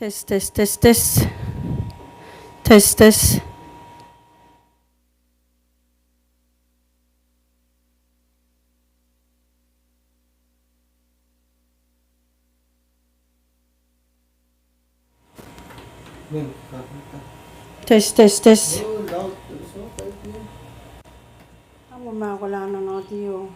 Test, test, test, test. Test, test. Test, test, test. Mama, wala na audio.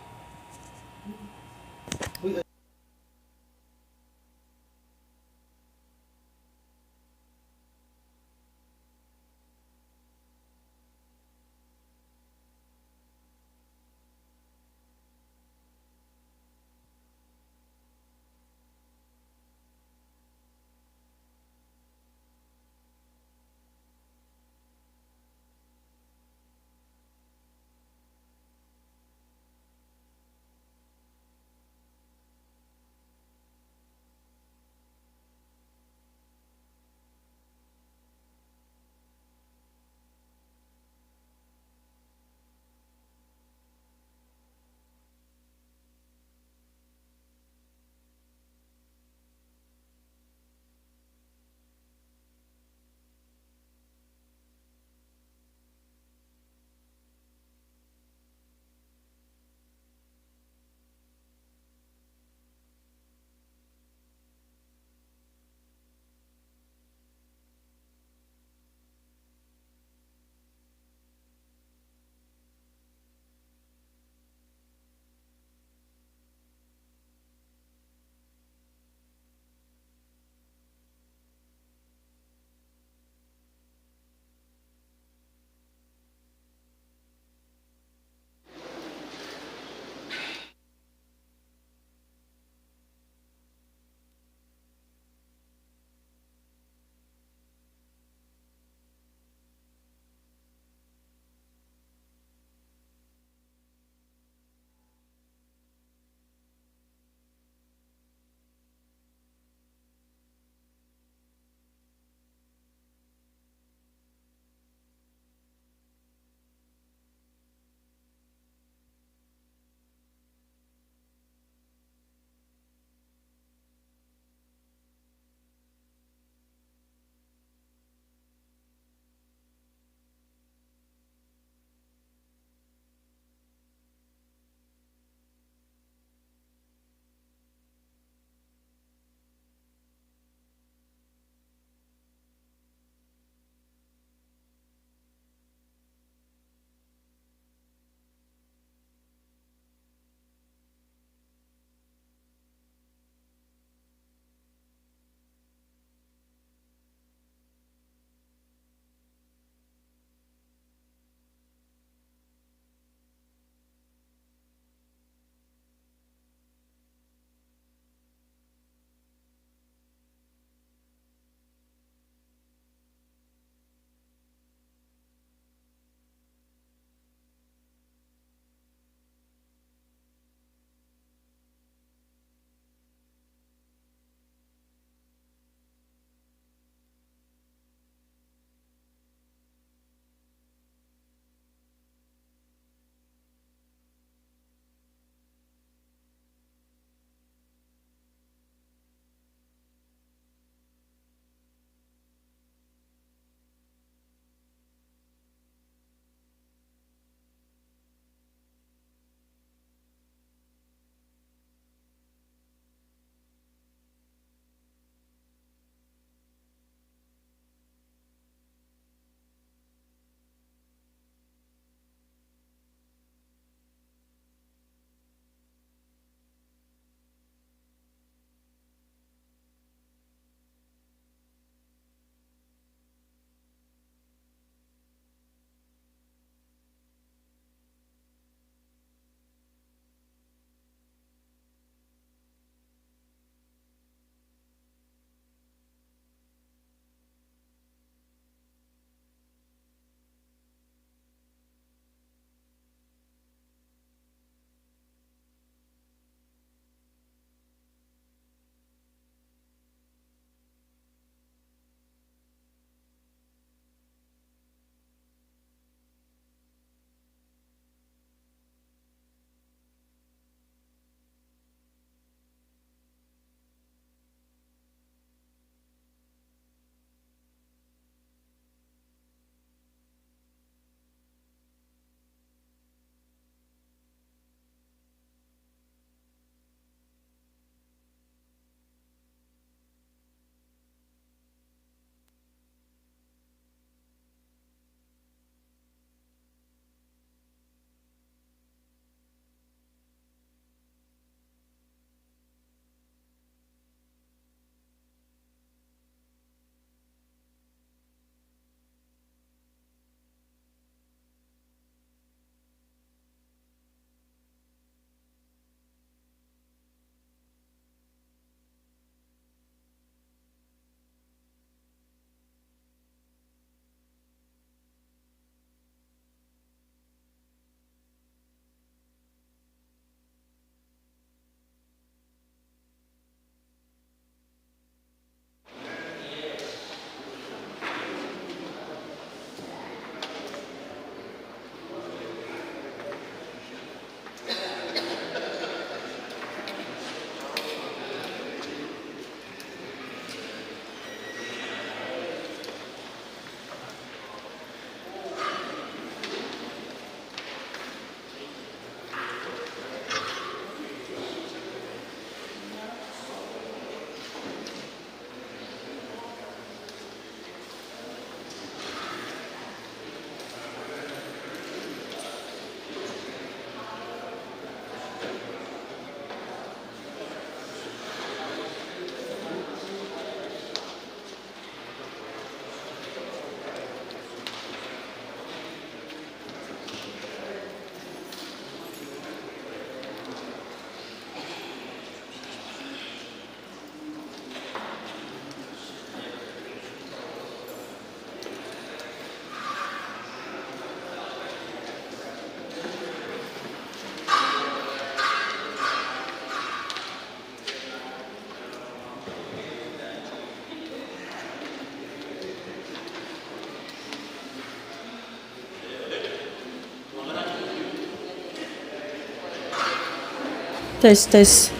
Test, test.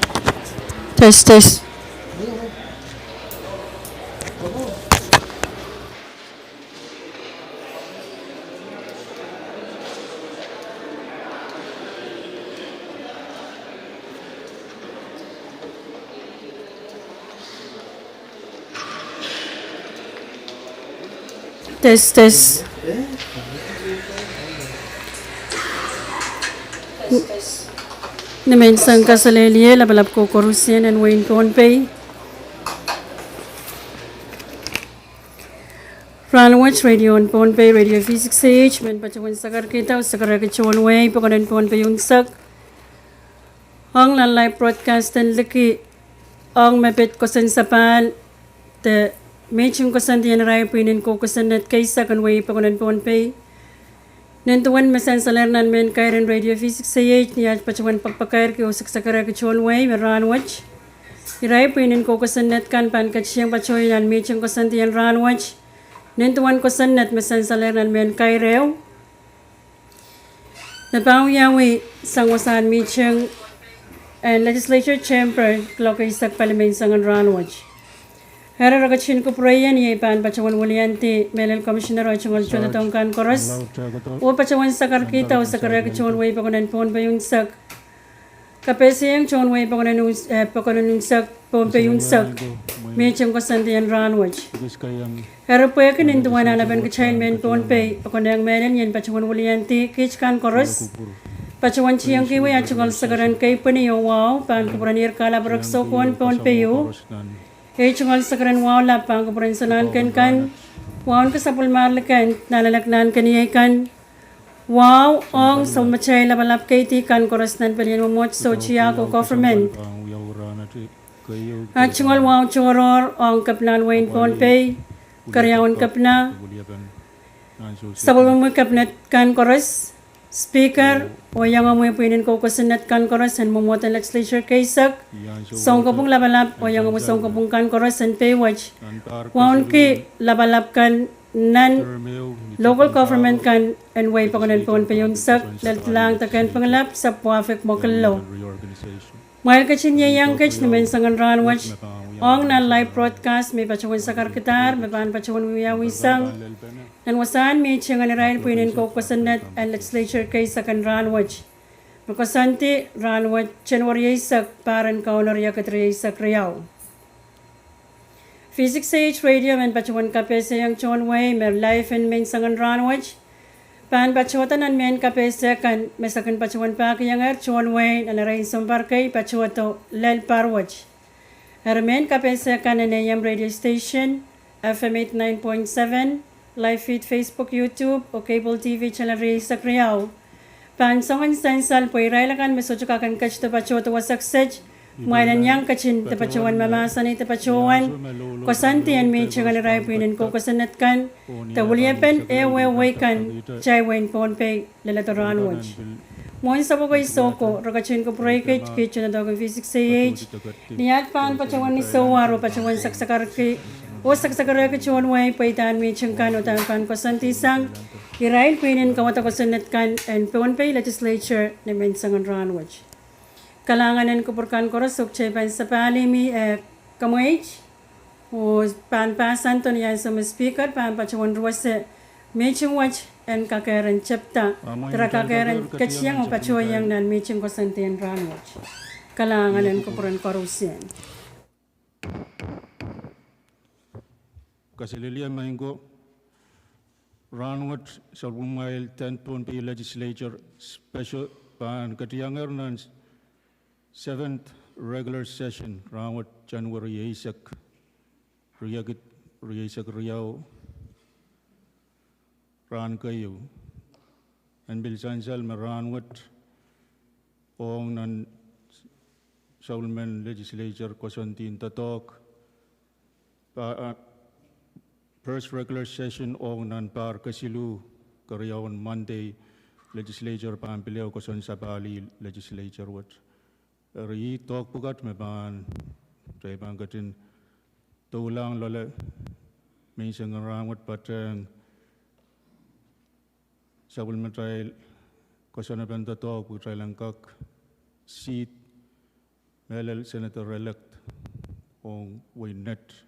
Test, test. Test, test. Nimensang kasalelie labalap ko korusyen and Wayne Pohnpei. Ranwatch Radio on Pohnpei Radio Physics Age men pachawan sakar kita sakar kecuan way pakanan Pohnpei unsak. Ang na live broadcast and laki ang mapit kosan sapal te mechung kosan diyan ray pinin ko kosan net kaysa kan way pakanan Pohnpei. Nentuan mesan salernan men kairan Radio Physics Age niya pachawan pagpakair ki usak sakar kecuan way ranwatch. Iray pinin ko kosan net kan pan katsiyang pachoy yan mechung kosan diyan ranwatch. Nentuan kosan net mesan salernan men kaireo. Napaw yawi sangwasan mechung and Legislature Chamber Clock Isak Parliament Sangan Ranwatch. Hera Rakachin Kuprayan Yepan Pachawan Wulianti Melel Commissioner Ochungal Chodatongkan Koros O Pachawan Sakar Kita O Sakaraka Chon Way Pakonan Pon Payunsak Kapesiyang Chon Way Pakonanunsak Pon Payunsak Mechang Kosantian Ranwatch. Hera Puyakan into one alaban Kachain Men Pon Pay Pakonang Melen Yen Pachawan Wulianti Kichkan Koros Pachawan Chiang Kiwi Achungal Sakaran Kay Paniyo Wow Pan Kupranir Kalabarak Sokon Pon Payo Chungal Sakaran Wow Lapang Kupransanan Kan Wow Kasapul Marlakan Nalalaknan Kaniyakan Wow Ong Somachay Labalap Kaiti Kan Korosnan Panian Momoch So Chiako Government Chungal Wow Choror Ong Kapnan Wayne Pohnpei Karyawan Kapna Sabul Mo Kapnat Kan Koros Speaker o yang amoy pinin ko kusinat kan koros and mumutan legislature kaysak song ko pong labalap o yang amoy song ko pong kan koros and paywatch waon ki labalap kan nan local government kan and way pa kanan pon payunsak lang takan pangalap sa puafek mo kalo mahal kachin yang kach naman sangan ranwatch ong na live broadcast may pachawan sakar kitar may paan pachawan wiyawisang dan wasan may tiyang anirayan puinin ko kusanat and legislature kay sa kan ranwatch. Makasanti ranwatch January isak paran kaunarya katriya isak riyaw. Physics Age Radio men pachawan kape sa yang John Way mer life and men sangan ranwatch. Pan pachawatan an men kape sa kan mesakan pachawan pa kayang John Way anirayan sumpar kay pachawato lel parwatch. Hermen kape sa kan anayam radio station FM 89.7 live feed Facebook, YouTube o cable TV channel rin sa Kriyaw. Pansongan sensal po irailakan mesocho kakan kach tapacho to wasak sej Mailan yang kachin tapachuan mamasa ni tapachuan kosanti and me changal rai pinin ko kosanat kan tawulyapen wekan chai Wayne Pohnpei lalatoran watch. Moin sa po soko rokachin ko proyekit kitchen na dog Physics Age niyat pan pachawan ni sowaro pachawan saksakar ki o saksakar ki chon way paitan mi changkan o tan pan kosanti sang irail pinin kawata kosanat kan and Pohnpei legislature na mensangan ranwatch. Kalanganan ko porkan korosok chay pan sa palimi kamuage o panpasan to niyan sa speaker panpachawan ruwase meching watch and kakaran chapta tara kakaran kachiyang o pachoyang nan meching ko santian ranwatch kalanganan ko porkan korosyan Kasililia Maingo Ranwatch Salbumail 10 Pohnpei Legislature Special Pan Katiyangar nan 7th regular session Ranwatch January Isak Riyagit Riyasak Riyaw Ran Kayo and Bilsansal Maranwatch Ong nan Saulman Legislature Kosantin Tatok first regular session Ong nan Par Kasilu Karyawan Monday Legislature Pampileo Kosan Sabali Legislature Watch Ri talk pugat me ban tray ban gatin tulang lole minsan ngerawat pateng sabul metrai kosana benta talk putrai langkak seat Melel Senator-elect Ong Waynet,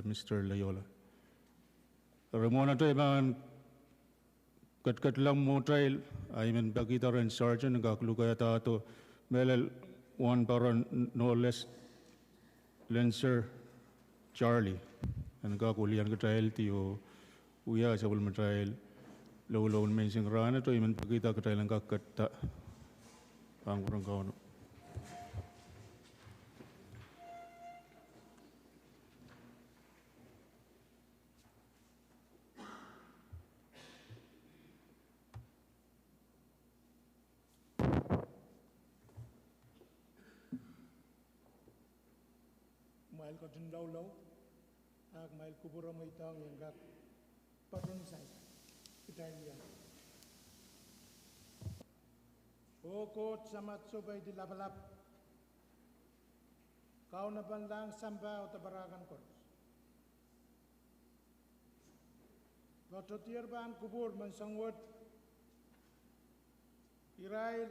Mr. Layola. Ramona to iban kat lang mo trail, I mean Bagita and Sergeant, Gaklukaya Tato, Melel one paron no less Lenser Charlie, and Gakulian Trail to Uya Sabulma Trail, low mentioning Rana to even Bagita Trail and Gakata Pangurangano. Mail ko din law ag mail kuburo mo itang yung gak patron sa Italian. Okot sa matsubay di labalap. Kau na bandang samba o tabaragan ko. Gototier ba ang kubur mansangwot Irail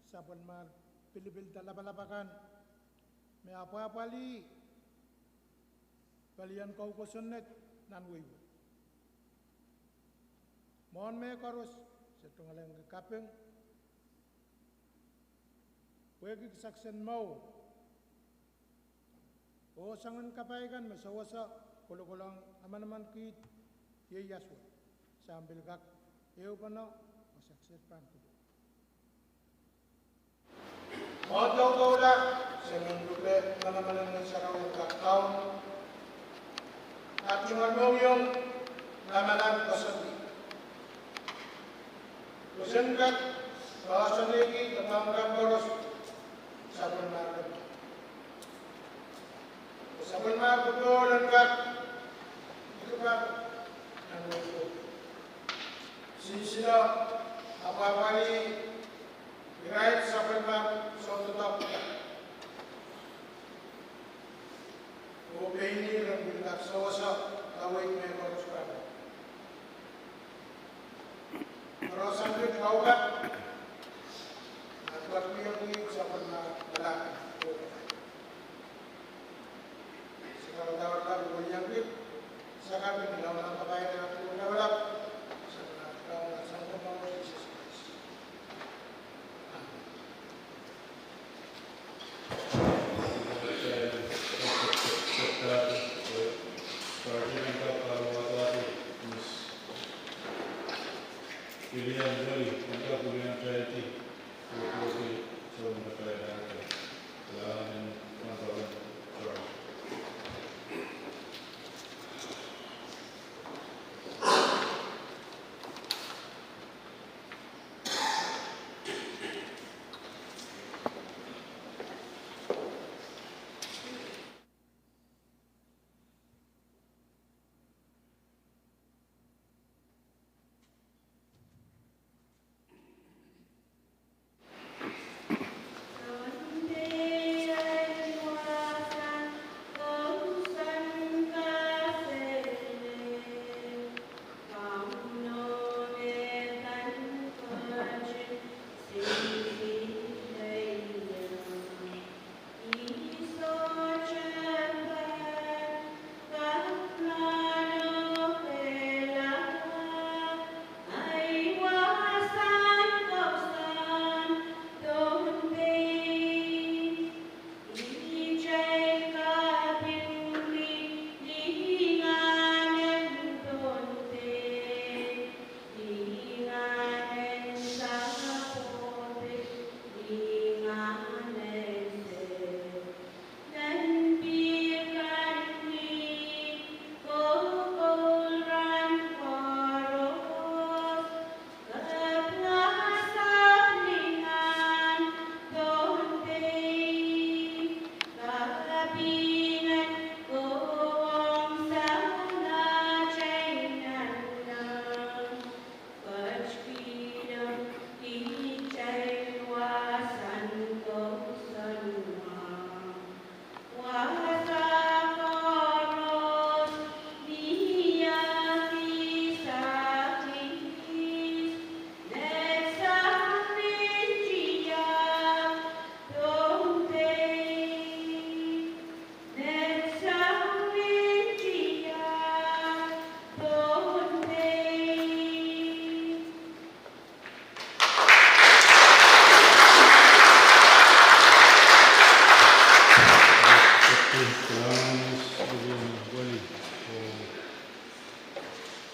sa panmar Pilibil talabalabakan. May apa-apali kalian kau kosonet nan wibu. Mohon me karus setunggal yang kapeng. Wegi saksen mau. O sangan kapaikan masawasa kulo-kulong aman-aman kit ye yaswa. Sambil gak eu pano masakset pan. Mau dah seminggu mana-mana yang sarang tahun. At yung yung namalan kasandi. Kusengat, kawasaniki, tatanggang boros, sabon market. Sabon market po, langkat, ito ba, ang ito. Sila, apapali, right, sabon market, so tutap. Opini dan bilang sawasa kawai memang sekarang. Terus sambil kawat, buat pilih siapa nak lelaki. Sekarang tawar lah boleh yang bit. Sekarang ini dalam apa yang aku dapat. Sekarang dalam sanggup mau sukses. Pilihan Joli, juga pilihan Traiti, Putri, Sobat Kerajaan, dan Manfaat George.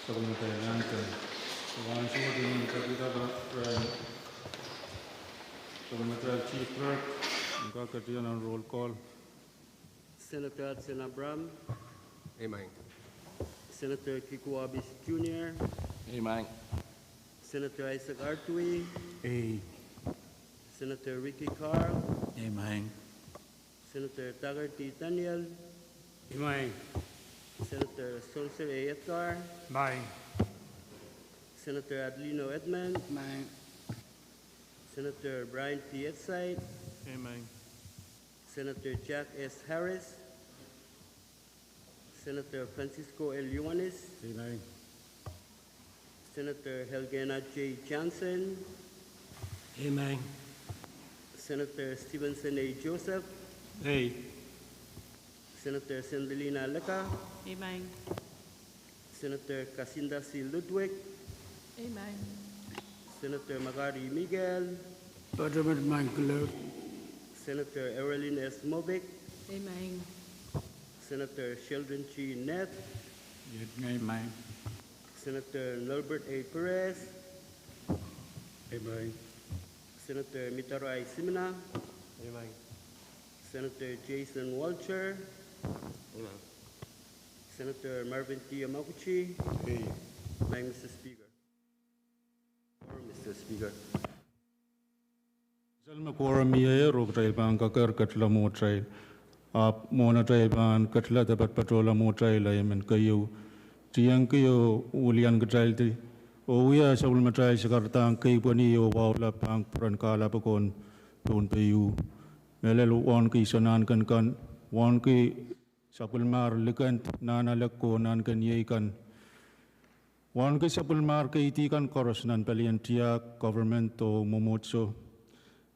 Supplementary Lantern. One short Supplementary Chief Clerk, Kakatian on roll call. Senator Hudson Abram, Amen. Senator Kikuabis Jr., Amen. Senator Isaac Artui, A. Senator Ricky Carl, Amen. Senator Tagarty Daniel, Amen. Senator Sonser A. Edgar, Amen. Senator Adlino Edmond, Amen. Senator Brian P. Edside, Amen. Senator Jack S. Harris, Senator Francisco L. Yuanes, Amen. Senator Helgena J. Johnson, Amen. Senator Stevenson A. Joseph, A. Senator Sendelina Leka, Amen. Senator Casinda C. Ludwig, Amen. Senator Magari Miguel, Patrolman Michael. Senator Evelyn S. Movic, Amen. Senator Sheldon G. Nett, Amen. Senator Norbert A. Perez, Amen. Senator Mitarai Simina, Amen. Senator Jason Walcher, Amen. Senator Marvin T. Yamaguchi, Mr. Speaker. Mr. Speaker. Salma quorum ye rok trail ban kakar katla mo trail. Ap mona trail ban katla dapat patrola mo trail ay men kayo. Tiang kayo ulian ka trail ti. O ya sa ulma trail sa kartang kay poni yo wawla pang pran kala pakon pun payu. Melel wan ki sanan kan wan ki sapulmar likant nana lakko nan kan ye kan. Wan ki sapulmar kay iti kan koros nan palian tiak government o momotso.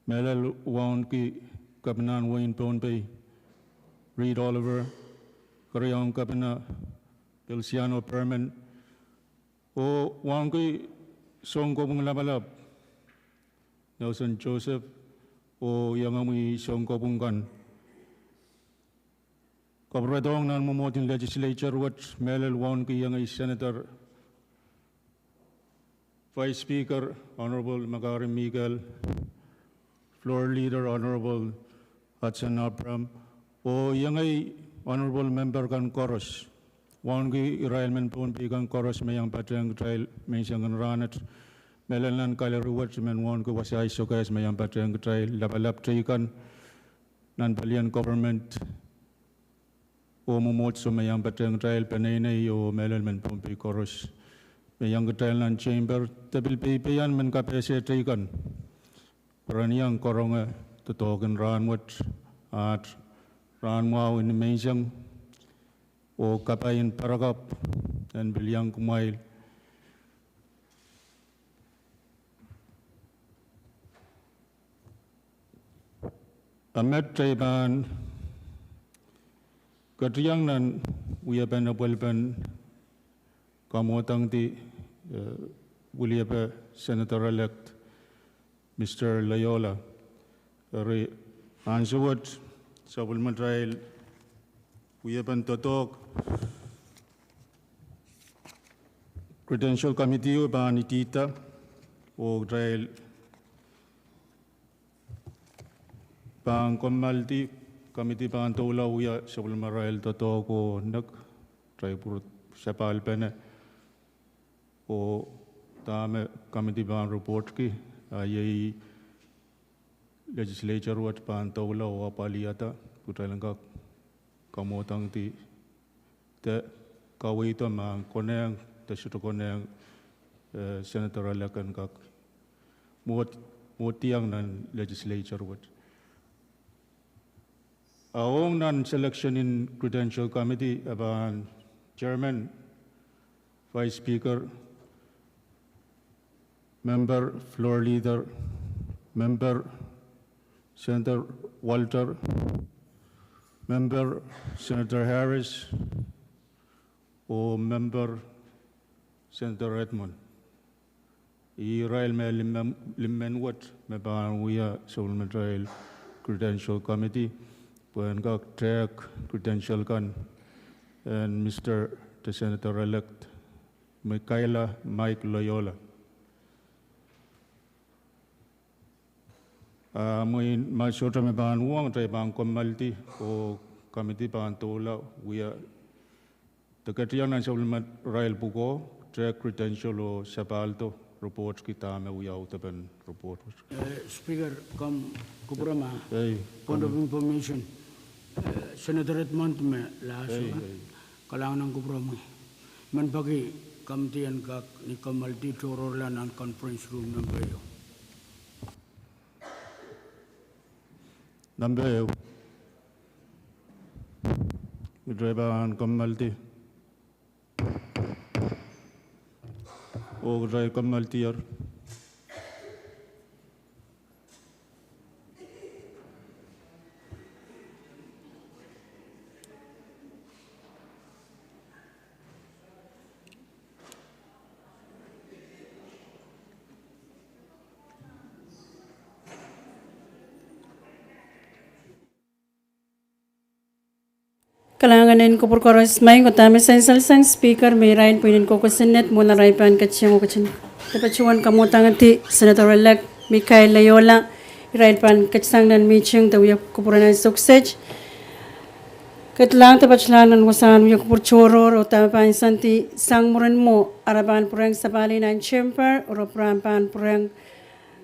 Melel wan ki kapanan Wayne Ponpe, Reed Oliver, Karyong kapana Feliciano Perman, o wan ki song ko pong labalab, Nelson Joseph, o yang amoy song ko pong kan. Kabradong nan mumoting legislature wat melel wan ki yang ay Senator Vice Speaker Honorable Magari Miguel, Floor Leader Honorable Hudson Abram, o yang ay Honorable Member kan Koros. Wan ki irailmen pun pikan Koros mayang patrang trail may siyang ranat. Melalan kalaruwat men wan ki wasay sokes mayang patrang trail labalap trikan nan palian government o mumotso mayang patrang trail panay o melalmen pun pi Koros. Mayang trail nan chamber tabil pipian men kapese trikan. Peraniang koronga tutokin ranwat at ranwaw in meisang o kapayin paragap dan bilyang kumail. Amet traiban katriyang nan uyapan apalpan kamotang ti uliapa Senator-elect Mr. Loyola, ansawat sa Bulmatrail, uyapan totok, Credential Committee ba ni Tita, o trail, pang Komalti, Committee pang Tola uya sa Bulmatrail totok o nag, trail purut sa palpene, o tame Committee pang report ki, ay legislature wat pantaula o apaliata putalangka kamotang ti te kawito ma koneng te suto koneng senator alakan kak motiang nan legislature wat awong nan selection in credential committee aban chairman vice speaker Member Floor Leader, Member Senator Walter, Member Senator Harris, o Member Senator Redmond. I-rail me limmenwat me banuya sa Ulmatrail Credential Committee, puan kak track credential kan, and Mr. the Senator-elect Michaela Mike Loyola. Mui masota me ban uang tre ban komalti o kamiti ban tola wia tekatian an mat rail buko tre credential o sapalto reports kita me wia utaben report. Speaker, come Kuprama, Hey, point of information. Senator Edmond me laso kalangan ng Kuprama. Man pagi kamtian kak ni kamalti tororlan ang conference room ng bayo. Number driver an komalti o driver komaltier. Kalanganin ko por koros may ko tama sa sang speaker may rain punin ko kusinet mula ray pan katsiyang ko kachin tapachuan kamutangan ti Senator elect Michael Loyola rain pan katsang nan meeting daw yak ko puranan suksej katlang tapachlan wasan yak por choror o tama pan santi sang muran mo araban purang sapali nan chamber o pran pan purang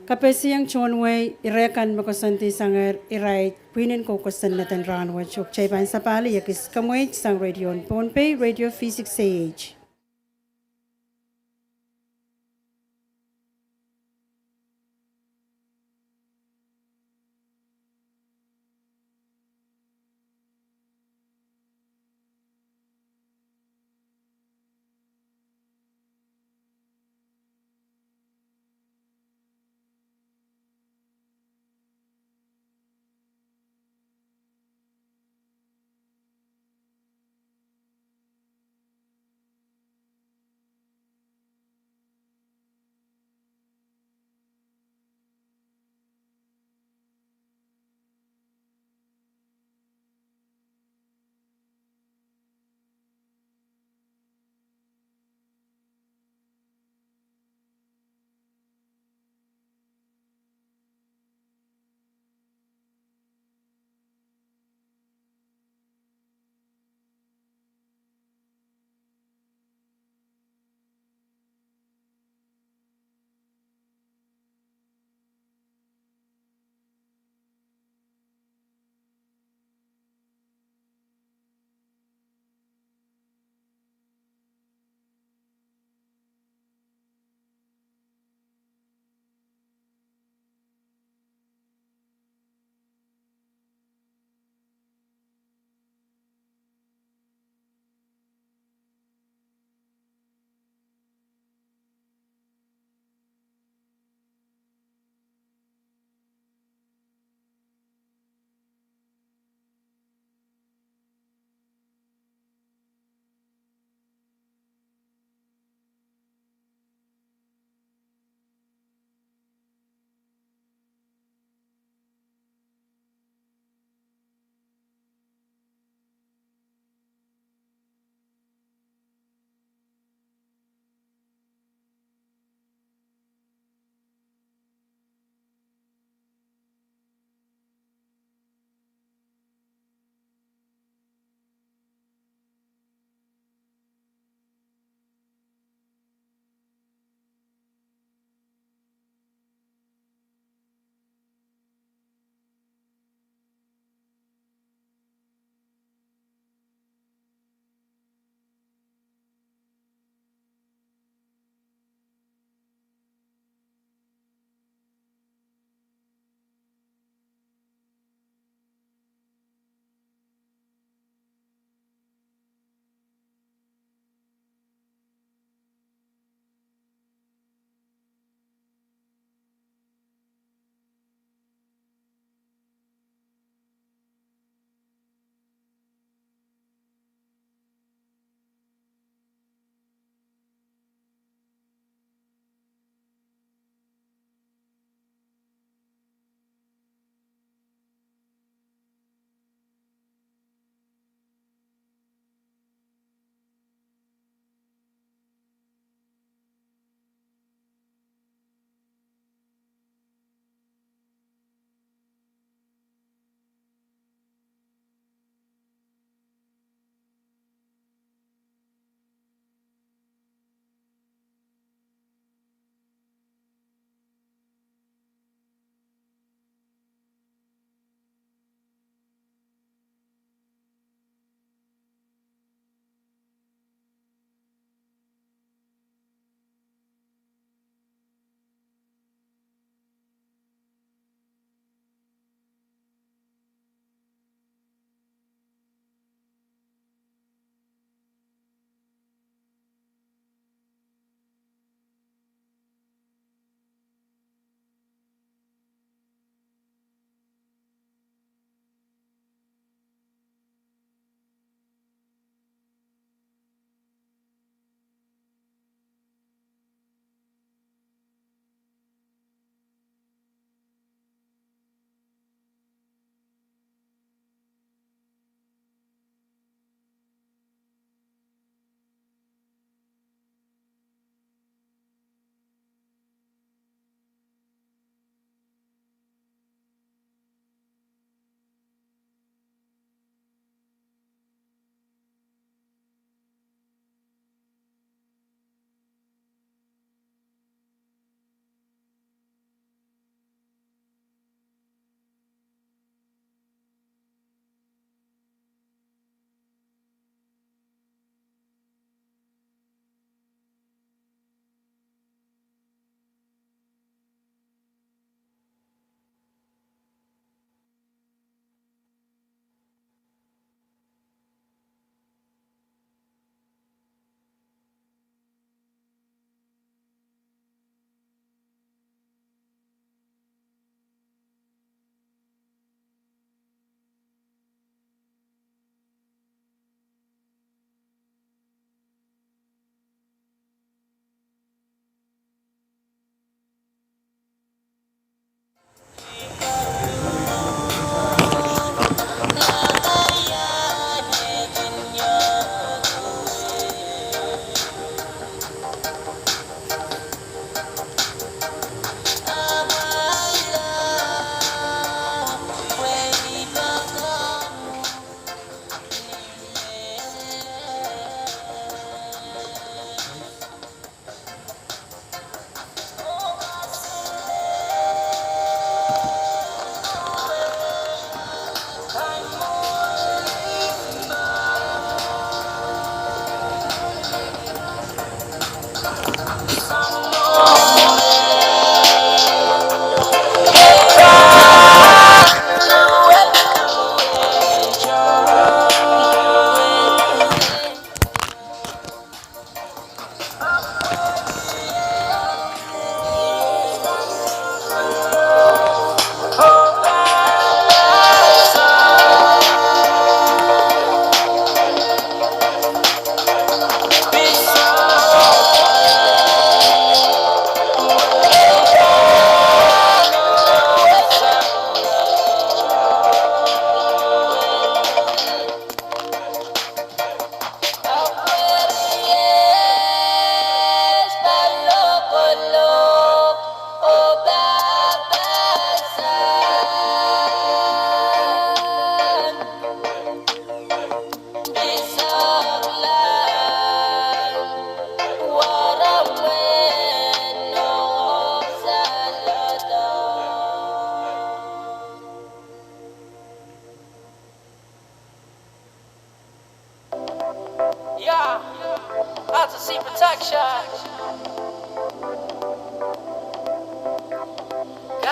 kapesiyang chonway irekan makosanti sanger iray pinin ko kusan natin ranwa chok chay pan sapali yakis kamoy sang radio on Ponpay Radio Physics Age.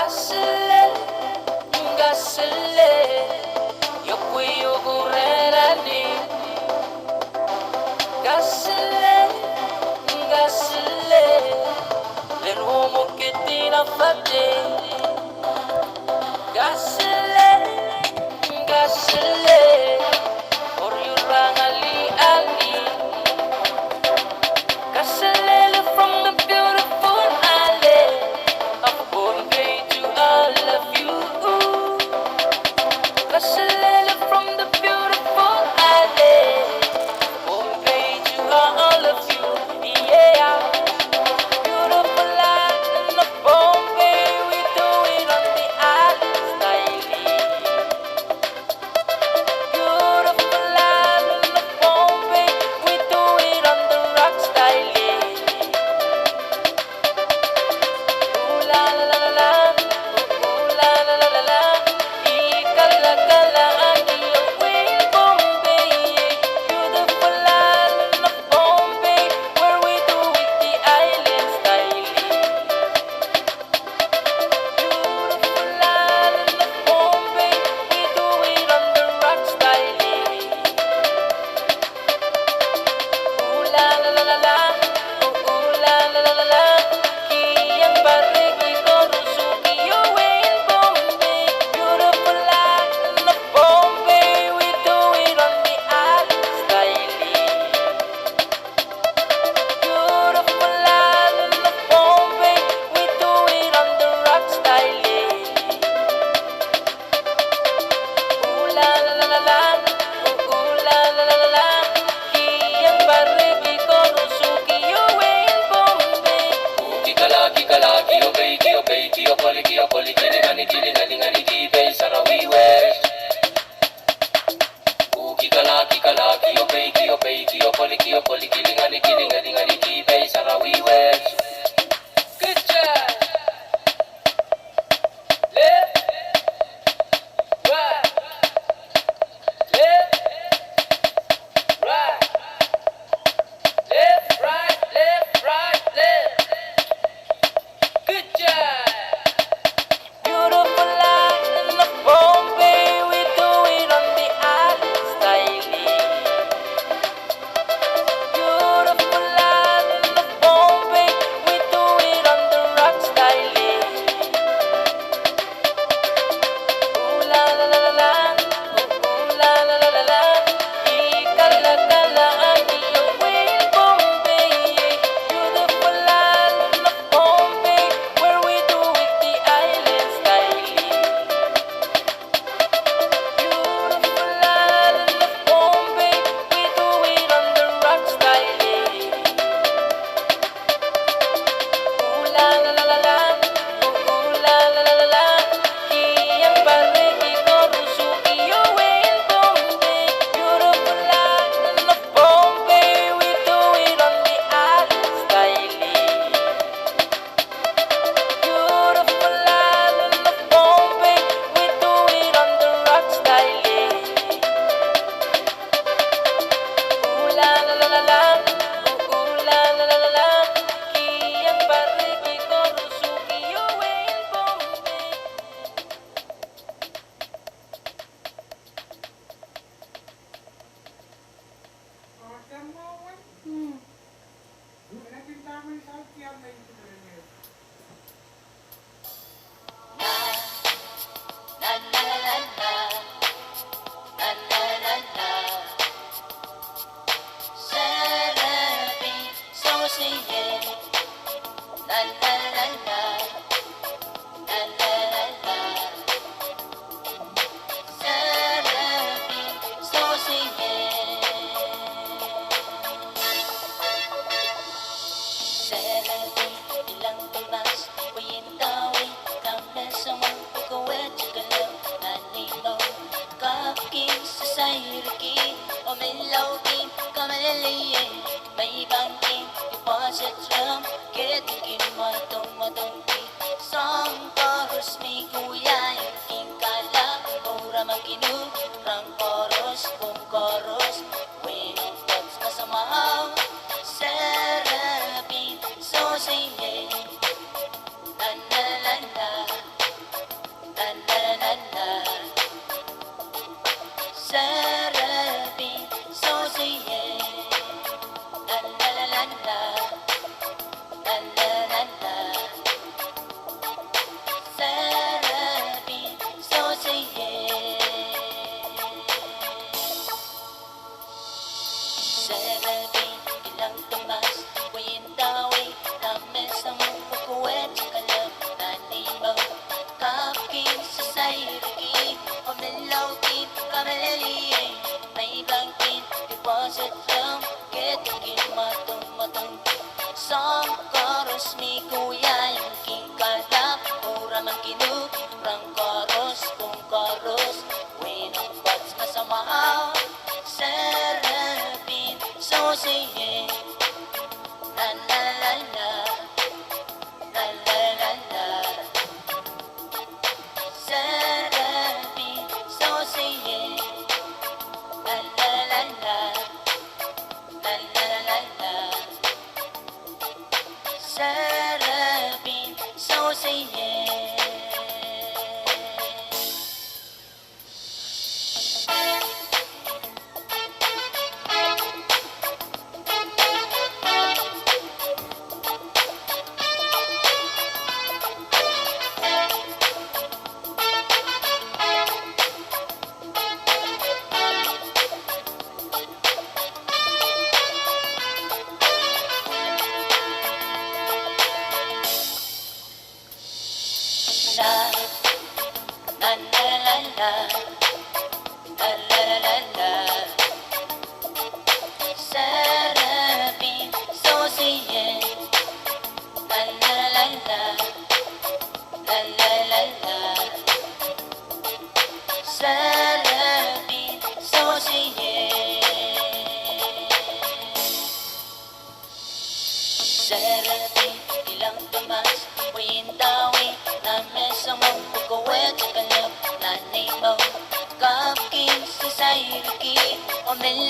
Gasile, gasile, yo cuyo gurerani. Gasile, gasile, l'uomo che ti la fa te. Gasile, gasile, or you rang ali ali. Gasile from the beautiful island of Bombay to all of you. Gasile from the beautiful island of Bombay to all of you. Yeah. Beautiful land of Bombay, we do it on the island style. Beautiful land of Bombay, we do it on the rock style. Ooh la la la la la, ooh la la la la la, ikala kala aki away in Bombay. Beautiful land of Bombay, where we do it the island style. Beautiful land of Bombay, we do it on the rock style. Ooh la la la la la, ooh la la la la la, kiyang barigi ko rusuki away in Bombay. Beautiful land of Bombay, we do it on the island style. Beautiful land of Bombay, we do it on the rock style. Ooh la la la la la, ooh la la la la la, kiyang barigi ko rusuki away in Bombay. Kikalaki, obey, kiopoli, kilingani, kibe, Sarawi West. Kikalaki, obey, kiopoli, kilingani, kibe, Sarawi West. Good job. Left, right, left, right, left, right, left, right, left. Good job. Beautiful land of Bombay, we do it on the island style. Beautiful land of Bombay, we do it on the rock style. Ooh la la la la la, ooh la la la la la, ikala kala aki away in Bombay. Beautiful land of Bombay, where we do it the island style. Beautiful land of Bombay, we do it on the rock style. Ooh la la la la la, ooh la la la la la, kiyang barigi ko rusuki away in Bombay. Beautiful land of Bombay, we do it on the island style. Beautiful land of Bombay, we do it on the rock style. Ooh la la la la la, ooh la la la la la, kiyang barigi ko rusuki away in Bombay. Na na na na na, na na na na. Celebi, so siye. Na na na na, na na na na. Celebi, so siye. Celebi, ilang tulas, wayintawi, kami sa mga pagkawet, chikalaw, nanilo, kapki, sasayiriki, o milawki, kamaliliye, may bangki, deposit drum, kitikin mo itong matungki, song chorus, may kuya, yung kingkala, ura maginu, rang chorus, kung chorus, winong text, masamaw, Serapi, so siye, na na na na,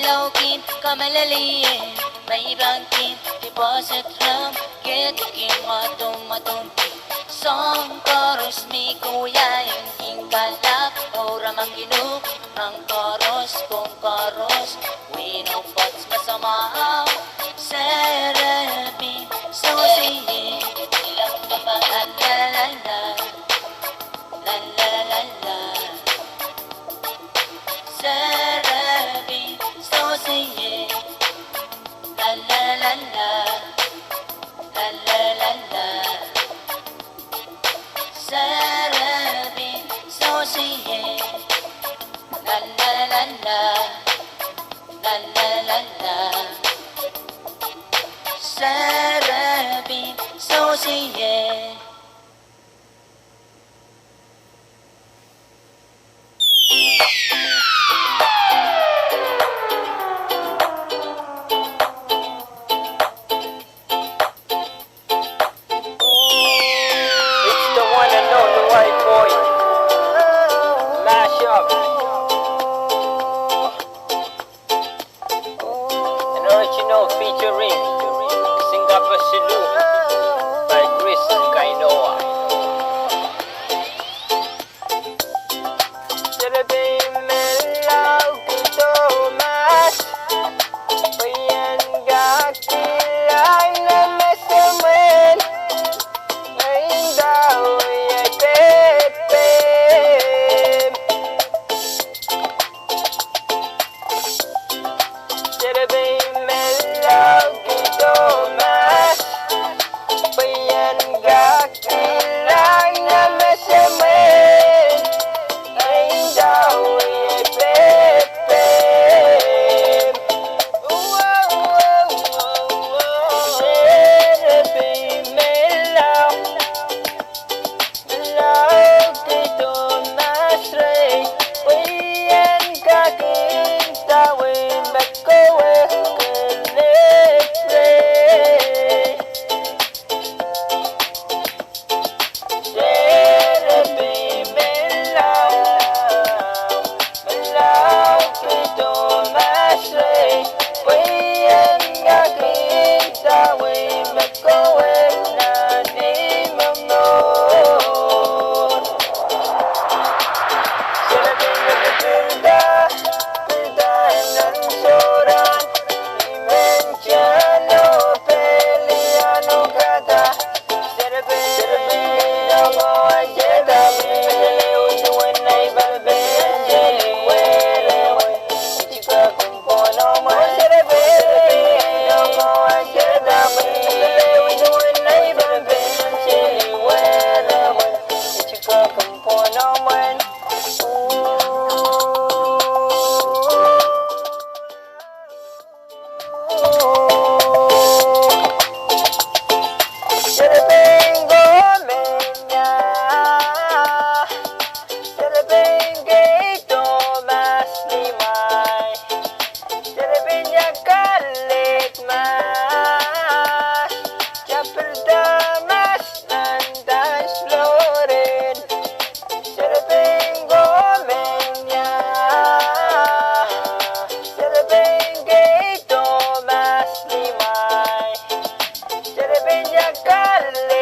laukin kamalaliin may bangkin deposit ram ketikin matumati song chorus mi kuya yung ingkalap ora manginu ng chorus kung chorus wino pats masama serapi susiye ilang papa la la la la la la la Serabi Sosiye La la la la La la la la Serabi Sosiye La la la la La la la la Serabi Sosiye It's the one and only white boy. Mash up. An original featuring Singapore Silu by Chris Kainoa. Serabi melaw kito mas bayan gakilay na masamin. Ngayon daw ay pepem. Serabi melaw kito mas bayan gakilay na masamin. Ngayon daw ay pepem. Serabi melaw Love kito masray Wayan kaking tawin Magkowe kalipray Serabi melaw Love kito masray Wayan kaking tawin Magkowe na di mamon Serabi nagpilda ng soran Dimensiano, peliano kata Serabi ako ay serabi Usuan ay balben Wele Chika kung pono mo Serabi ako ay serabi Usuan ay balben Wele Chika kung pono mo Seraping gomenya Seraping gito mas limay Seraping yakalik mas Chaperdamas nandas florin Seraping gomenya Seraping gito mas limay Seraping yakalik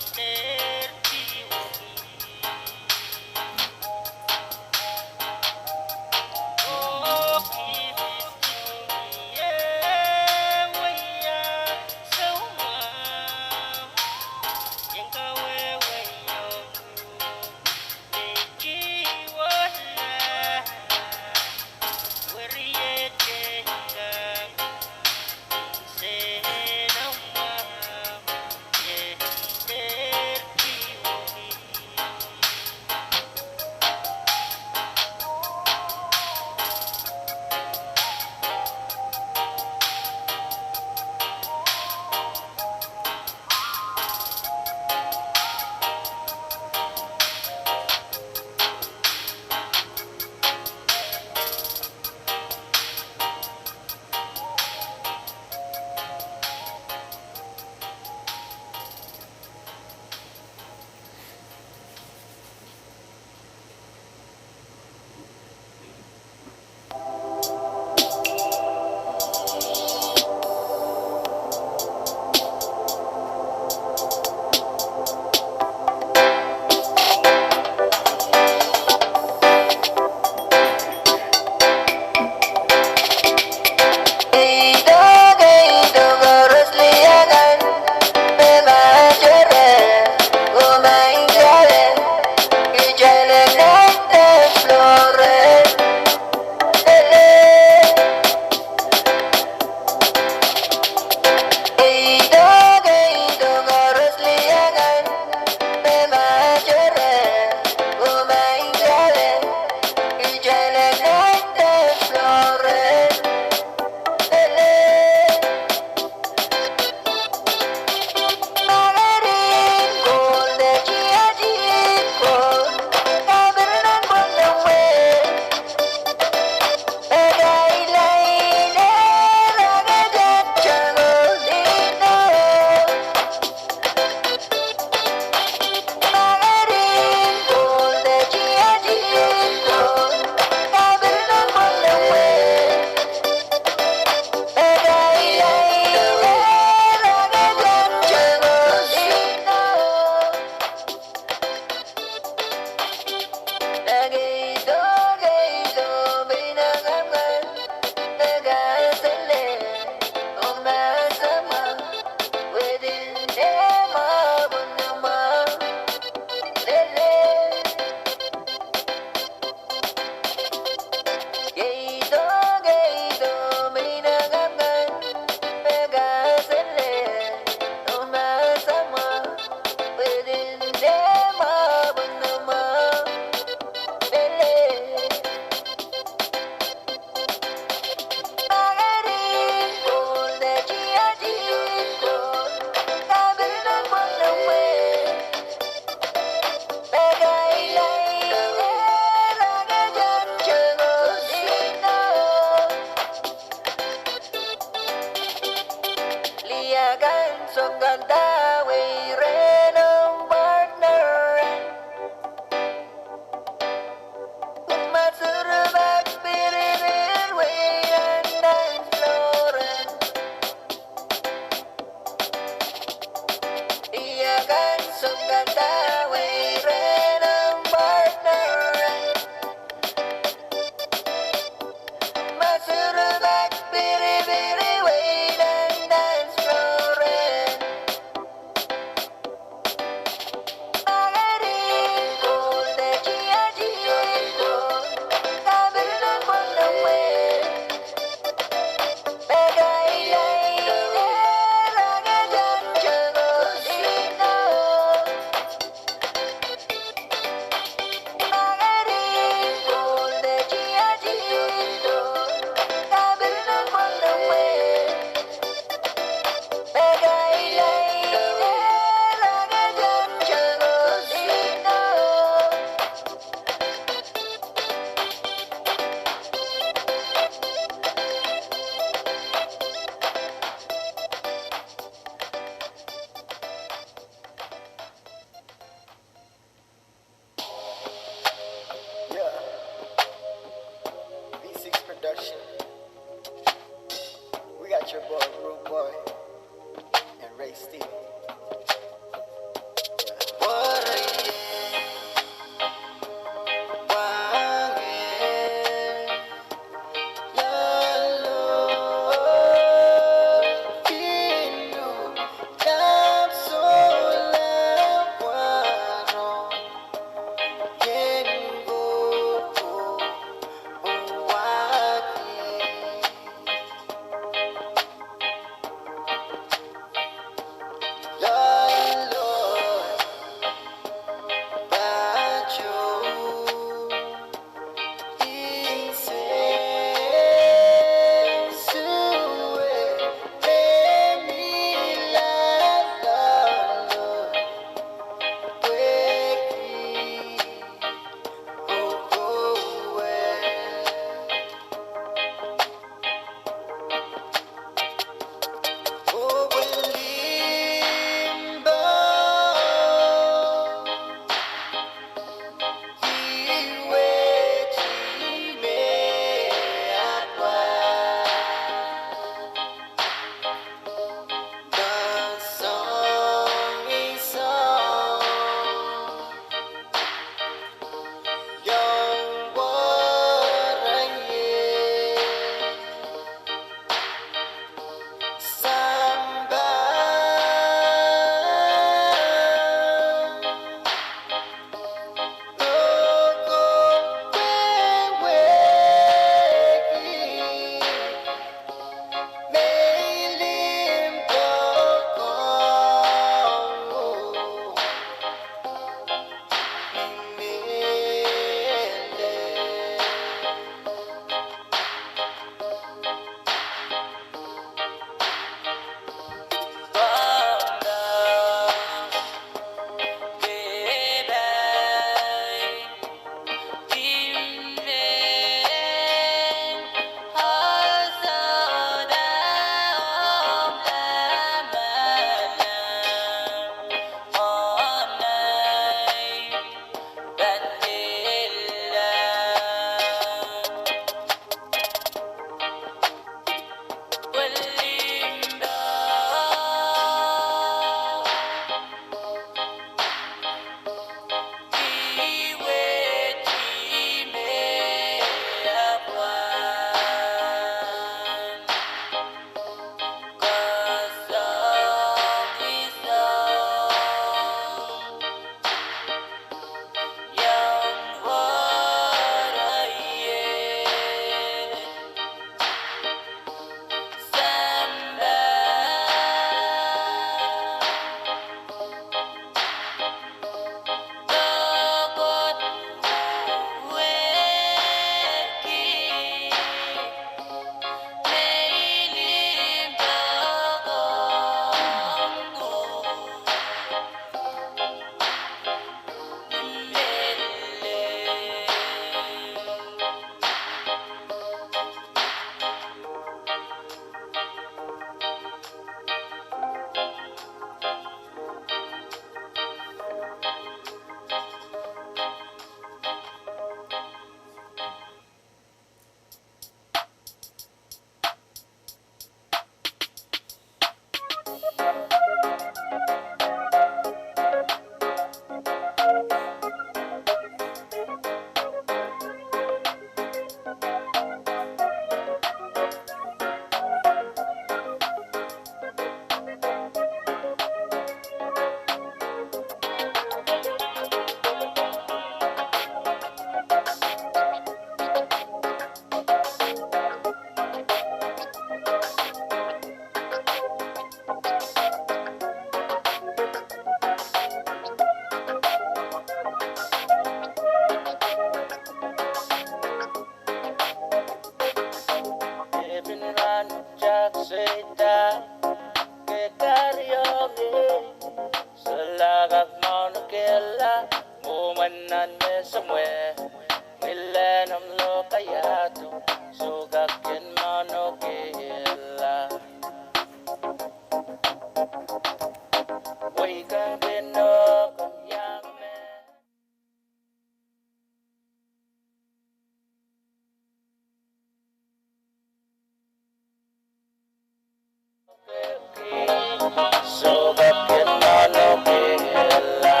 Sugakin manukila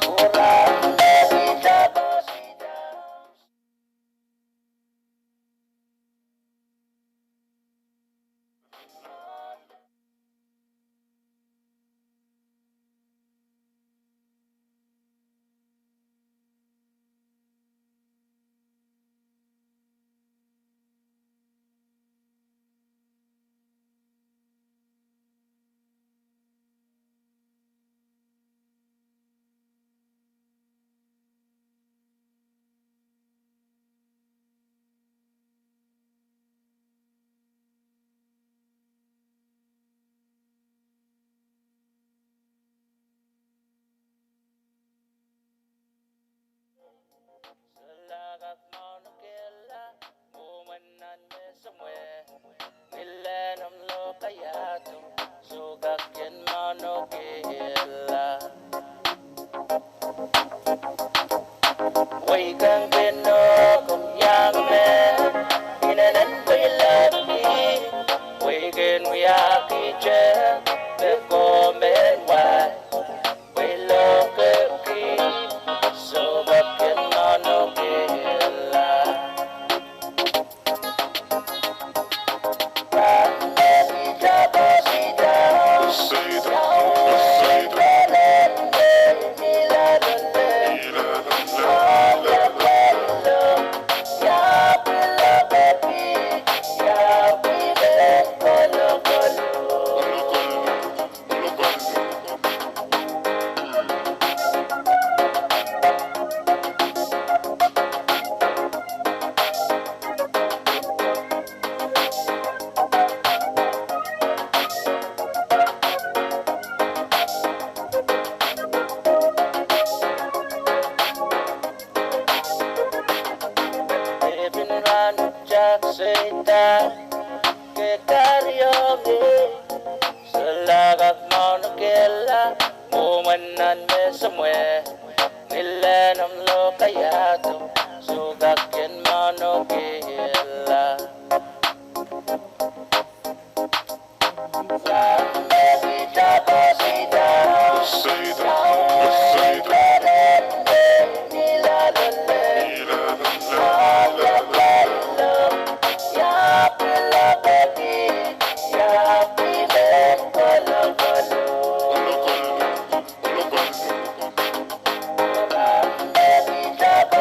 Kurang dari jabos Selagak manukila Umanan me somewhere Milenum lo kayato Sugakin manukila Way kang pinogong yang men Inanan ko'y labi Way kin wiyaki jen Beko men wai Way lo kaki Sugakin manukila Randali jabos idam Yaoy kalende Miladole Oya kwelo Ya pila bebi Ya pibe kolo kolo Ibin ranu jak seita ke karyogi Selagak manukila Umanan me somewhere Milenum lo kayato Sugakin manukila Randali jabos idam Yaoy kalende Miladole Oya kwelo Ya pila bebi Ya pibe kolo kolo Randali jabos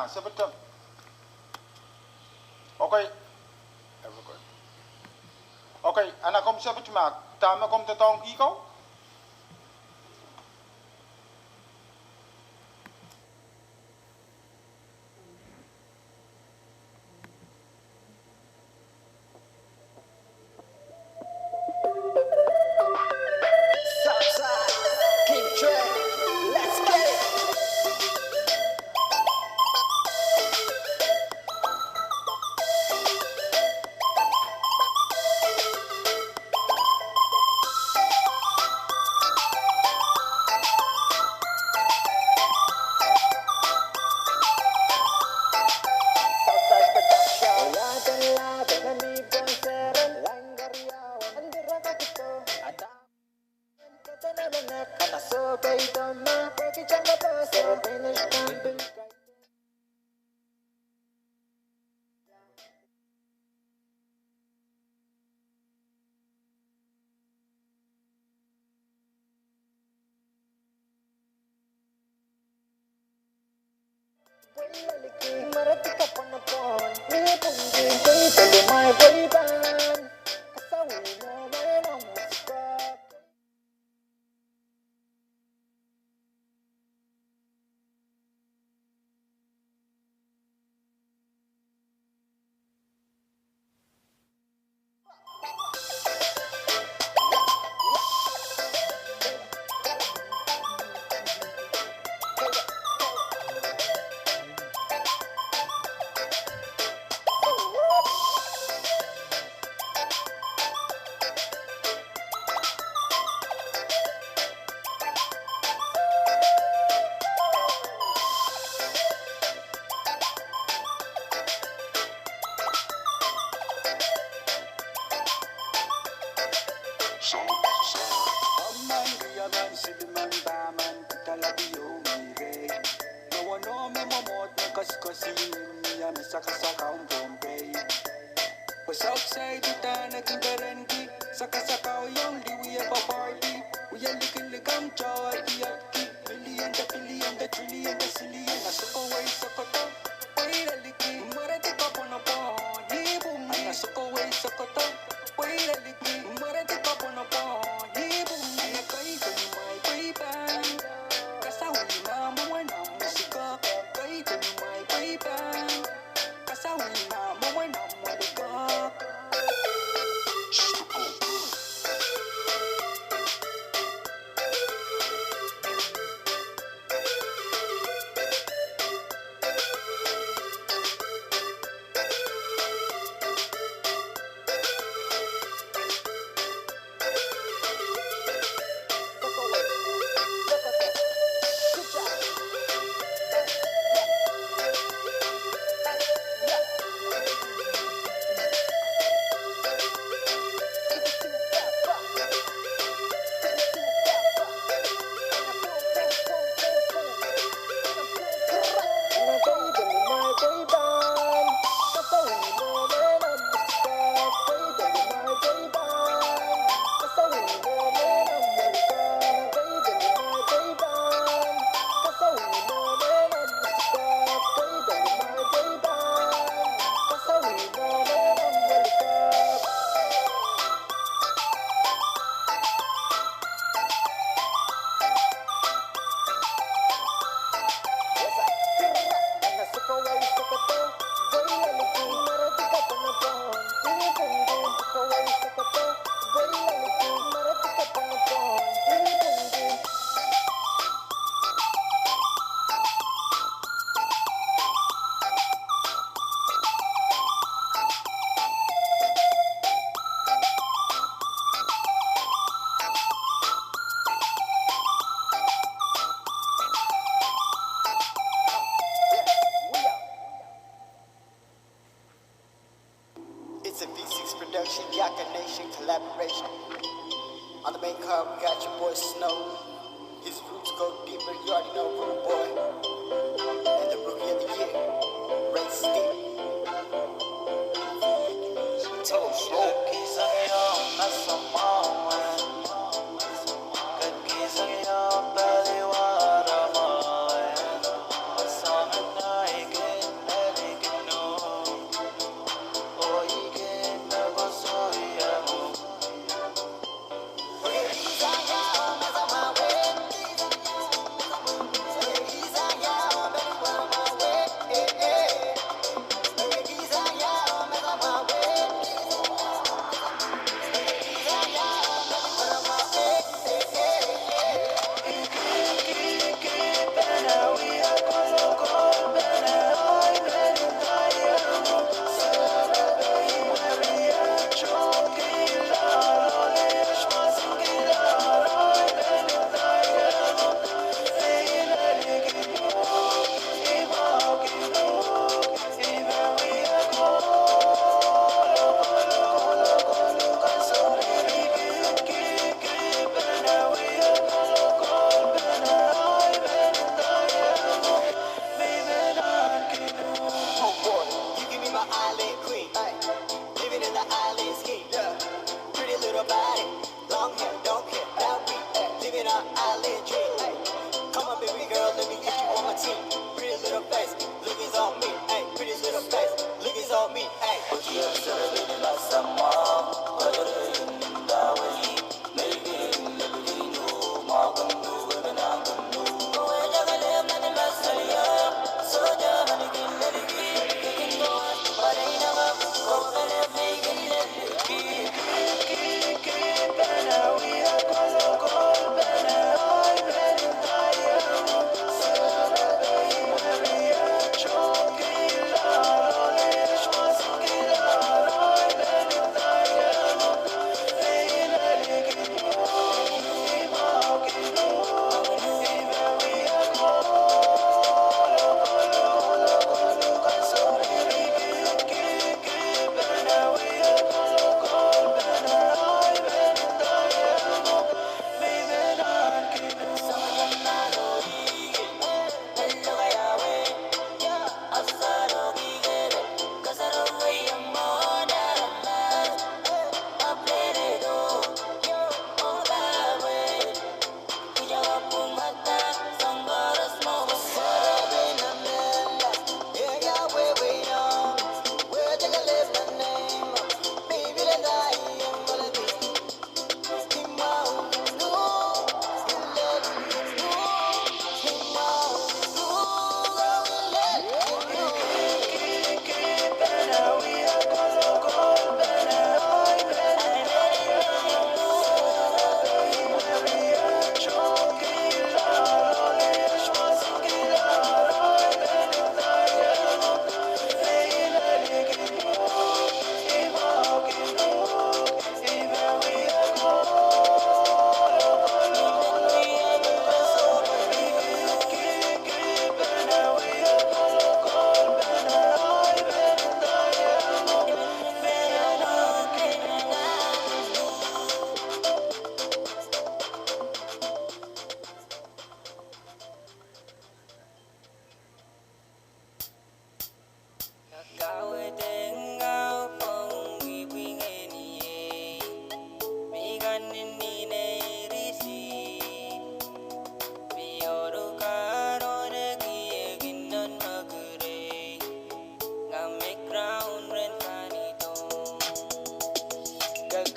sebetul. Okay. Okay, anak kom sebetul tama kom tetong ikaw. Southside, King Trey, let's get it. Southside Production. Wala kang laban, nandibang seren, langgariyawan, ang diraka kito, ada. Kata sobay dama, pergi jangan pasal, finish camping. Marati ka pa na po, nipunggin ko'y talumay boyban. Kasawi mo man ang musika. Outside the town, I can guarantee. Saka yung liwi pa party. We are looking like I'm joy. Million, the billion, the trillion, the zillion. Nasuko way sa koto. Wait a liki. Marati ka po na po. Ni boom. Nasuko way sa koto. Wait a liki. Marati ka po na po. Ni boom. Kay may paypan. Kasawi na mo na musika. Kay may paypan. Kasawi na mo na musika. It's a V6 production, Yaka Nation collaboration. On the main card, we got your boy Snow. His roots go deeper, you already know, Rude Boy. And the Rookie of the Year, Ray Steve. Toast.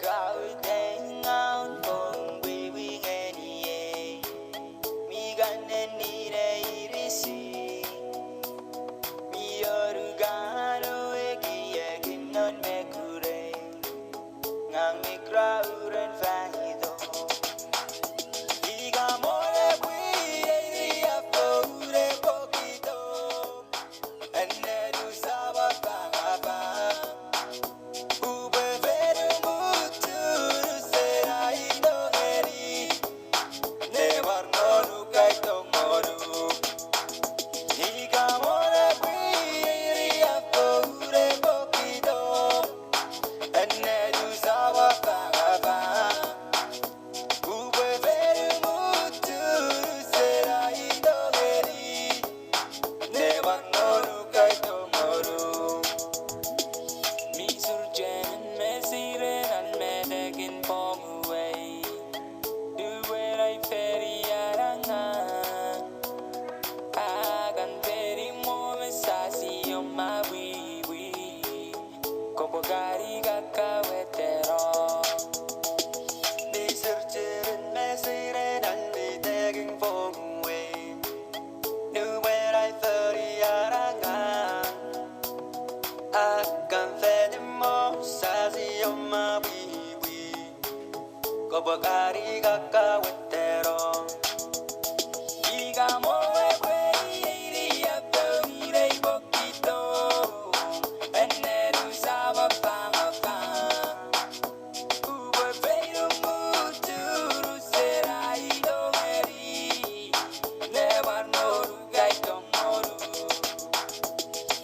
crowd hang out for we any mi gonna need a see mi organo e chi non me cure ngang mi crowd and vanido digamore qui e a pure poquito and then you saba ba ube veru mutu serai do eri ne warno nu kai to moru digamore qui a pure poquito and then you saba ba ube veru mutu serai do eri ne warno nu kai to moru mi surgen me siren and me taking form away do where I ferry aranga agan ferry mo me sasi on my wee como gari gakawetero mi surgen me siren and me taking form away do where I ferry aranga akan fede mo sasi on my wee Kobakari kakawetero Digamo equei a pere poquito Eneru saba pama Ube feiro muturu serai domeri Nevar noru gaito moru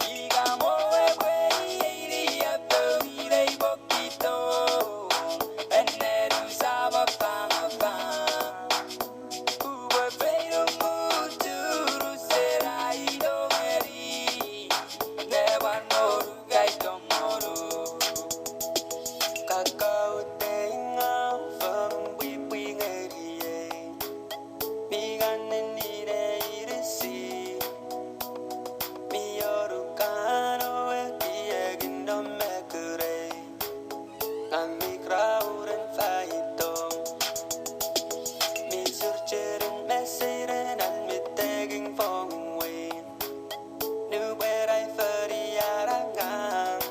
Digamo equei a pere poquito Eneru saba pama Ube feiro muturu serai domeri Nevar noru gaito moru Kakao tenga fang wipi ngeriye Migane nire irisi Miyoru kano gindo mekure Kami krauren faito Mi surgerin mesiren and mi tagging fong away Nu berai feri arangang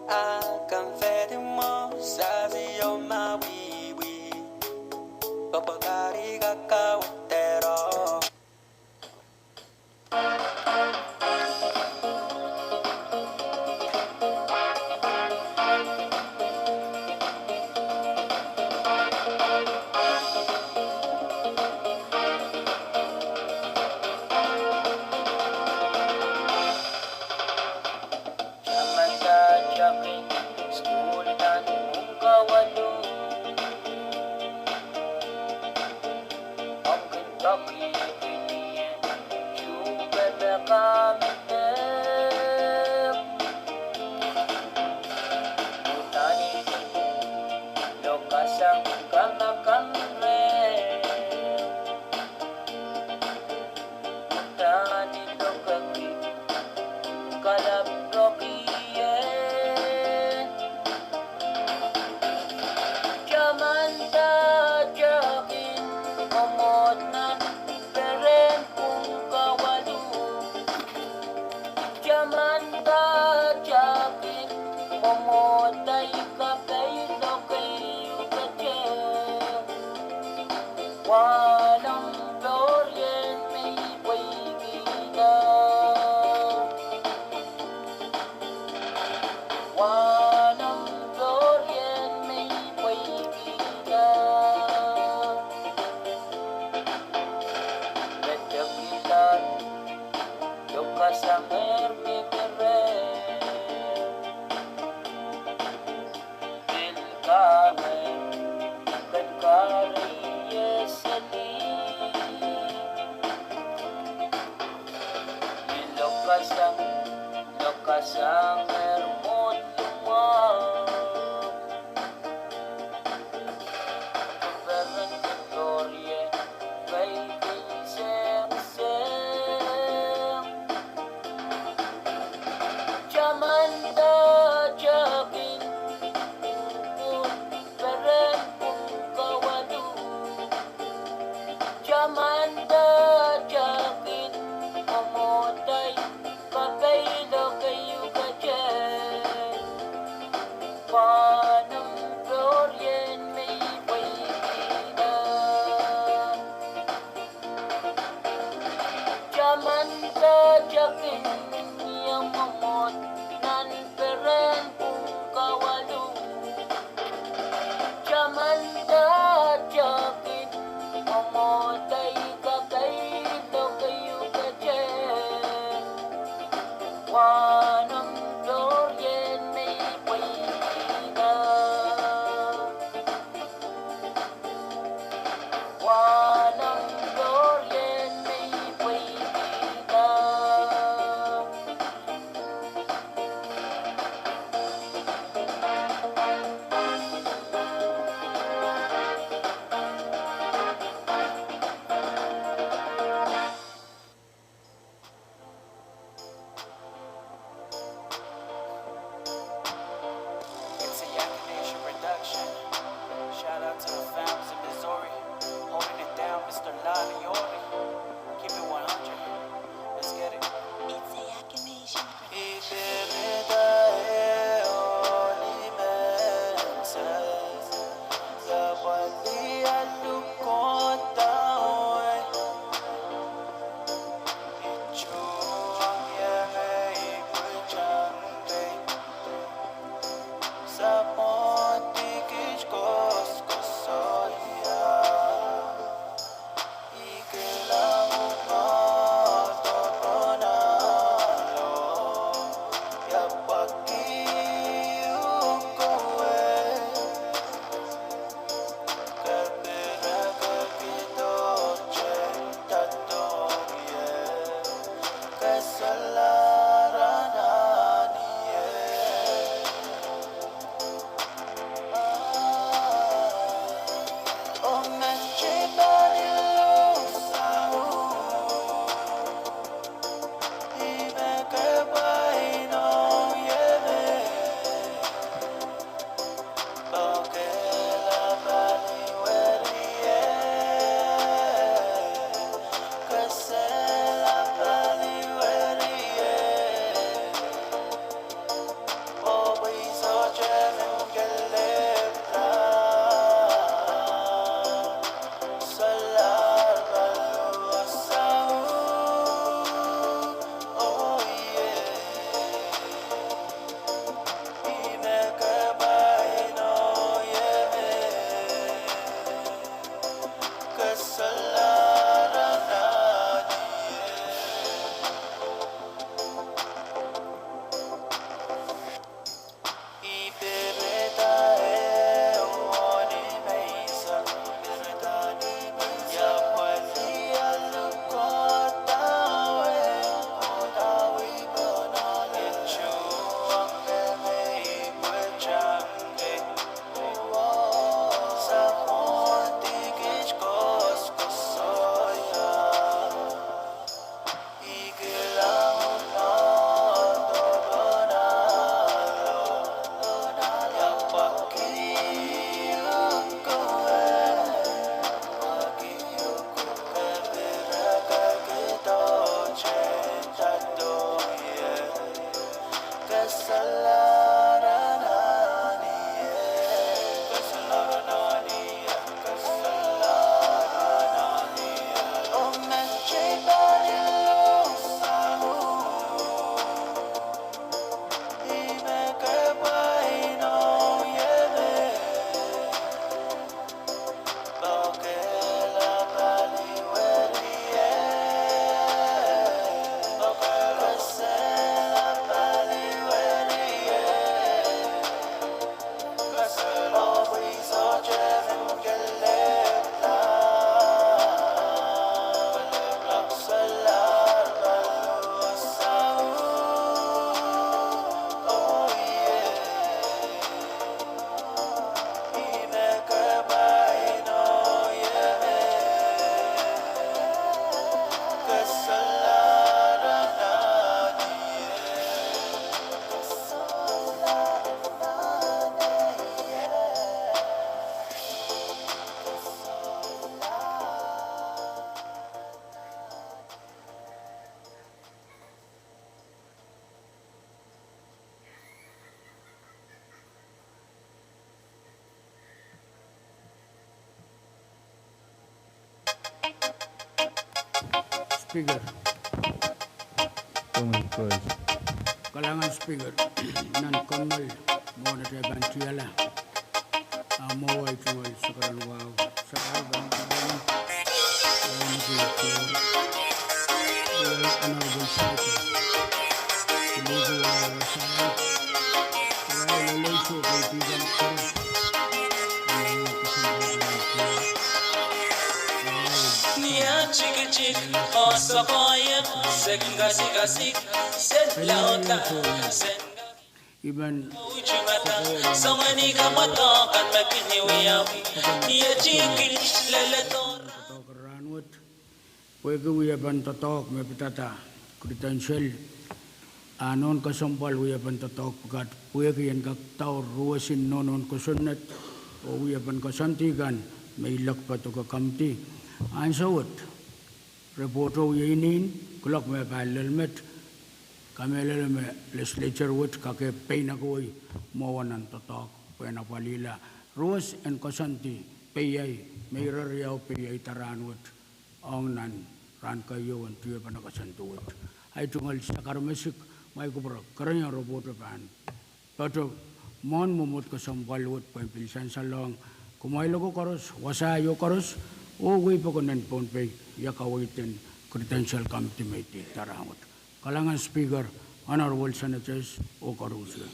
Akan fede mo sasi o ma wee Papagari kakawetero Chamanda chakin school dan muka wadu Om Kentucky ini juga bekamete Utani lokasang kanakamre Utani lokaki kalap rokiye Jamanta jakin komod na beren kung kawalu Jamanta jakin komod ay kapay kayo kache Speaker, kalangan speaker, nan kamal mo na tayo bantiala. Mo ay tuwal sa karan wow. Sa karan wow. Honorable Speaker. Iligo sa lalaso kay Tigan Cruz. Niya chik o sa koyem sek gasik sen laota sen Iban so mani kamato kan magniwiyaw niya chik lalator totok ranwat. Pwede uyaban totok may pitata credential. Anon kasampal uyaban totok pagkat pwede yan kaktaw ruwasin nonon kasunat o uyaban kasantigan may lakpat o kakamti. Ang sawat, reporto uyinin, kulak may palalmet, kami lalame legislature wit kake pay na ko'y mawanan totok, pwede na palila. Ruwas and kasanti, payay, may rariyaw payay taranwat, ang nan, ran kayo, ang tuyo pa nakasantuwat. Ay tungal sa karmasik, may kupra, karanyang reporto paan. Pato, mon mumut kasampalwat, pilisan sa lang, kumaylo ko karos, wasayo karos, o way pa ko nan ponpay, yakawitin, credential committee, tarangot. Kalangan Speaker, Honorable Senators, o karusa.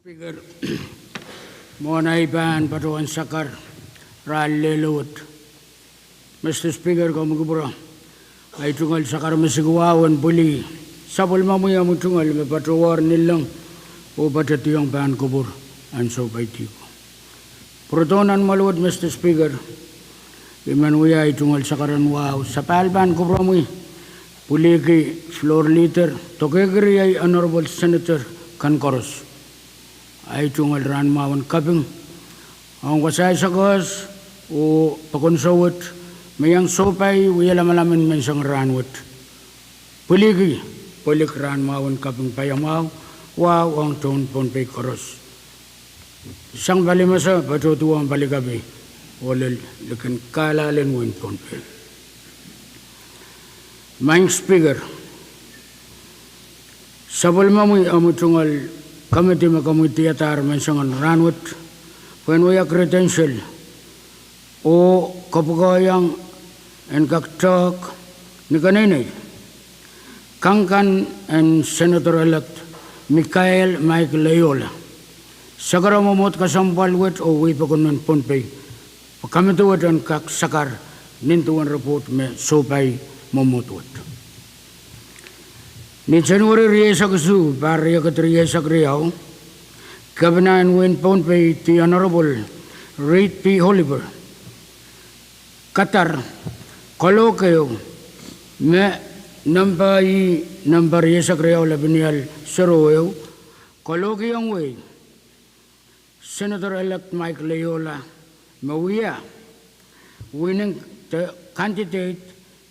Speaker, Mona Iban, Patuan Sakar, Ral Lelot. Mr. Speaker, Komugubra, I tungal Sakar Mesiguawan Bully, Sabul Mamuya Mutungal, Patuar Nilang, O Patationg Ban Kubur, and so by Tico. Proton and Malwood, Mr. Speaker, Imanuya Itungal Sakaran Wow, Sapal Ban Kubrami, Puliki, Floor Leader, Tokegri, Honorable Senator Kankoros. Ay tungal ran mawan kaping ang wasay sagos o pakunsawat mayang sopay wala malaman man sang ranwat puligi pulik ran mawan kaping payamaw wow ang ton pon pay koros sang balimasa patutuang baligabi wala lekan kalalen win pon pay Mang Speaker sabol mamoy amutungal Committee Theater mensangan ranwat penwaya credential o kapugayang and kaktok ni kanini Kangkan and Senator-elect Mikael Mike Loyola sagara momot kasampalwat o wipakunan ponpay pakamituwat ang kak sakar nintuan report me sopay momotwat Ni January Riesa Kasu, Barria Katriesa Kriau, Governor and Win Ponpay, the Honorable Reid P. Oliver, Qatar, Colloquio, Me Number Riesa Kriau Labinial Seroyo, Colloquium Way, Senator-elect Mike Loyola, Mawia, winning the candidate,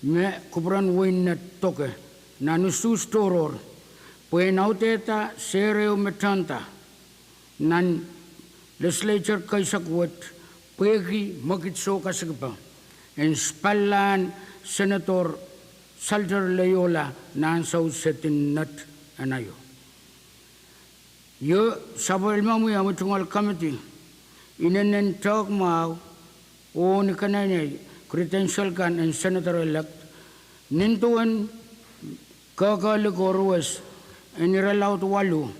Me Kubran Win Net Toke. Na nusus toror puen auteta sereo metanta nan legislature kaisakwat pegi magitso kasagpa en spallan Senator Salter Loyola nan sau setin nat anayo yo sabal mamu ya mutungal committee inenen talk mau o ni kanay credential kan and Senator elect nintuan Kakal Gorwas and Iralaut Walu,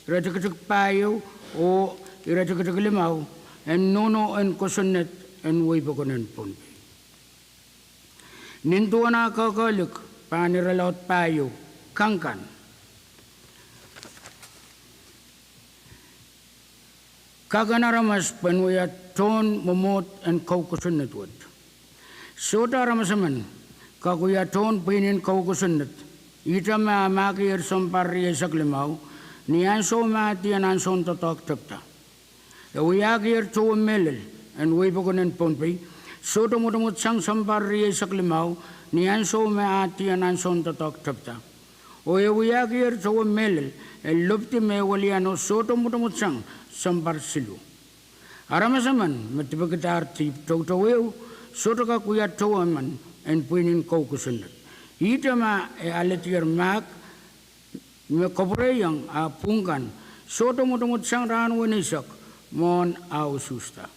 Reticatic Payo or Ireticatic Limau, and Nono and Cosonet and Wipokon and Pump. Nintuana Kakalik, Paniralaut Payo, Kankan. Kaganaramas, Panuya, Ton, Momot, and Kaukosonet wood. Sota Ramasaman, Kakuya Ton, Pinin Kaukosonet. Ita makir sompari saklimau ni anso mati an anson totok tapta. We are here to a melel and we begin in Pompey. So to mutamut sang sompari saklimau ni anso mati an anson totok tapta. We are here to a melel and lupti me waliano so to mutamut sang sompar silu. Aramasaman matibagitar tip toto weu so to kakuya toaman and puinin kokusunat. Itama aletier mak me kobreyang a pungkan soto mutumut sang ran wenisak mon au susta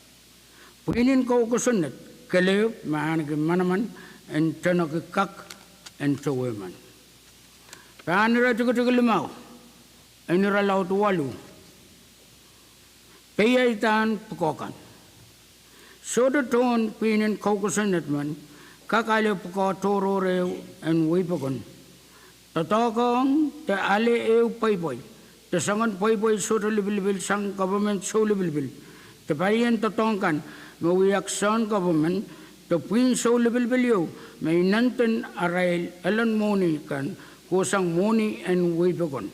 puinin ko kusunet kelew maan ke manaman en tanok kak en toweman panira tukutukulimau enira laut walu peyaitan pukokan soto ton puinin ko kusunet man kakale puko toro reu en wipokon tatokong te ale eu paipoy te sangan paipoy so libil sang government so libil te parian tatongkan mo wiak sang government te puin so libil yo may nanten arail alan moni kan kusang moni en wipokon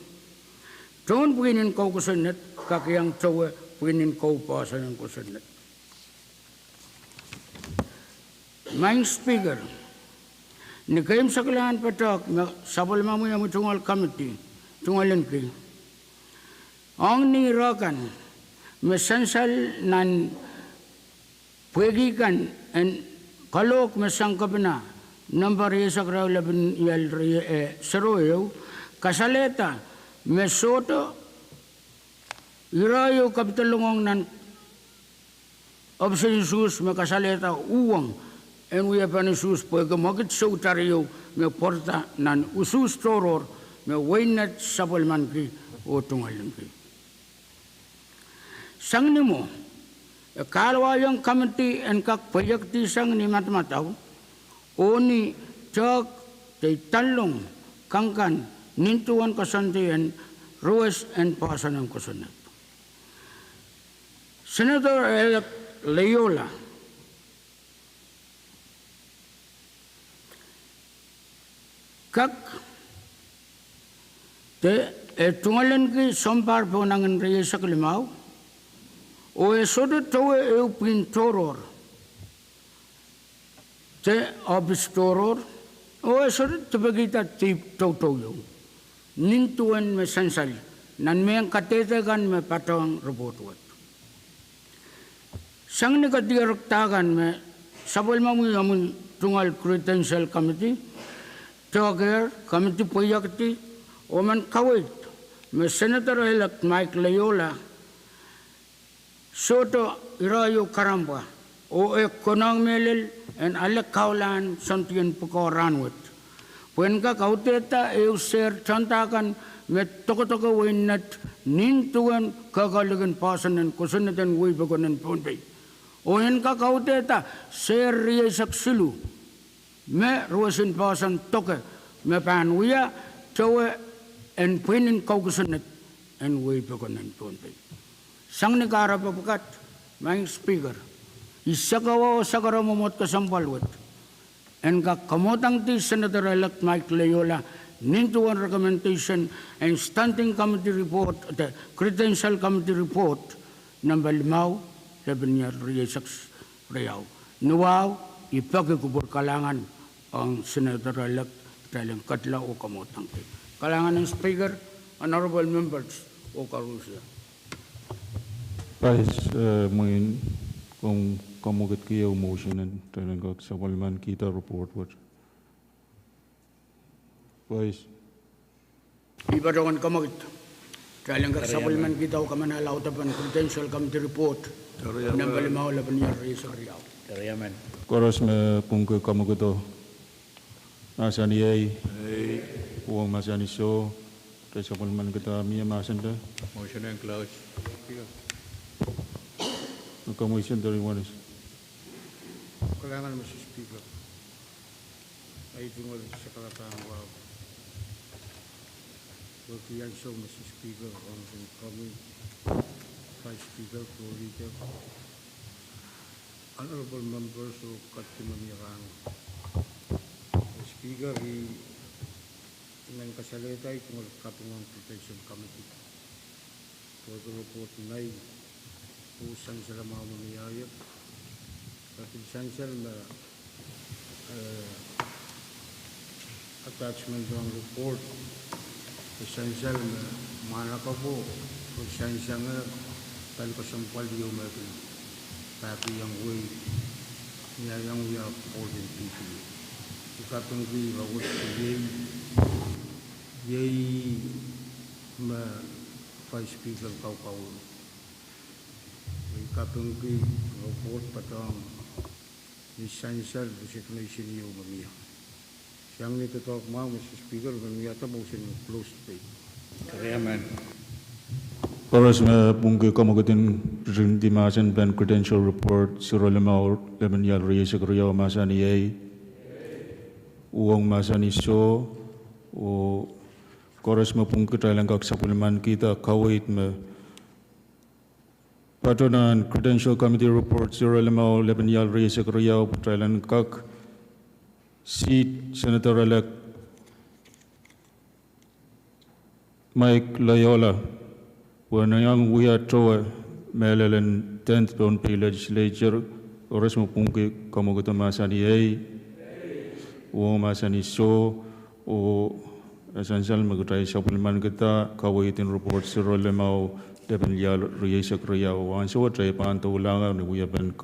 ton puinin ko kusunet kakiyang towe puinin ko pasan kusunet Mang Speaker, ni kaim sakalahan patak sabal mamu yang mutungal committee tungalan ki. Ang ni rakan mesansal nan puegikan en kalok mesangkapna number yesak raw labin yal seroyo kasaleta mesoto irayo kapitalungong nan obsensus makasaleta uwang en we have an usus pwede magit sa utariyo me porta nan usus toror me wainat sabal man ki o tungalan ki. sang ni mo kalwa yung committee and kak projekti sang ni matmataw oni chok tay talong kangkan nintuan kasantian ruwes and pasanang kasanat. Senator-elect Leola kak te tungalan ki sompar po nangan reyes sa kalimaw o sodo tawe pin toror te obis toror o sodo tebagita tip tautoyo nintuan me sansal nan me ang katetegan me patong robotwat sang nagadirektagan me sabol mamu amun tungal credential committee Toger committee projekti oman kawit me Senator-elect Mike Leola soto irayo karamba o konang melel en alek kaulan sontian pukoranwet puen ka kauteta ser chantakan me toko winat nintuan kagalagan pasanan kusunatan wi bagonan ponbe o en ka kauteta ser riyesak silu me ruasin pasan toke me panuya tawe en puinin kaukusunat en way pagonan ponpe sang negara papakat maing speaker isagawa sagara momot kasampalwat en ka kamotang ti Senator-elect Mike Leola nintuan recommendation and standing committee report the credential committee report number 5 Lebanon Reyes Riau nuwaw ipagkukubur kalangan ang Senator-elect talang katla o kamotang ti. Kalangan ng Speaker, honorable members o Karusia. Pais, mungkin kung kamugat kiyaw motionan talang kak sa walman kita report what. Pais. Iba doon kamagit. Talang kak sa walman kita o kamanalaw tapan credential committee report. Number 5 Lebanon Reyes Riau. Koros me pungke kamugato. Masani ay uang masani so kaysa kulman kita miya masan da Motion and close. nagkamoisyon dari wanis Kailangan Mr. Speaker ay tungkol sa kalatang wow. Workiyan so Mr. Speaker on the coming Vice Speaker Florida honorable members of Katimanirang Speaker nang kasalita tungkol kapungang protection committee for the report na usan sila mga mangyayat at essential na attachment ng report essential na mana ka po essential nga tali kasampal yung mga tapi yang way niya yung we are holding people ikatong di bawat yay ma Vice Speaker kau ikatong di report patang essential resignation niyo mamiya siyang nito talk mo Mr. Speaker mamiya ta motion closed debate Koros me pungke kamugatin rin di masan ban credential report siro lemau Lebanon Reyes Riau masani ay uang masani so o koros me pungke talang kak sapulman kita kawit me Patonan Credential Committee Report 05 Lebanon Reyes Riau Talang kak seat Senator-elect Mike Loyola wanayang we are to Maryland 10th Pay Legislature oras mo pungke kamugutan masani ay o masani so o essential magutay supplement kita kawitin report 05 Lebanon Reyes Riau wan so tray pan tulangan ni we ban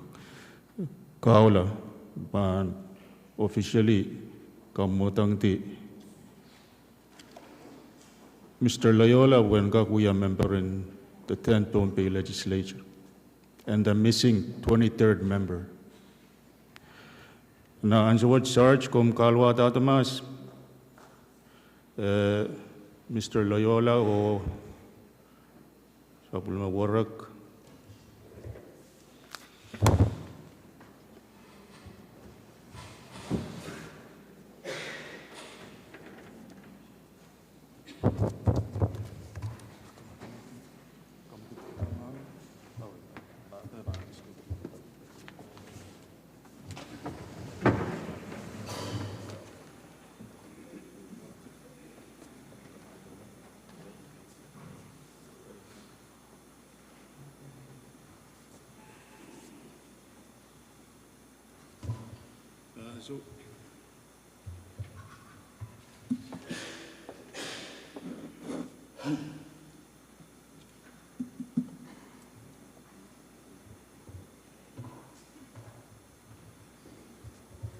kaula pan officially kamutang ti Mr. Loyola when we are member in the 10th Pay Legislature and the missing 23rd member. Na ang suwad charge kung kalwa tatamas Mr. Loyola o sa pulma warak Ansu.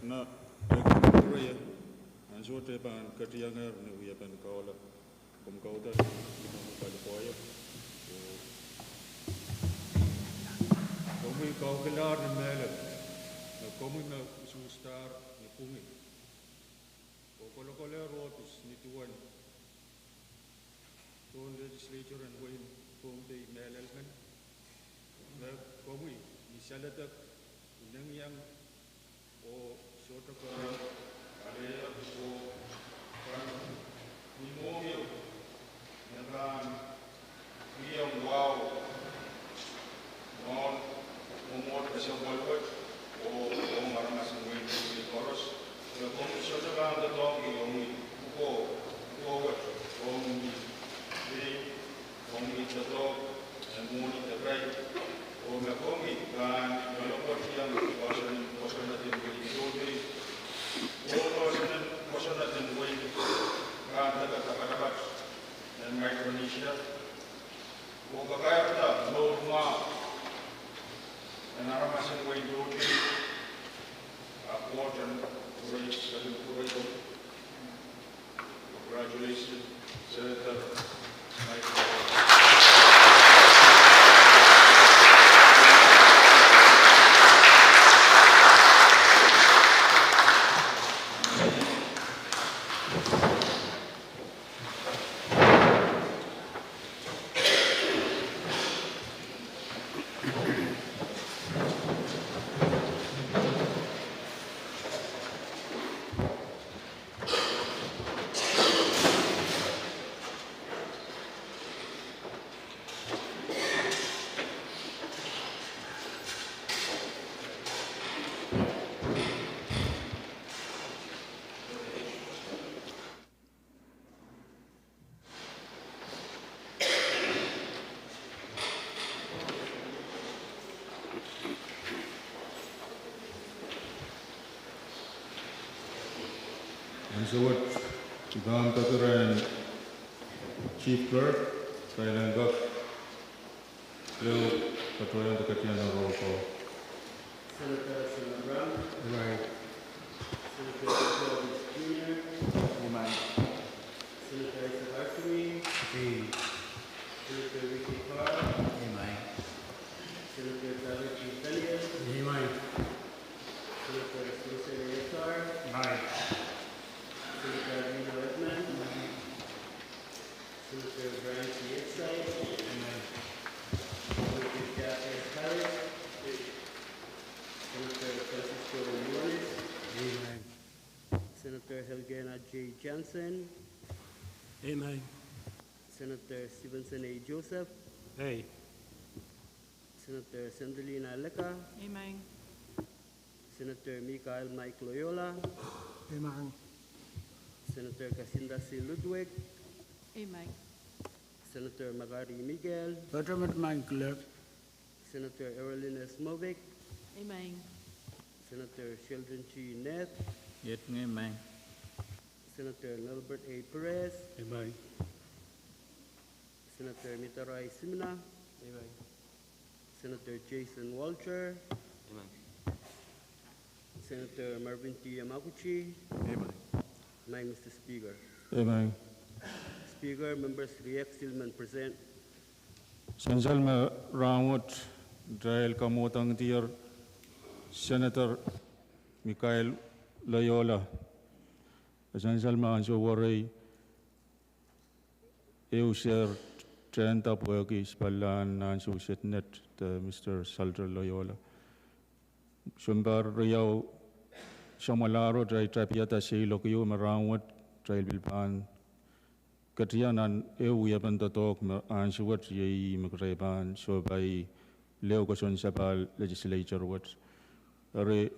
Na ya ansu te pan katiangar ne uya pan kaula kom kauda kita mo palipoya komi kau kelar ne mele na komi na sustar ne pungi o kolokole rotis ni tuan ton legislature and wain tom de melelmen na komi ni salatak nang yang o sota ko ale ko kan ni momio nang yang wow non umur kasih boleh o marama sungguh di koros ya komi sota kan da togi omi omi omi tato muni tabrai o me komi kan kalau yang kosan natin beli kosan natin beli kan dapat dan Micronesia o kakaya kita no rumah dan arah masing beli aku dan congratulations Senator Michael. So what Gam Taturan Chief Clerk, Thailand Gov, Leo Patoyan Takatiana roll call. Senator Sima Brown, Aye. Senator Jones Jr., Amen. Senator Isa Harsumi, Senator Ricky Carr, Amen. Senator David G. Daniel, Amen. Senator Susan Yasar, Aye. Senator Reno Edmond, Senator Brian C. Excite, Senator Jacques Harris, Senator Francisco Yunes, Amen. Senator Helgena J. Johnson, Amen. Senator Stevenson A. Joseph, Hey. Senator Sandalina Leka, Amen. Senator Michael Mike Loyola, Amen. Senator Casinda C. Ludwig, Amen. Senator Magari Miguel, Government my clerk. Senator Evelyn S. Movic, Amen. Senator Sheldon G. Neth, Yet amen. Senator Nelbert A. Perez, Amen. Senator Mitaroy Simina, Senator Jason Walcher, Senator Marvin T. Yamaguchi, Amen. Mr. Speaker. Amen. Speaker, members Riek Stillman present. Sansal me Ramut Drael Kamotang Tier, Senator Michael Loyola. Sansal me Anso Warei, Euser Trenta Poekis Palan Anso Setnet, Mr. Salter Loyola. Shumbar Riau Shamalaro, Dry Trapiata Sheilokiu, Maramut, Trail Bilpan. Katianan yapan tatok anshuat yei magreban so by Leo Koson Sapal legislature what are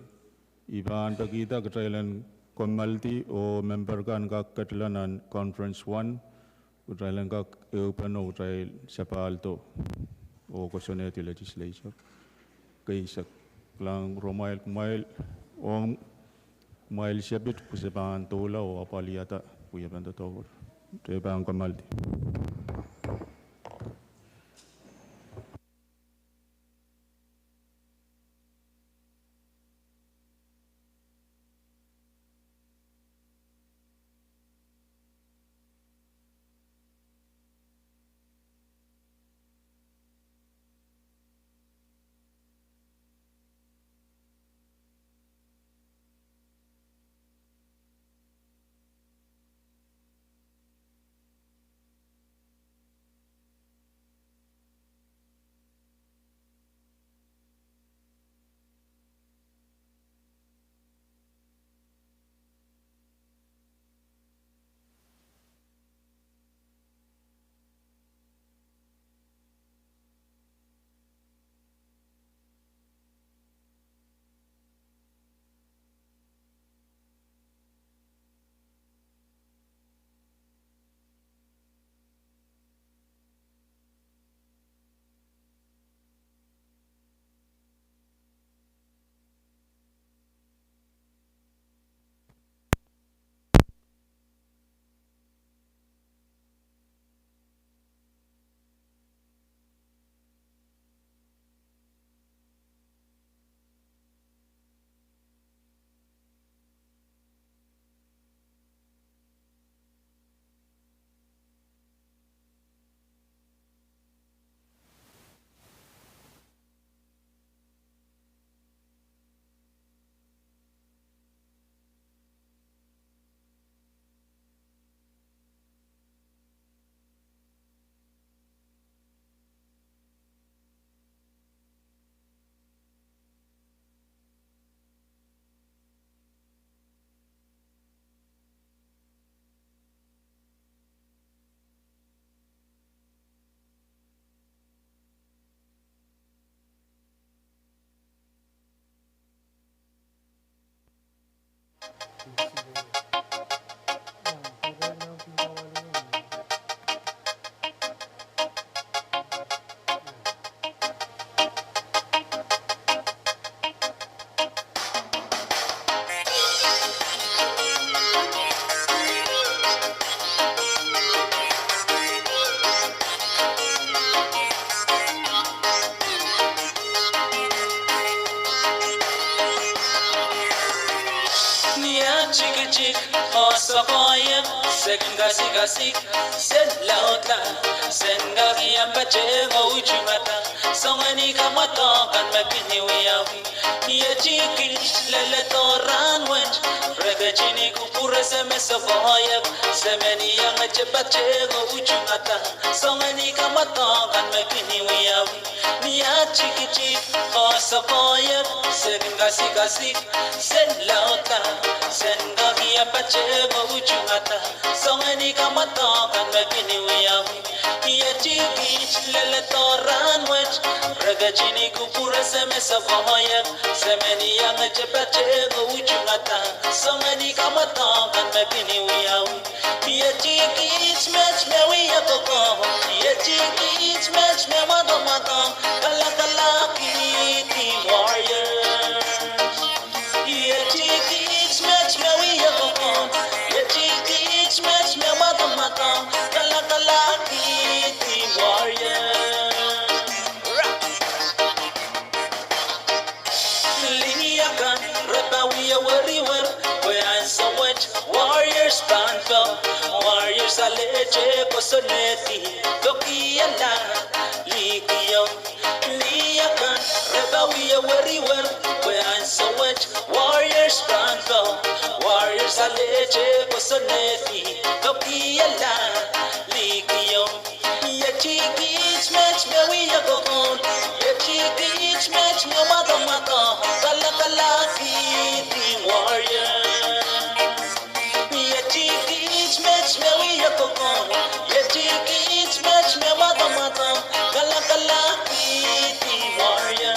Ivan Pagita Katrailan Komalti or member gan gak Katlanan Conference 1 Utrailan gak open o trail Sapalto o Kosoneti legislature Kaisak lang Romail Kumail Mail siapit pusepan tola o apaliata puya banda tawar. Tebang kamaldi. Chick, oh so quiet, gasik, sen lauta, sen gagi apache uchimata, songani kamata kan magni wiyawi, ya chiki lele toran wench, regachini kupura seme sofoya, semeni yang achepache uchimata, songani kamata kan magni wiyawi, ya chiki, oh so quiet, sen gasik, sen lauta, sen gagi apache uchimata, songani kamata kan magni wiyawi, ya chiki lele toran wench, regachini kupura seme sofoya, semeni yang achepache uchimata, songani kamata kan magni wiyawi, ya chiki match me wiyakoko, ya chiki match me madomata, kala kala kiti warrior. Yeah, chiki match me wiyakoko, ya chiki match me madomata, kala kala kiti warrior. Liniakan, rapa we are warrior, where I'm so much warriors panto, warriors aleche kosoneti, tokiala, likiyo. Liniakan, rapa we are warrior, where I'm so much warriors panto, warriors aleche kosoneti, tokiala, likiyo. Ya chiki match me we are gone, ya chiki match me mata, kala kala kiti warrior. Ya chiki match me we are gone, ya chiki match me mata, kala kala kiti warrior.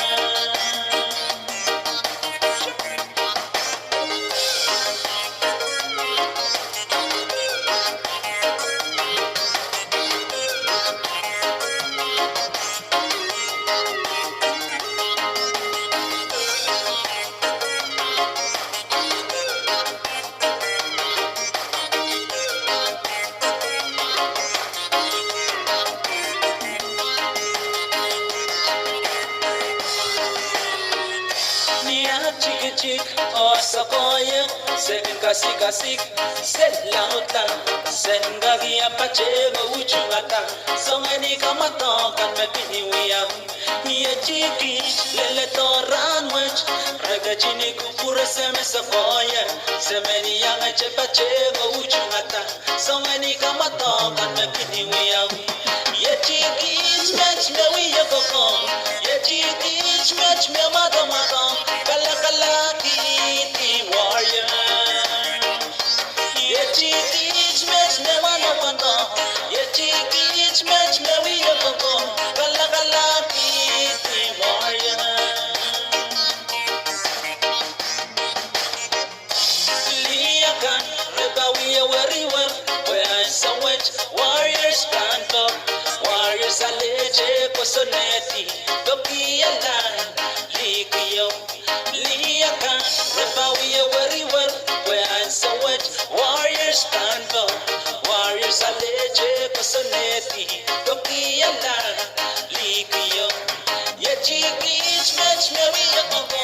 chick chick, oh sakoye, sen kasik kasik, sen lauta, sen gagi apachego uchungata, so many kamato kan mepini wiya, ye chiki lele toran wech, raga chini kupura seme sakoye, se many yang achepachego uchungata, so many kamato kan mepini wiya, ye chiki match me wiya koko, ye chiki match me mado mado, kala kala kiti warrior. Ye chiki match me mado mado, ye chiki match me wiya koko, kala kala kiti warrior. Liakan, reba wiya wariwa, where I so much warriors stand up, warriors aleje kosoneti, toki alan, likiyo. Liakan, reba wiya wariwa, where I so much warriors stand up, warriors aleje kosoneti, toki alan, likiyo. Ye chiki match me wiya koko,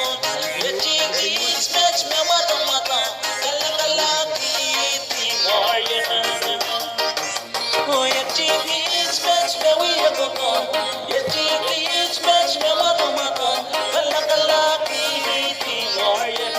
ye chiki match me mato mato, kala kala kiti warrior. Oh, ye chiki match me wiya koko, ye chiki match me mato mato, kala kala kiti warrior.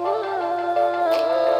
Whoa.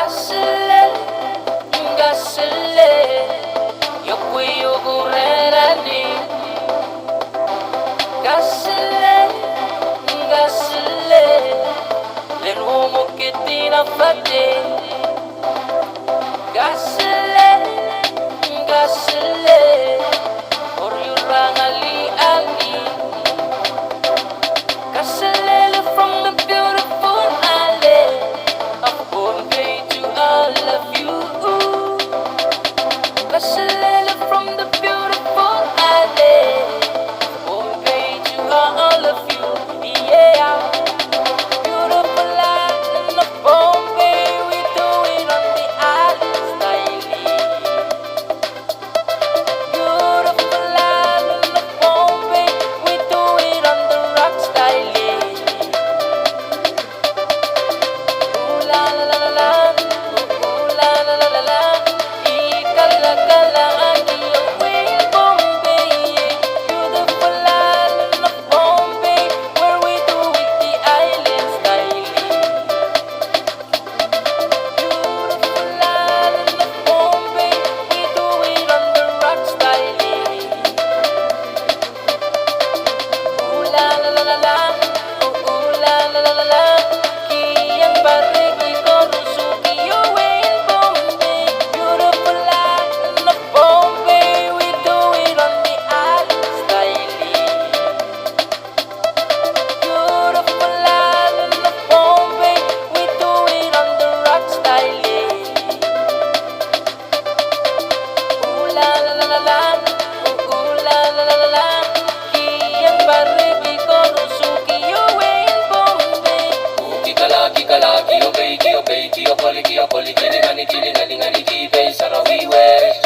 Gasile, gasile, yo cuyo gurerani. Gasile, gasile, l'uomo che ti la fate. Gasile, gasile, oriurang ali ali. Gasile from the beautiful island of Bombay to all of you. Gasile from the beautiful island of Bombay to all of you. Yeah, beautiful island of Bombay, we do it on the island style. Beautiful island of Bombay, we do it on the rock style. Ooh la la la la la, ooh la la la la la, ikala kala aki away in Bombay. Beautiful island of Bombay, where we do it the island style. Beautiful island of Bombay, we do it on the rock style. Ooh la la la la la, ooh la la la la la, kiyang barigi ko rusuki away in Bombay. Beautiful island of Bombay, we do it on the island style. Beautiful island of Bombay, we do it on the rock style. Ooh la la la la la, ooh la la la la la, kiyang barigi ko rusuki away in Bombay. Kikala, kiyopoli, kilingani, kibay, Sarawi West.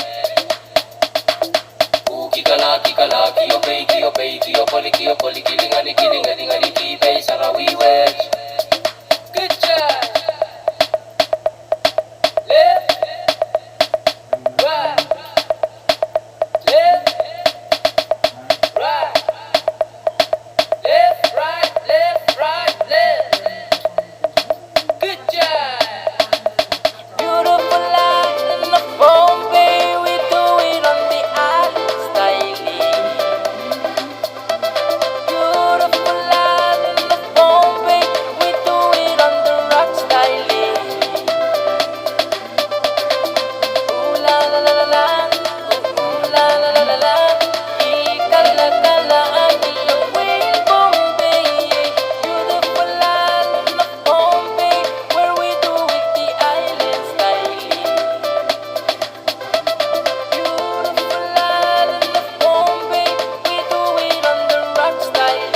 Kikala, kiyopoli, kilingani, kibay, Sarawi West. Good job. Left, right, left, right, left, right, left, right, left. Good job. Beautiful island of Bombay, we do it on the island style. Beautiful island of Bombay, we do it on the rock style. Ooh la la la la la, ooh la la la la la, ikala kala aki away in Bombay. Beautiful island of Bombay, where we do it the island style. Beautiful island of Bombay, we do it on the rock style.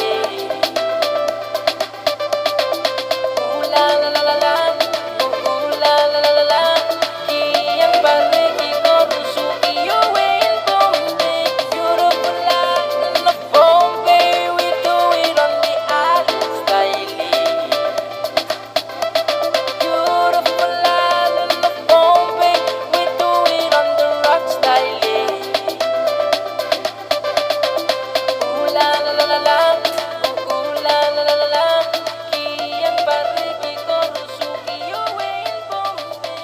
Ooh la la la la la, ooh la la la la la, kiyang barigi ko rusuki away in Bombay. Beautiful island of Bombay, we do it on the island style. Beautiful island of Bombay, we do it on the rock style. Ooh la la la la la, ooh la la la la la, kiyang barigi ko rusuki away in Bombay.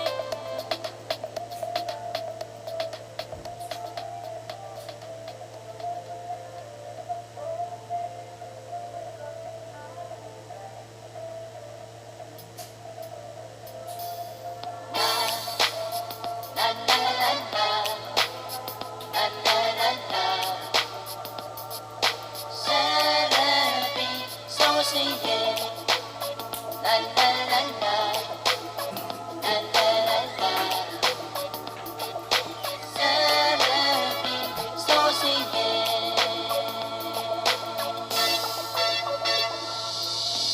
La la la la, la la la la. Celebi, so singing. La la la la, la la la la. Celebi, so singing.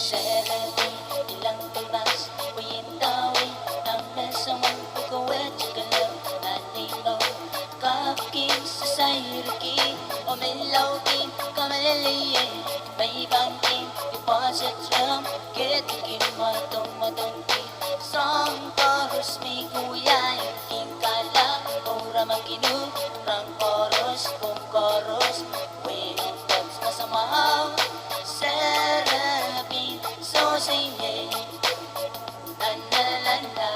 Celebi, ilang tulas, uyintawi, ang mesamang pagkawet, kalaw, nanilo, kapking sa sayriki, o melawin, kamalaliye, may bangking, deposit drum, kitikin matong-matongki, song chorus, may kuyay, kingkala, ora makinu, rang chorus, kung chorus, winning text, masamaw, Serapi, so singing, la la la la,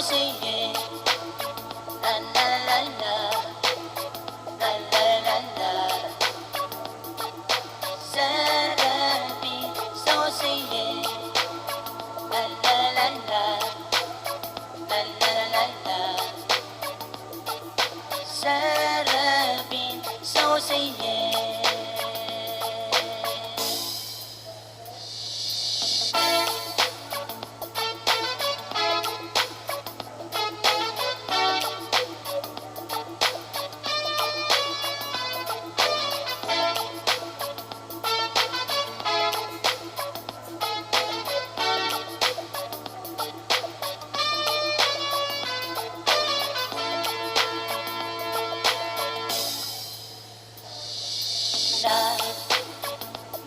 say yeah. La la la la, la la la la. Sarabi, so say yeah. La la la la, la la la la. Sarabi, so say yeah.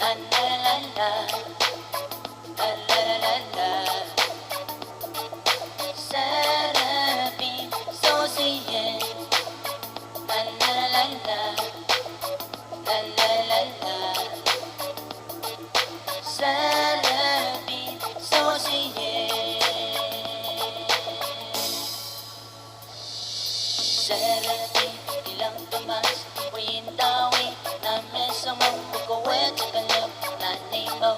La la la la, la la la la. Sarabi, so say yeah. La la la la, la la la la. Sarabi, so say yeah. Sarabi, ilang tumas, windawi. Namesamang pagkawet sa kalap Nanimaw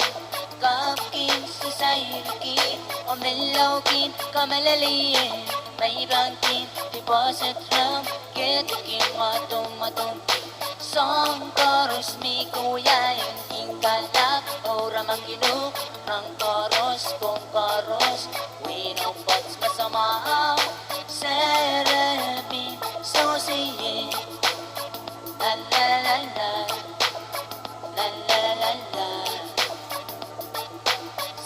Kakin sa sayurikin O melawkin kamalaliin May rangkin Deposit ram Ketikin matumati Song koros mi kuyayan Ingkalak O ramang ginu Rang koros kong koros Winaw pats masama Sarabi So siye La la la la, la la la la.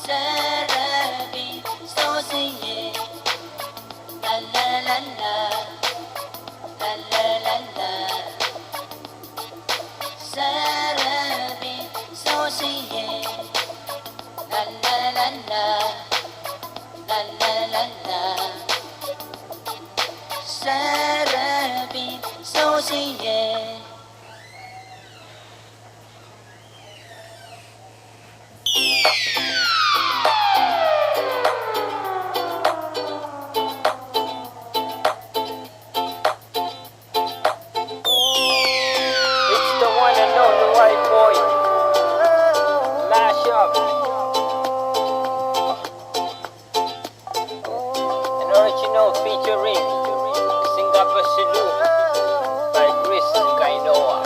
Sarabi, so say yeah. La la la la, la la la la. Sarabi, so say yeah. La la la la, la la la la. Sarabi, so say yeah. It's the one and only white boy. Mash up. An original featuring Singapore Silu by Chris Kainoa.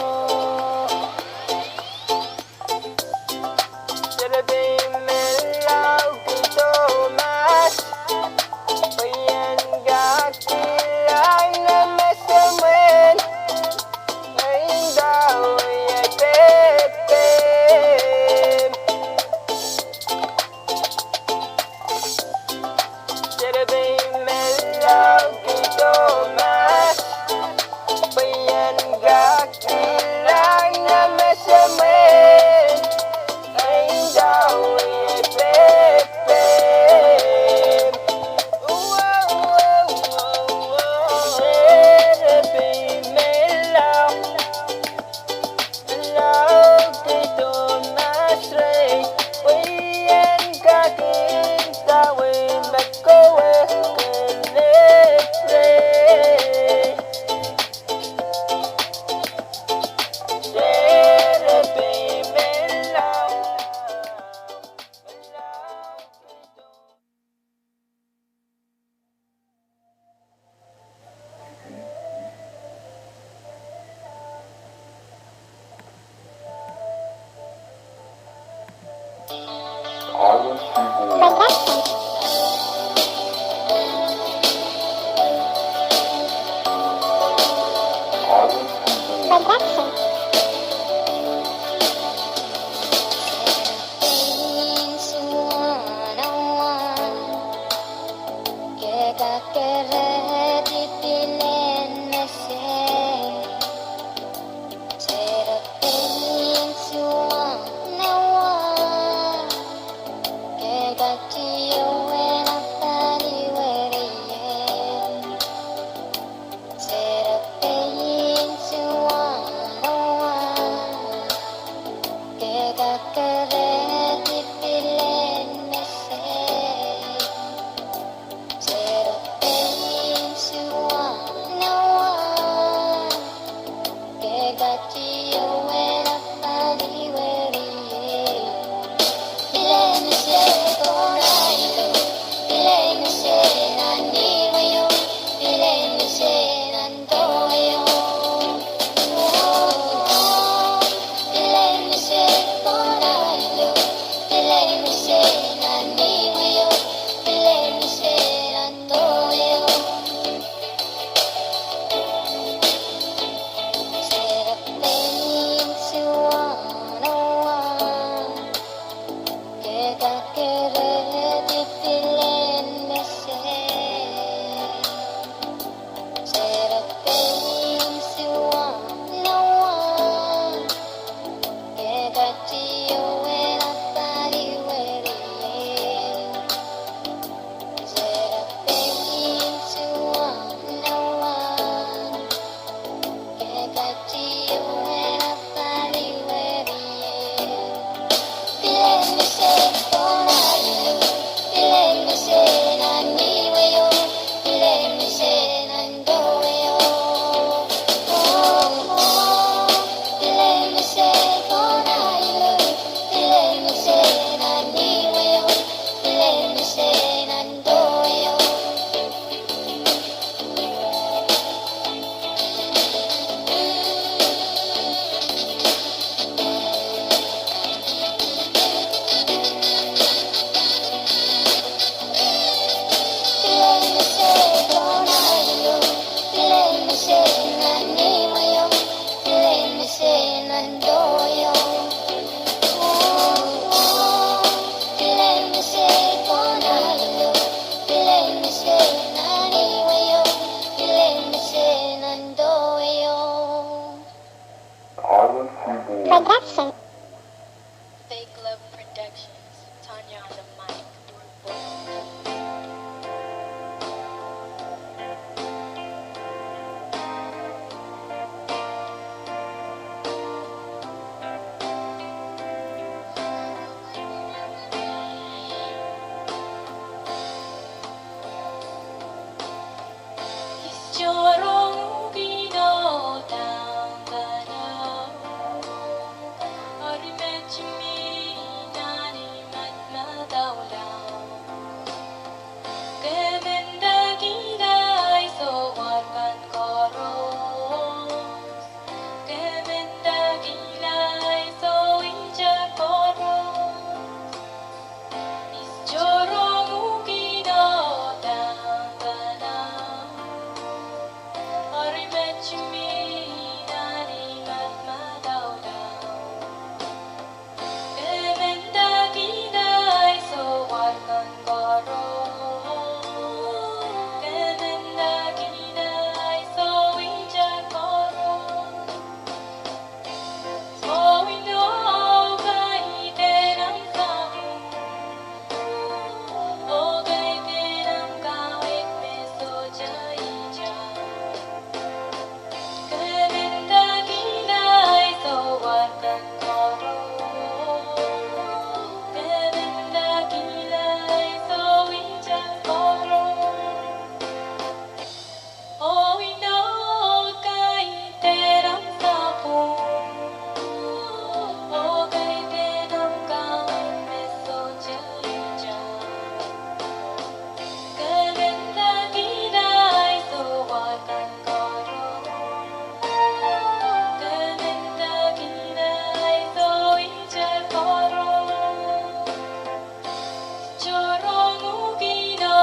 Got you Production. Fake Love Productions. Tanya on the mic. Jorong Gino Dangana Arimechimi Nani Matmadaula Gemenda Gila Iso Wargan Koros Gemenda Gila Iso Ija Koros Is Jorong Gino Dangana Arimechimi Nani Matmadaula Gemenda Gila Iso Wargan Koros Gemenda Gila Iso Ija Koros Oh, we know Gaitenam Sahum Oh, Gaitenam Gawik Meso Jaija Gemenda Gila Iso Wargan Koros Gemenda Gila Iso Ija Koros Oh, we know Gaitenam Sahum Oh, Gaitenam Gawik Meso Jaija Gemenda Gila Iso Wargan Koros Gemenda Gila Iso Ija Koros Jorong Ugino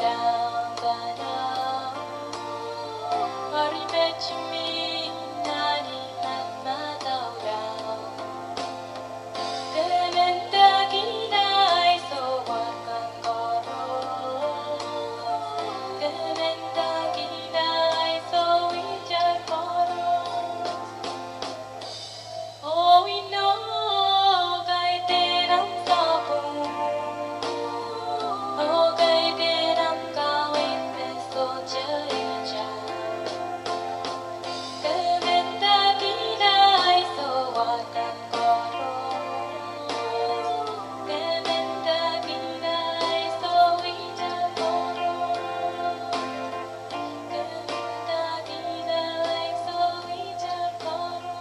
Dangana Arimechimi Nani Matmadaula Gemenda Gila Iso Wargan Koros Gemenda Gila Iso Ija Koros Oh, we know Gaitenam Sahum Oh, Gaitenam Gawik Meso Jaija Gemenda Gila Iso Wargan Koros Gemenda Gila Iso Ija Koros Gemenda Gila Iso Ija Koros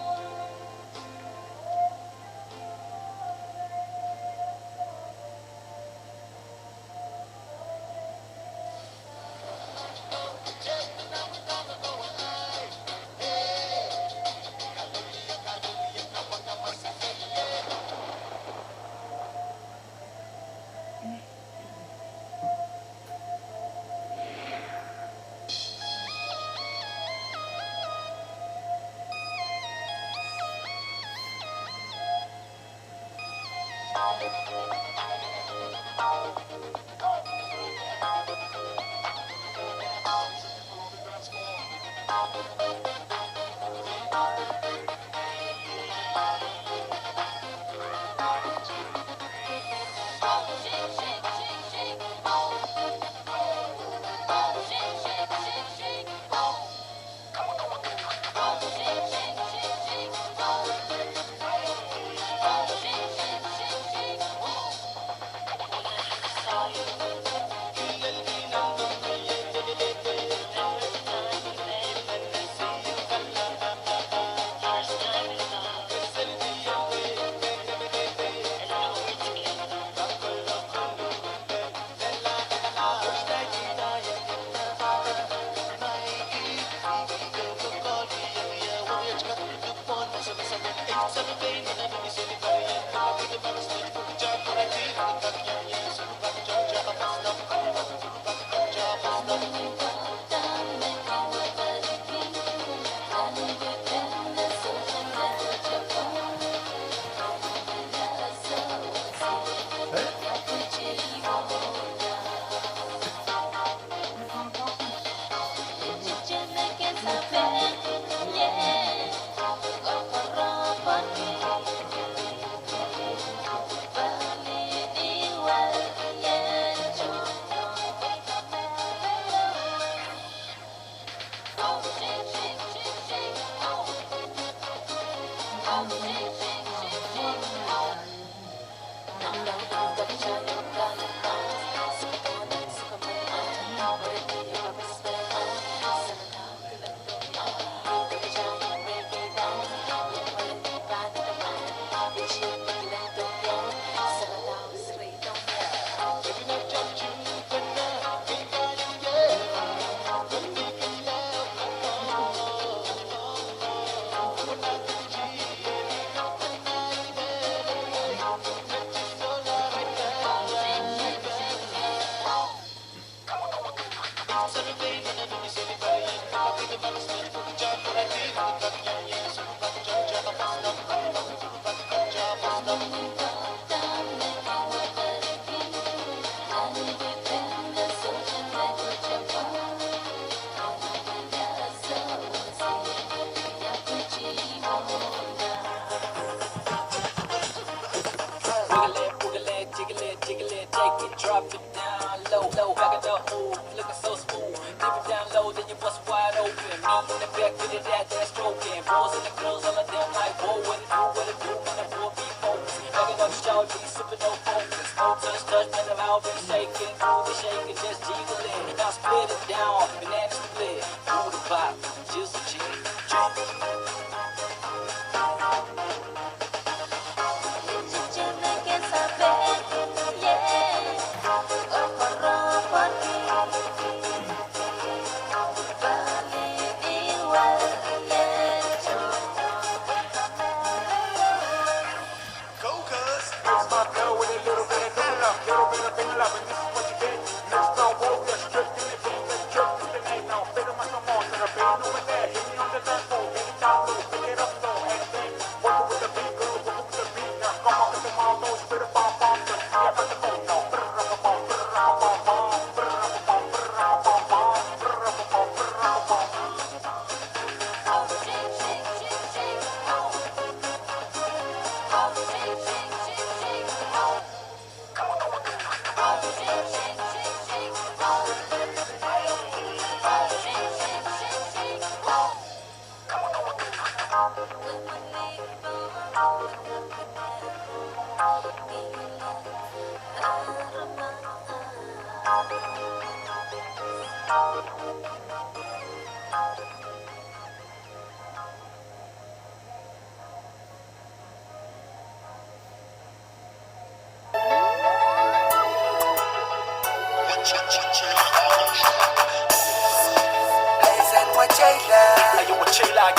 Wiggle it, jiggle it, take it, drop it down low, back it up, move, looking so smooth. Dip it down low, then you bust wide open. Me in the back with it out there stroking. Boys and the girls, all of them like, whoa, what it do, when the boy be focused. Back it up, shawty, sipping no focus. No touch, man, I'm out been shaking, through the shaking, just jiggle it. Now split it down, banana split, through the pop, just a jig.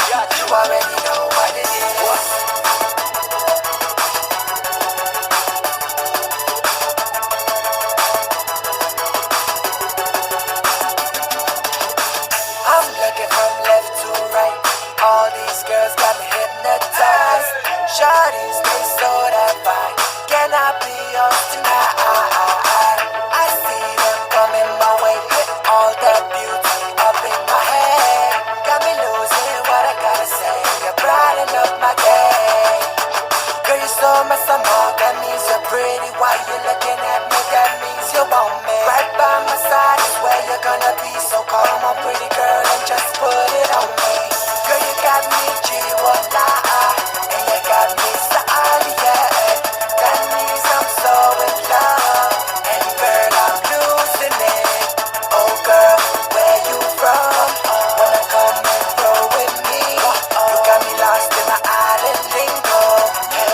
You already know what it is. I'm looking from left to right. All these girls got me hypnotized. Shawty's they so that fine. Can I be yours tonight? I see them coming my way with all that beauty up in my head. Got me losing what I gotta say. You're brighten up my day. Girl, you so much more. That means you're pretty. Why you looking at me? That means you want me. Right by my side is where you're gonna be. So come on, pretty girl, and just put it on me. Girl, you got me G-Walla, and you got me Sa'ali, yeah. That means I'm so in love, and girl, I'm losing it. Oh girl, where you from? Wanna come and grow with me? You got me lost in my island lingo. Hey,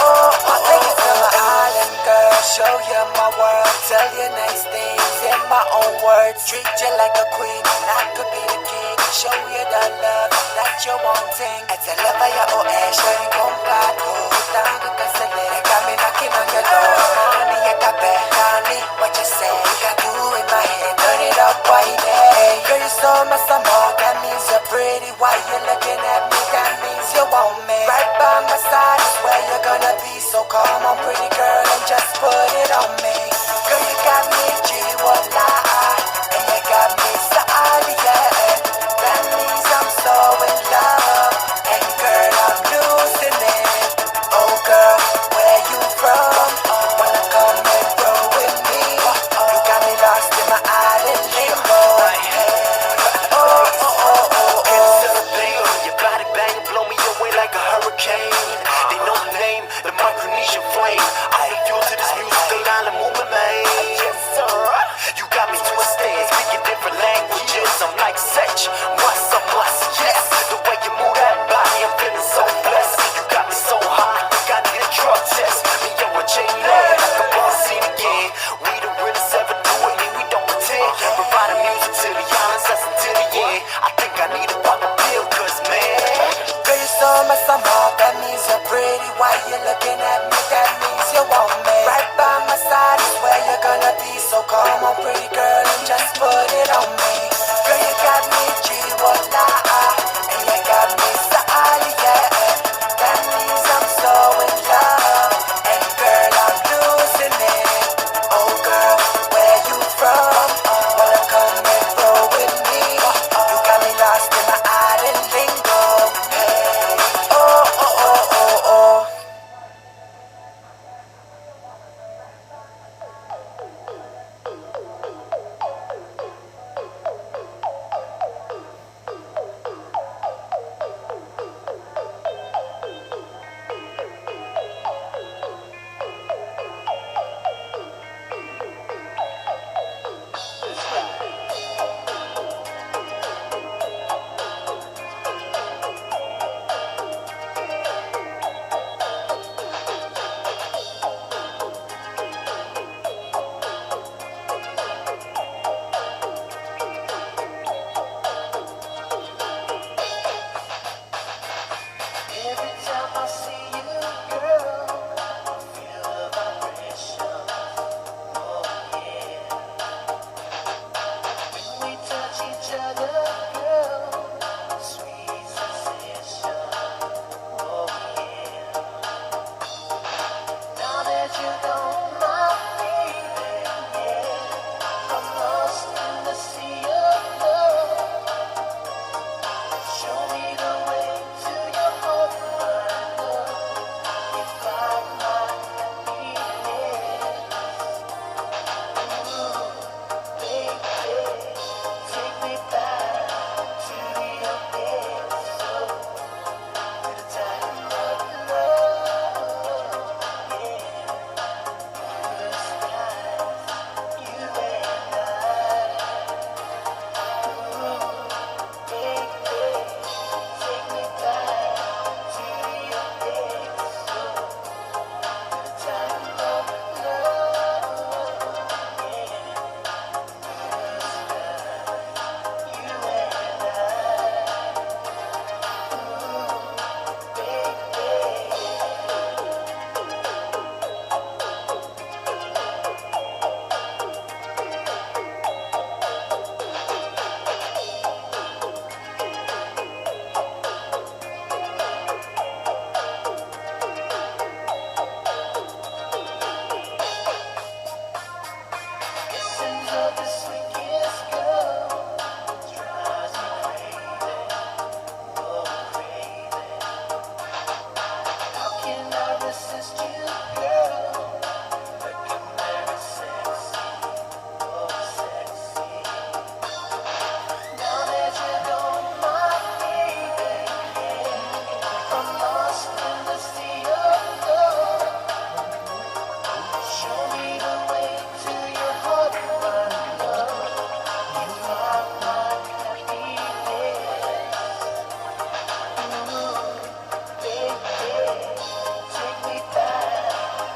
oh, take it to my island, girl. Show you my world, tell you nice things in my own words. Treat you like a queen, and I could be the king. Show you the love that you're wanting. At the love of your own ass, show you come back. Down the castle, got me knocking on your door. Money, you got back, honey, what you say? You got do in my head, turn it up, why day? Girl, you so much more, that means you're pretty. Why you looking at me? That means you want me. Right by my side is where you're gonna be. So come on, pretty girl, and just put it on me. Girl, you got me G-Walla, and you got me Sa'ali, yeah. That means I'm so in love, and girl, I'm losing pretty, why you looking at me? That means you want me. Right by my side is where you're gonna be. So come on, pretty girl, and just put it on me. Girl, you got me G-Walla, and you got me Sa'ali, yeah. That means I'm so in love, and girl, I'm losing it. Oh girl, where you from? Wanna come and roll with me? You got me lost in my island lingo. Hey, oh, oh, oh, oh, oh. Every time I see you, girl, I feel the vibration. Oh yeah. When we touch each other, girl, sweet sensation. Oh yeah. Now that you're gone, my baby, yeah, I'm lost in the sea of love. Show me the way to your heart, my love. You find my happiness. Ooh, baby, take me back to the abyss, to the time of love, yeah. The skies, you and I. Ooh, baby, take me back to the abyss, to the time of love, yeah. Kisses of the sweetest girl drives me crazy, oh crazy. How can I resist you, girl? Looking very sexy, oh sexy. Now that you're gone, my baby, yeah, I'm lost in the sea of love. Show me the way to your heart, my love. You find my happiness. Ooh, baby, take me back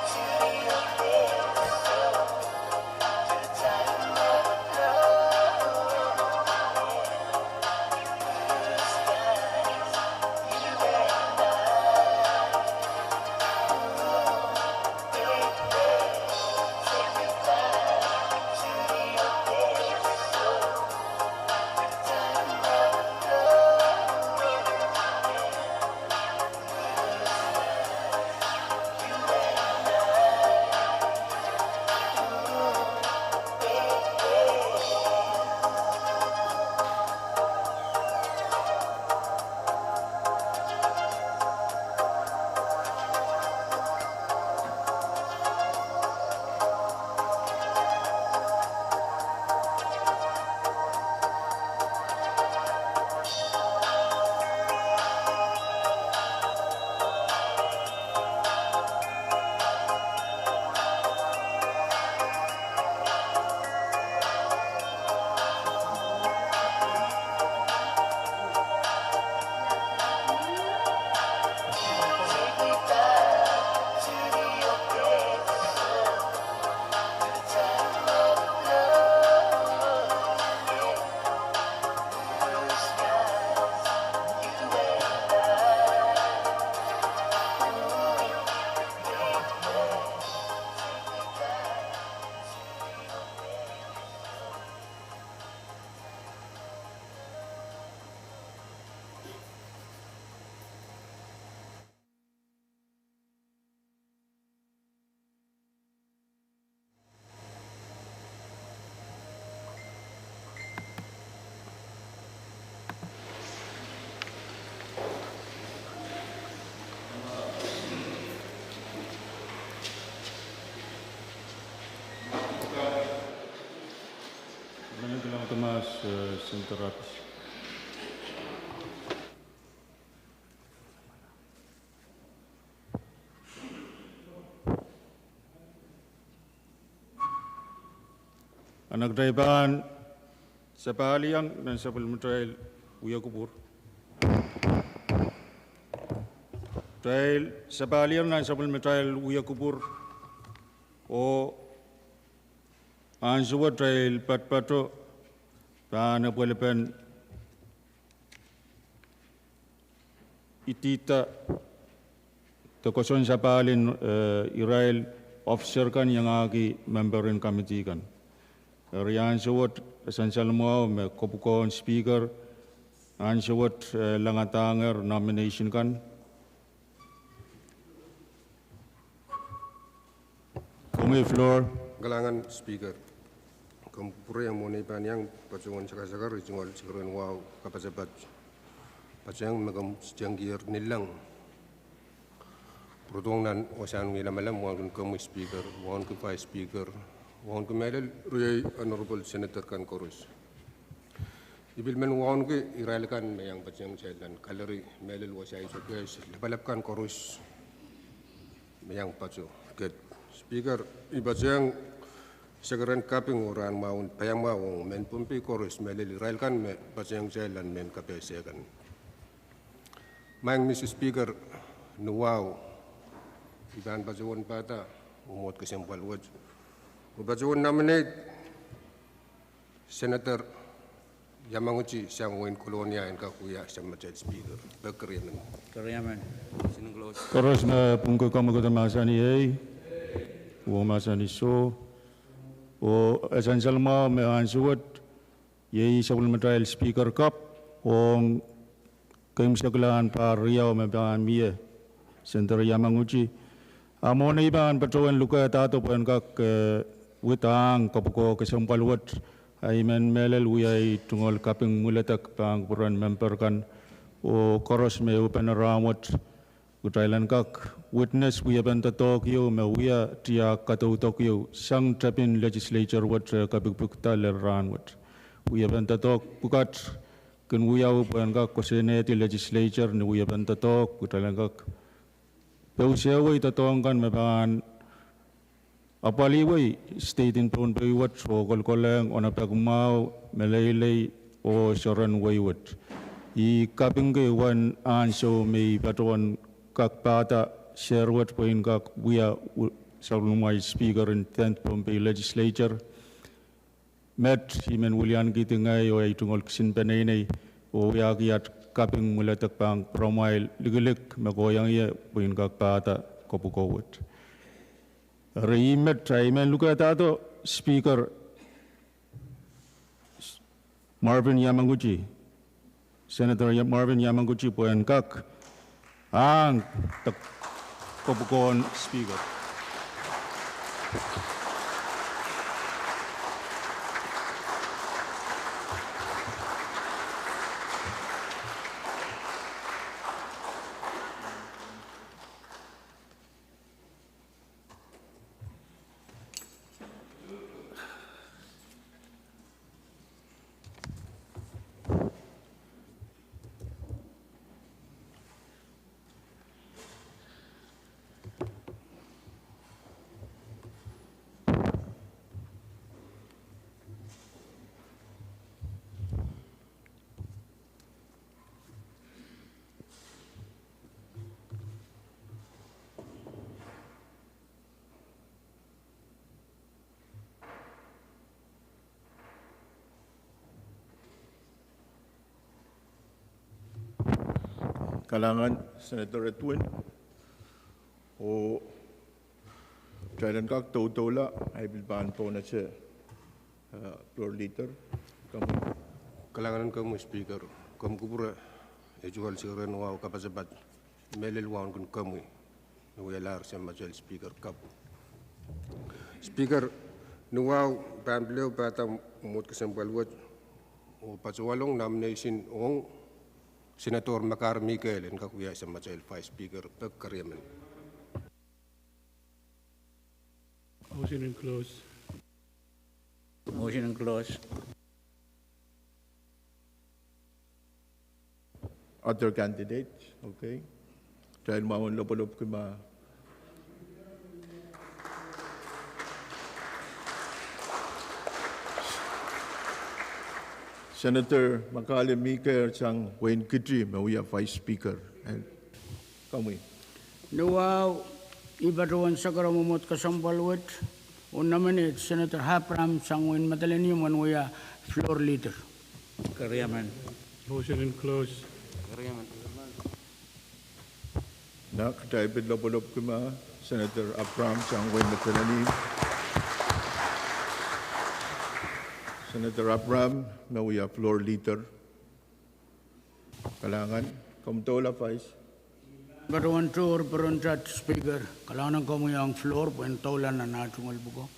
Senator Rapis. Anak draiban sa pahaliang ng supplementary Uya Kubur. Dahil sa pahaliang ng supplementary Uya Kubur o ang suwat dahil patpato paano pwelepen itita tokoson sa pahalin Israel officer kan yang agi memberin committee kan. Rian suwat essential mo me kopukon speaker an suwat langatanger nomination kan. Kumi floor. Galangan speaker. Kampure yang monai paniang patungan sakar rijungol sikaran wow kapasapat. Pacang magam sejanggir nilang. Protongan wasan wila malam wan kumi speaker, wan ke vice speaker. Wan ke melel ruyai honorable senator kan korus. Ibil men wan ke Israel kan yang pacang jalan kalori melel wasai sokes lebalap kan korus. Yang pacu get speaker ibajang sekarang kaping orang maun payang maung men pumpi korus melel Israel kan me pacang jalan men KPC kan. Mang Mr. Speaker nuwaw iban pacuan pata umot kesempal waj. Ubajuan nominate Senator Yamanguchi siyang win kolonia and kakuya siyang majal speaker. Berkeriaman. Keriaman. Sinong close. Koros na pungko kamagutan masani ay. Uwa masani so. O essential mo may ansuwat. Yay supplementary speaker cup. O kayong saglaan pa riyaw may bangan miye. Senator Yamanguchi. Amo na iban patroan luka tato po kak witang kapuko kesampalwat ay men melel uyay tungol kaping mulatak pang puran member kan o koros me upan ramot utailan kak witness uya banta Tokyo me uya tia kato Tokyo sang trapin legislature wat kapikpukta leran wat uya banta tok pukat kun uya upan kak koseneti legislature ni uya banta tok utailan kak Peusiaway tatongkan mepan apaliway state in pun paywat so kolkoleng onapagmau melaylay o soran waywat I kapingge wan anso may patuan kakpata sherwat poin kak buya salumay speaker in 10th Pompey legislature met himen William gitingay o ay tungol kisin panay o yagiat kaping mulatak pang promail ligilik magoyang iya poin kakpata kopukowat. Reimet traimen luka tato speaker Marvin Yamanguchi, Senator Marvin Yamanguchi poin kak ang kopukon speaker. Kalangan Senator Edwin o Jalen kak tautola ay bilban po na siya floor leader. Kalangan kamu speaker kamu kubura ejual sigaran wow kapasabat melel wan kun kamu nuyalar siya majal speaker kap speaker nuwaw pambleo bata umot kasambalwat o patuwalong nomination ong Senator Makar Miguel and kakuya sa majal vice speaker pagkariaman. Motion and close. Motion and close. other candidates, okay? Dahil maun lopolop ko ma. Senator Macaulay Meeker sang Wayne Kitri, we are Vice Speaker. And kami. Nuwa, iba doon sa karamumot kasambalwit, nominate Senator Hapram sang Wayne Matalinium when we are floor leader. Kariaman. Motion in close. Kariaman. Nakataypid lopolop ko ma. Senator Abram sang Wayne Matalinium. Senator Abram, we are floor leader. Kalangan, kumtola Vice. Baruan tour, baruan chat speaker, kalangan ko mo yung floor, puwen taulan na natungal buko.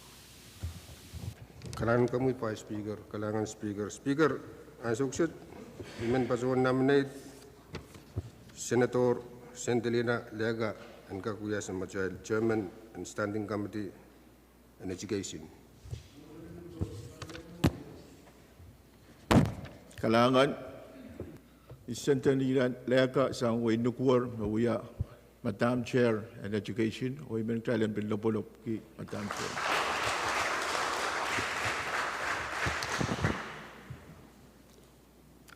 Kalangan kami Vice Speaker, kalangan Speaker. Speaker, ang suksot, iman pasuan nominate Senator Sentelina Lega and Kakuya Samachal, Chairman and Standing Committee on Education. Kalangan, Sentelina Lega sang Wayne Nukwar, we are Madam Chair and Education, o iman kailan pinlopolop ki Madam Chair.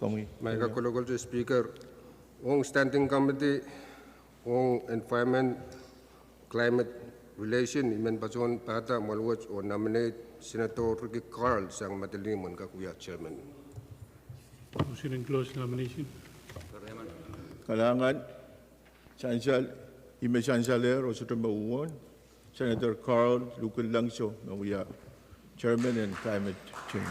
Kami. May kakulogol sa Speaker, ang Standing Committee, ang Environment, Climate Relation, iman pasuan pata malwat o nominate Senator Ricky Carl sang Matalimon Kakuya Chairman. Motion in close nomination. Kalangan, Chancellor, Ime Chancellor, o Supreme Uwon, Senator Carl Lukul Langso, we are Chairman and Climate Change.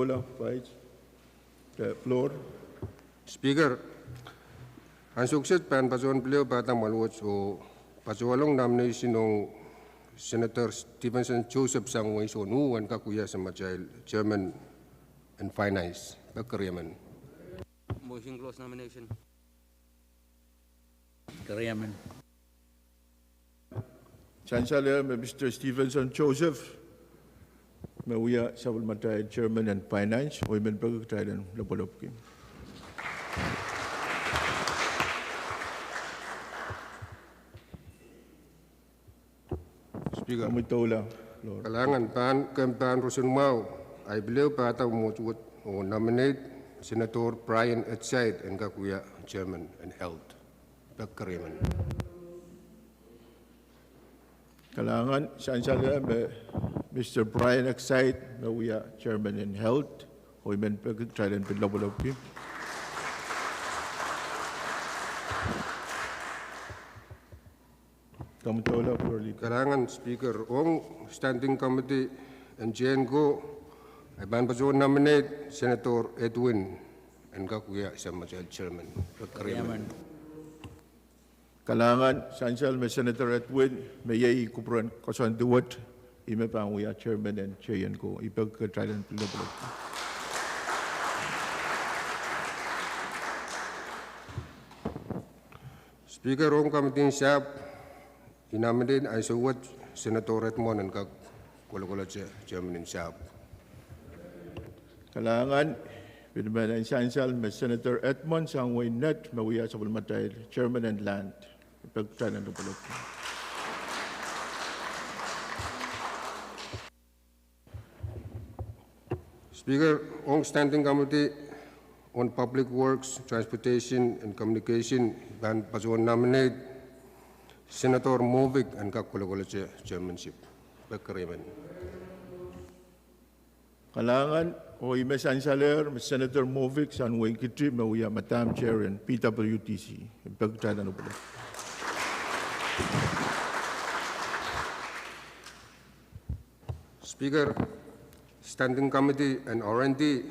Hola, Vice. The floor. Speaker, ang sukset pan pasuan beliau batang malwat o pasualong nomination ng Senator Stevenson Joseph sang Waisonu and Kakuya Samachal, Chairman and Finance, Bakariaman. Motion close nomination. Kariaman. Chancellor, Mr. Stevenson Joseph, we are Sabul Matay, Chairman and Finance, Women Pagkakatay and Lopolopkin. Speaker, Lord. kalangan pan Rosen Mau, I believe pata umutut o nominate Senator Brian Edside and Kakuya Chairman and Health, Bakariaman. Kalangan, Chancellor, Mr. Brian Exide, we are Chairman in Health, Women Pagkakatay and Lopolopkin. Kalangan Speaker, ang Standing Committee and JNGO, ay ban pasuan nominate Senator Edwin and Kakuya Samachal Chairman, Bakariaman. Kalangan, Chancellor, Senator Edwin, Mayay Kupran Kosanduwat, Ime Pang, we are Chairman and JNGO, Ipagkatay and Lopolopkin. Speaker, ang committee siya, inamin ay suwat Senator Edmond and kag wala Chairman and siya. Kalangan, Pinamanan Chancellor, Senator Edmond Sangway Net, Mawia sa Bulmatay, Chairman and Land, Ipagkatay and Lopolopkin. Speaker, ang Standing Committee on Public Works, Transportation and Communication, ban pasuan nominate Senator Movic and Kakulakola Chairmanship. Bakariaman. Kalangan, o Ime Chancellor, Senator Movic, San Wayne Kitri, Mawia Matam Chair and PWTC, Ipagkatay and Lopolopkin. Speaker, Standing Committee and R&D,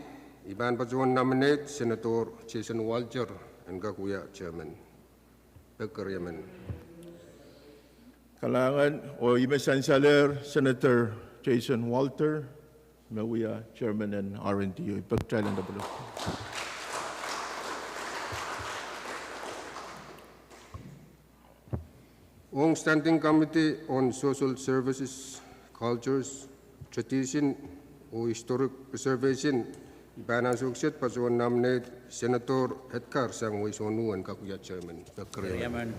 iban pasuan nominate Senator Jason Walter and Kakuya Chairman. Bakariaman. Kalangan, o Ime Chancellor, Senator Jason Walter, Mawia Chairman and R&D, Ipagkatay and Lopolopkin. Ong Standing Committee on Social Services, Cultures, Tradition, o Historic Preservation, Ibana Sukset, Pasuan nominate Senator Edgar Sangway-Sonuan, Kakuya Chairman. Kariaman.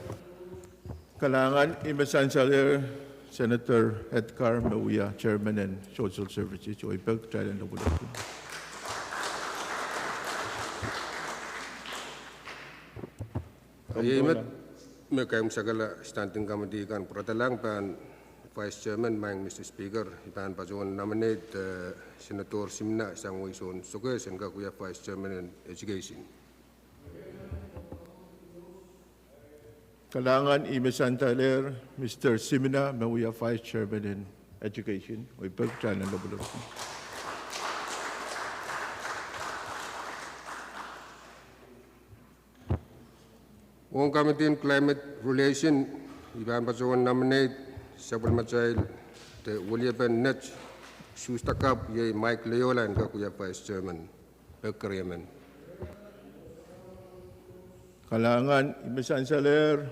Kalangan Imesansaler, Senator Edgar Mawia, Chairman and Social Services, o ipagtralan na bulak. Imet, Mekayong Sagala, Standing Committee kan Pratalang pan Vice Chairman, Mr. Speaker, Ipan Pasuan nominate Senator Simna Sangway-Son Suges and Kakuya Vice Chairman and Education. Kalangan Imesansaler, Mr. Simina Mawia, Vice Chairman in Education, o ipagtralan na bulak. Ong Committee on Climate Relation, Ipan Pasuan nominate Sabal Machail, the William Net, Sustakap, Ye Mike Leola and Kakuya Vice Chairman. Pagkariaman. Kalangan Imesansaler,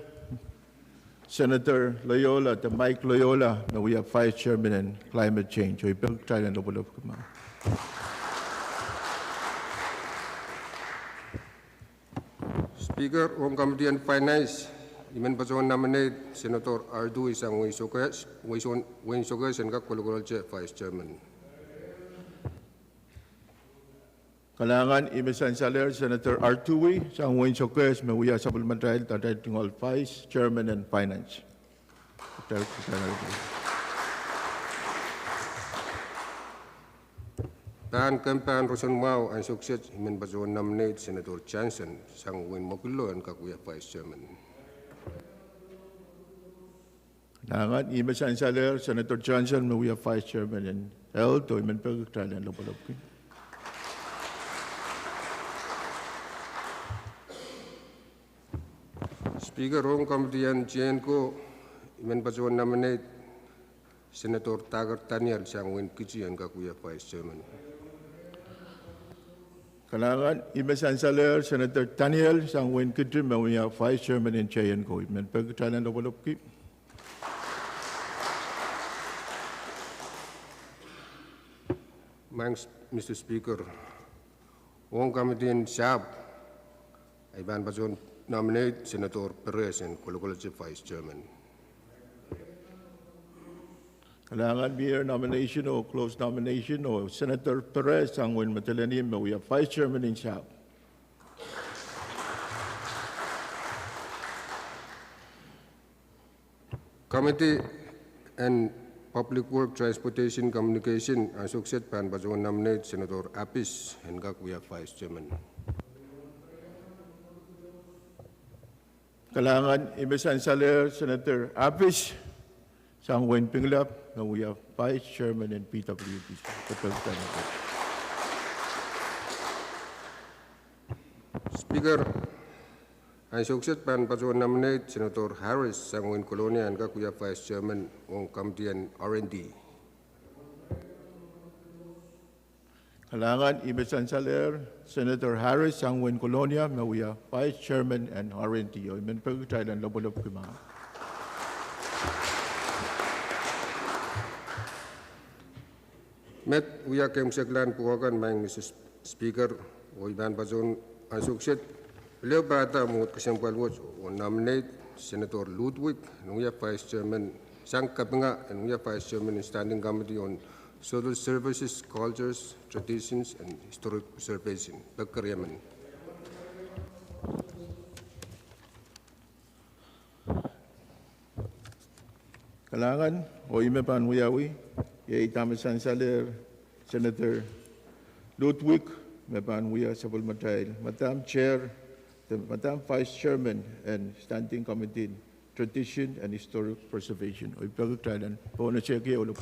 Senator Loyola, the Mike Loyola, Mawia, Vice Chairman in Climate Change, o ipagtralan na bulak. Speaker, Ong Committee on Finance, Iman Pasuan nominate Senator Ardu Isang Wayne Soges and Kakulugol Vice Chairman. Kalangan Imesansaler, Senator Artui, Sangway Sokes, Mawia Sabulmantrail, Tadatingol Vice Chairman and Finance. Pan Kampan Rosan Mau and Success, Iman Pasuan nominate Senator Johnson, Sangwin Mokulo and Kakuya Vice Chairman. Kalangan Imesansaler, Senator Johnson, Mawia Vice Chairman and Health, o iman pagkaktralan na bulak. Speaker, Ong Committee on GNCO, Iman Pasuan nominate Senator Tagar Tanyal, Sangwin Kichi and Kakuya Vice Chairman. Kalangan Imesansaler, Senator Daniel Sangwin Kitri, Mawia Vice Chairman in Chayanco, iman pagkaktralan na bulak. Mr. Speaker, Ong Committee on SAB, Iban Pasuan nominate Senator Perez and Kulukulachi Vice Chairman. Kalangan mere nomination o closed nomination o Senator Perez Sangwin Matalanim, Mawia Vice Chairman in SAP. Committee and Public Work, Transportation, Communication, and Success Pan Pasuan nominate Senator Apis and Kakuya Vice Chairman. Kalangan Imesansaler, Senator Apis Sangwin Pinglap, Mawia Vice Chairman in PWD. Speaker, I Success Pan Pasuan nominate Senator Harris Sangwin Colonia and Kakuya Vice Chairman on Committee and R&D. Kalangan Imesansaler, Senator Harris Sangwin Colonia, Mawia Vice Chairman and R&D. O iman pagkaktralan na bulak kuma. Met Uya Kem Seglan Puwakan, Mr. Speaker, o Iban Pasuan ang Success. Leo Bata Mungut Kasampal Watch o nominate Senator Ludwig and Uya Vice Chairman Sang Kapinga and Uya Vice Chairman in Standing Committee on Social Services, Cultures, Traditions, and Historic Preservation. Pagkariaman. Kalangan o imepan Uyawi, Ye Imesansaler, Senator Ludwig, Mepan Uya Sabulmantrail, Madam Chair, the Madam Vice Chairman and Standing Committee on Tradition and Historic Preservation. O ipagkaktralan po na siya kaya ulo.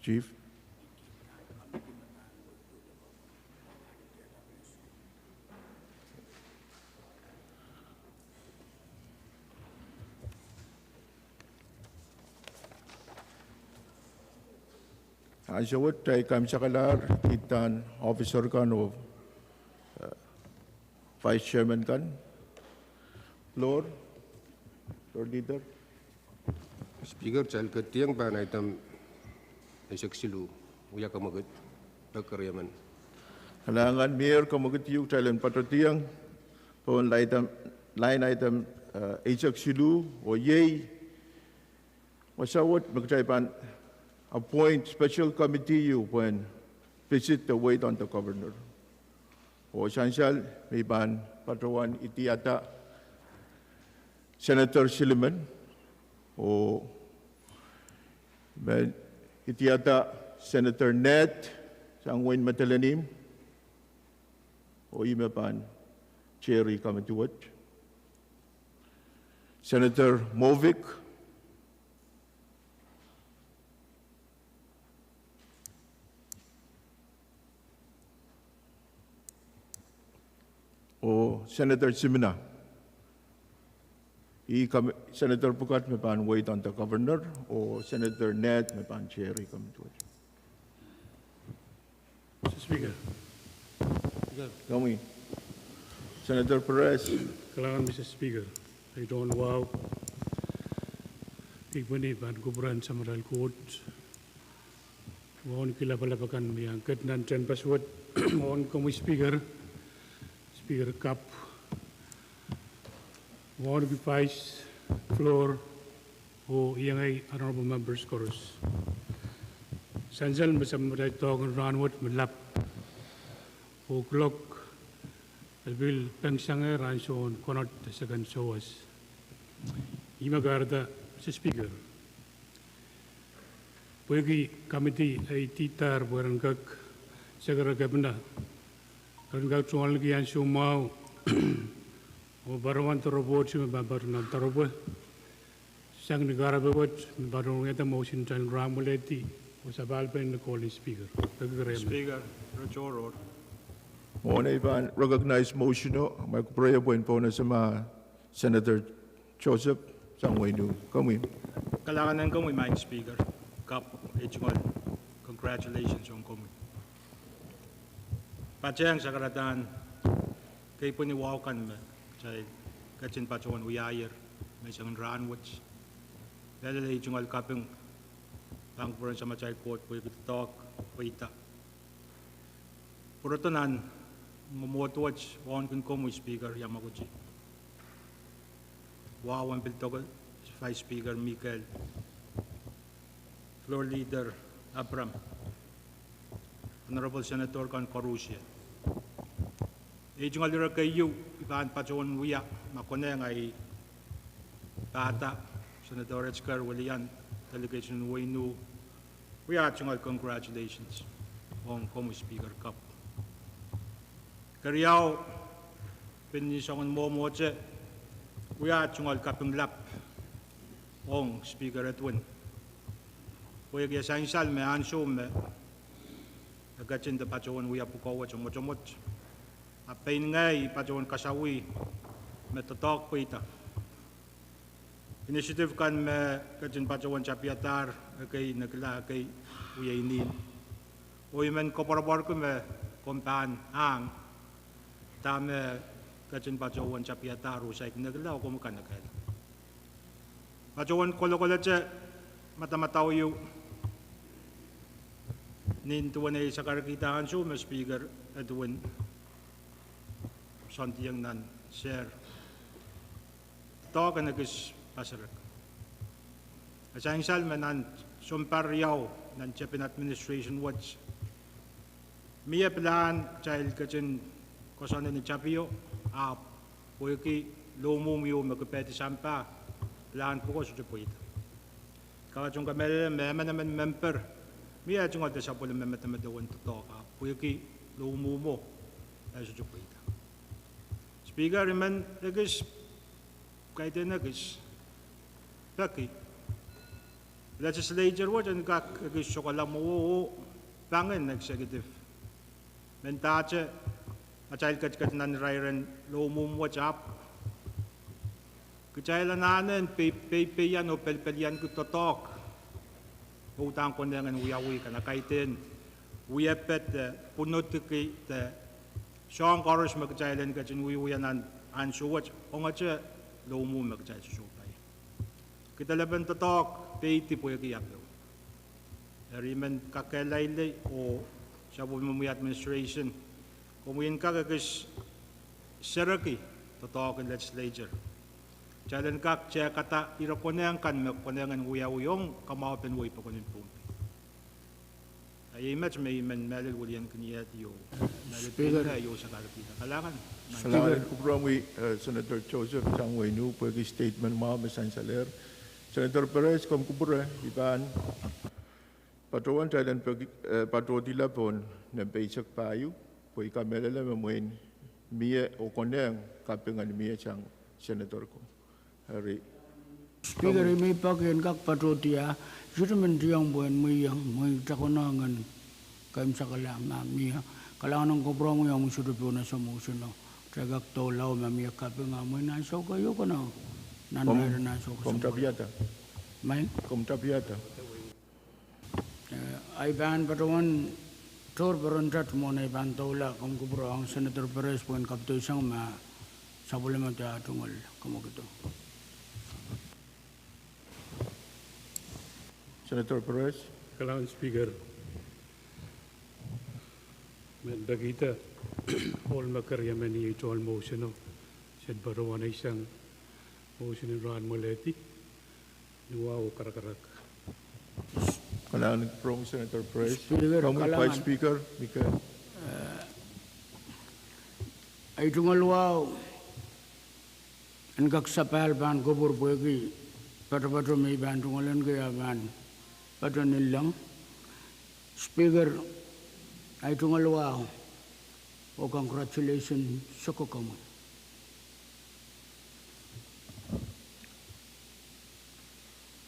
Chief. Asawat tay kami sa kalar, kitan officer kan o vice chairman kan. Floor leader. Speaker, chal ka tiyang ba na itam isang silu, uya ka magat, nagkaryaman. Halangan mayor kamagatiyo talan patrotiyang pon line item Isaac Silu o yay wasawat magtaypan appoint special committee you when visit the wait on the governor. O sansal may ban patrawan itiyata Senator Silliman o itiyata Senator Ned Sangwain Matalanim o imapan Cherry Kamatuwat, Senator Movic, o Senator Simina. Senator Pukat may pan wait on the governor o Senator Ned may pan Cherry Kamatuwat. Mr. Speaker. Kami. Senator Perez. Kailangan, Mr. Speaker. I don't wow. Ikmani ban kuburan sa Maral Court. Mohon kilapalapakan miangkat nan Chen Paswat. Mohon kami Speaker. Speaker Cup. Mohon Vice Floor o iyang ay honorable members chorus. Sanjal masamray togon ranwat malap. O clock albil pengsange ranson konot sagan soas. Imagarda sa Speaker. Pwegi committee ay titar barangkak sagara gabna. Barangkak tuwal giyan sumaw. O barawan tarobot si mababar ng tarobo. Sang negara bawat barong ito motion chan ramuleti o sa balpen na calling Speaker. Speaker, Rajorod. Muna ipan recognized motion no, magprayo po po na sa mga Senator Joseph Sangwainu. Kami. Kailangan kami, Mike Speaker. Kap, Echmal. Congratulations on kami. Pachang sa karatan, kay puniwakan mo. Say, kachin pachuan uyayir, may isang ranwich. Dahil yung alkaping pangpuran sa machay court, pwede talk, pwede. Puro tanan, mamuatuwach, wawan kun komo Speaker Yamaguchi. Wawan piltogol, Vice Speaker Michael, Floor Leader Abram, Honorable Senator Kan Coruscant. Yung alira kayo, ikaan pa siyon wiya, makoneng ay bata, Senator Edgar Walian, Delegation Wainu, wiya at yung congratulations on Como Speaker Cup. Kariyaw, pinisongan mo mo siya, wiya at yung kaping lap on Speaker Edwin. Kuya kaya sa insal, may ansyo, may nagkatsin da pa siyon wiya po kawa, chumot-chumot. Apain ngay pajawan kasawi metotok pita. Initiative kan me kajin pajawan chapiatar kay nagla kay uyainin. Uy men koparabor ko me kompan ang tame kajin pajawan chapiatar usay nagla ko mo kanakal. Pajawan kolo-kolo che matamataw yu nintuan ay sa karakitaan so me Speaker Edwin Santiyang nan, sir. Ito ka nagis pasarak. Asang salman nan sumpar yaw nan Japan Administration Watch. Miya plan child kachin kosan ni Chapio ap puiki lumumiyo magpeti sampa plan ko sa Japan. Kakachong kamel meman naman member miya chung at sa pula meman dawan to ap puiki lumumo sa Japan. Speaker, man, nagis, kahit nagis, paki. Legislature what and kak nagis chokola mo pangin executive. Mentache, a child kat nan rairen lumum watch up. Kachayla nanen, pe yan o pelpelian ko totok. utang kondengan uyawi kana kaiten uyapet punotiki te Sean Corus magjailen kachin uyanan ansuwat ongache lomu magjai supay. Kita laban tatok peiti po yakiyapo. Riman kakelayle o Shabu Mummy administration kumuin ka kagis seraki tatok in legislature. Jalan kak cia kata iraponeng kan mekponengan uyawuyong kamapen way pakunin pumpi. Ay image may melil wulian kaniyat yo. Melil yo sa kalapita. Kailangan. Salamat ko Bromway, Senator Joseph Changway Nu, pwede statement mo, Mesan Saler. Senator Perez, kumkubura, iban, patuan tayo patutila pon na basic payo, pwede ka melala mamuin, miya o koneng kapingan miya siyang senator ko. Hari. Speaker, may pagyan kak patutia, siraman diyang buwan miyang, may takunangan, kayong sa kalama, miya, kailangan ng kubra mo yung surupo na sa motion, no? Tagak tolaw, mamiya kaping nga, may nasaw kayo ka na, nanay na nasaw ka sa Komtapiata. May? Komtapiata. Ay ban patuan, tor berontat mo na iban tola, kung kubra ang Senator Perez, puan kapto isang ma, sa bulama tayo tungal, kamo kito. Senator Perez. Kailangan Speaker, dagita, all makaryaman ni ito all motion, no? Said barawan ay isang motion ni Ron Moletti, nuwa o karakarak. Kailangan from Senator Perez. Speaker, Vice Speaker, Mika. Ay tungalwaw, ang kaksapal ban kubur buwagi, pato may ban tungalan kaya ban, pato nilang. Speaker, ay tungalwaw, o congratulations sa kukamu.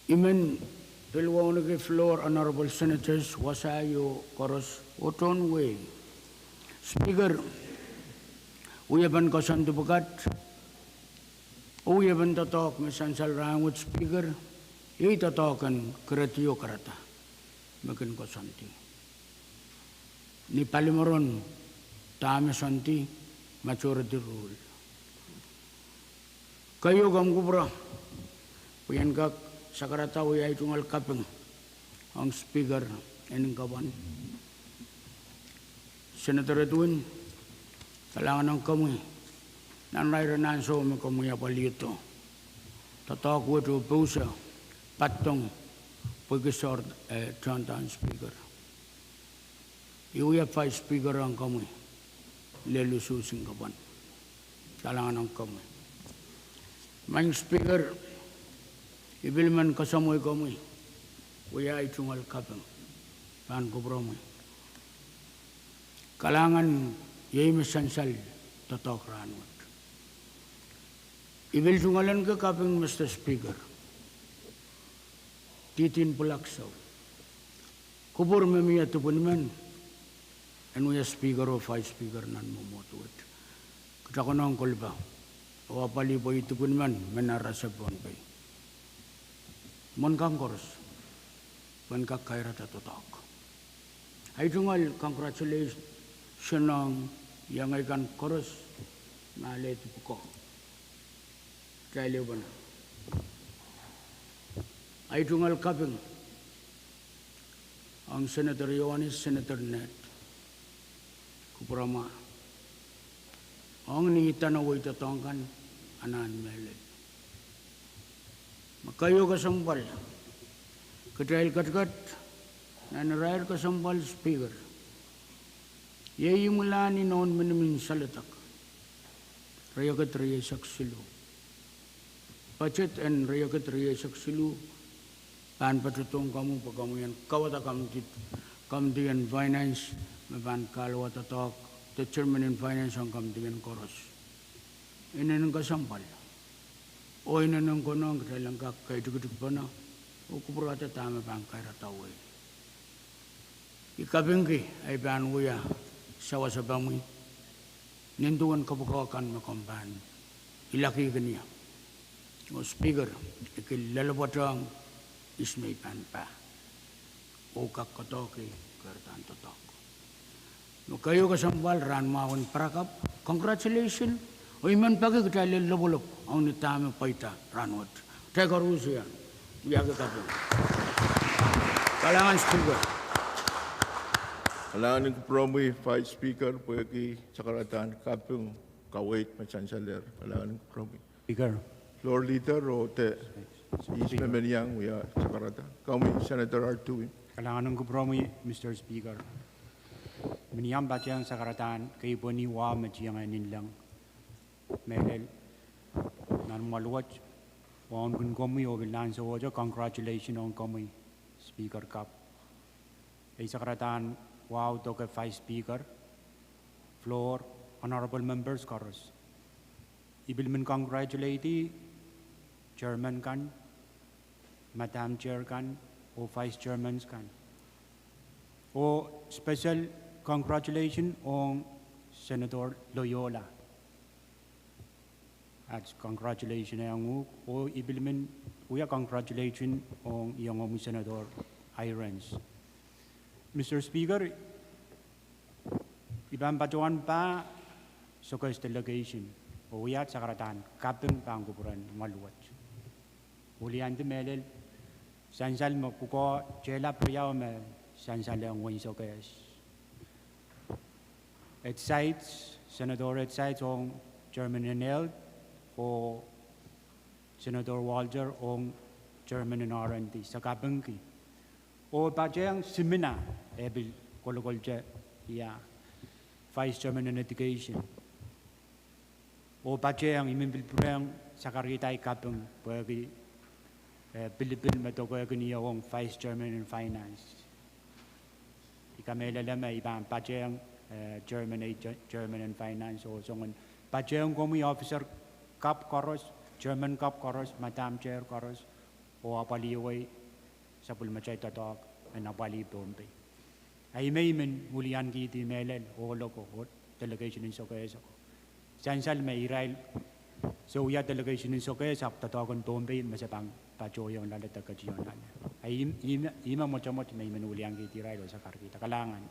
Iman, pilwaw na floor, Honorable Senators, Wasayo, Koros, Oton Way. Speaker, uyaban ko santo bagat, uyaban tatok, misan salrangot Speaker, itatokan kretiyo karata, makin ko santi. Ni palimaron, tama santi, majority rule. Kayo gam kubra, puyan kak sakarata uyay tungal kapeng, ang Speaker, ening kaban. Senator Edwin, kailangan ng kamoy. Nanay renan so may kamoy apalito. Tatak ko ito pusa, patong, pagkisort, chantan Speaker. Iuya pa Speaker ang kamoy. Lelususing kaban. Kailangan ng kamoy. Mayang Speaker, ibilman kasamoy kamoy. Uya itungal kapeng. Paan ko bromoy. Kailangan yay masansal tatok ranwat. Ibil tungalan ka kaping Mr. Speaker. Titin pulaksaw. Kubur mamiya tupun man. Ano ya Speaker o Vice Speaker nan mumotuit. Kita ko nang kulba. O apali po itupun man. Menarasa buwan pa. Mon kang koros. Mon kakaira tatotok. Ay tungal, congratulations. Senang yang ikan koros malay tupuko. Kaya ba na? Ay tungal kaping ang Senator Ioannis, Senator Net, Kuprama, ang niitanaway tatongkan, anan meled. Makayo kasampal, katahil katkat, nanarayar kasampal Speaker. Yay mula ni noon manamin salatak. Rayakat raya saksilu. Budget and rayakat raya saksilu. Pan patutong kamu pa kamu yan. Kawata kamtigan finance. Mapan kalawata talk. The chairman in finance ang kamtigan koros. Inanang kasampal. O inanang konong kailang kakaituk-ituk pa na. O kupurata tama pang kairataway. Ikabingki ay panuya. Sawa sa bamoy, ninduan kabukakan makampan, ilaki kaniya. O Speaker, ikilalapatang ismay pan pa. ukak katoki kertan totok. No kayo kasambal ran mawan prakap. Congratulations. O iman pagi kita lelobulok ang nitame paita ranwat. Teka rusian. Biaga kapung. Kalangan speaker. Kalangan ng promoy, Vice Speaker, pwede sakaratan, kapyung kawait, Chancellor, kalangan ng promoy. Speaker. Floor Leader, o te, isme meniyang, uya, sakaratan. Kami, Senator Artui. Kailangan ng kupromi, Mr. Speaker. Miniyam batyang sa karatan, kay Boni Wa Majiyang Ninlang. Melel, nan maluwat, wan kun komi o bilan sa wajo, congratulations on komi, Speaker Cup. Ay sa karatan, wow, to kay Vice Speaker, floor, honorable members, chorus. Ibil min congratulate, Chairman kan, Madam Chair kan, o Vice Chairmans kan. O special congratulations on Senator Loyola. At congratulations ang o ibilmen uya congratulations on iyong Senator Irons. Mr. Speaker, ibang batuan pa sa delegation o uyat sa karatan kapeng pangkupuran maluwat. Ulian de melel sansal makuko chela priyaw me sansal ang win so kayas. At sites Senator at sites on Chairman Enel o Senator Walter o Chairman ng RNT sa kabangki. O bajang simina ebil kolokol ya Vice Chairman ng Education. O bajang imimbilpurang sa karitay kabang pwede Pilipin matokaya kaniya ang Vice Chairman ng Finance. Ikamela lamay ibang bajang Chairman ng Finance o songon bajang komi officer Cup Koros, Chairman Cup Koros, Madam Chair Koros, o apaliway sa pulmachay tatok na napali Bombay. Ay may min mulian kiti melel o loko o delegation in Sokesa ko. Sansal may Israel so uya delegation in Sokesa tatokan Bombay masapang pachoyong lalata kajiyon nala. Ay ima mo-chamot may manulian kiti Israel sa karkita kalangan.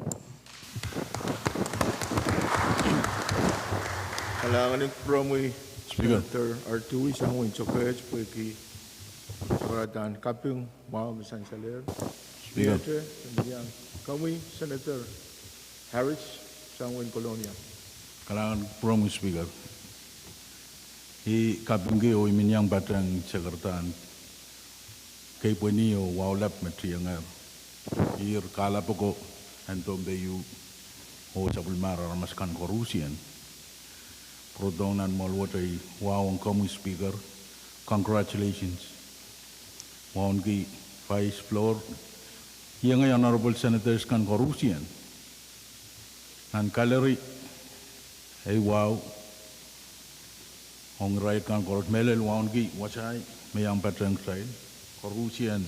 Kalangan ng promoy, Senator Artui, Sangwin Chokech, pwede sakaratan, kapyung mga Chancellor. Speaker. Kami, Senator Harris, Sangwin Colonia. Kalangan promoy, Speaker. Kapyung o iminyang batang sakaratan, kay pwede o wawlap matriyangar. Kala po ko, antom dayo o sa pulmara ramaskan korusian. Prodonan malwatay wawang komu Speaker. Congratulations. Wawang ki Vice Floor. Yang ay Honorable Senators kan korusian. Nan kalari ay wow. Hong right kan korus melel wawang ki wasay mayang patrang say korusian.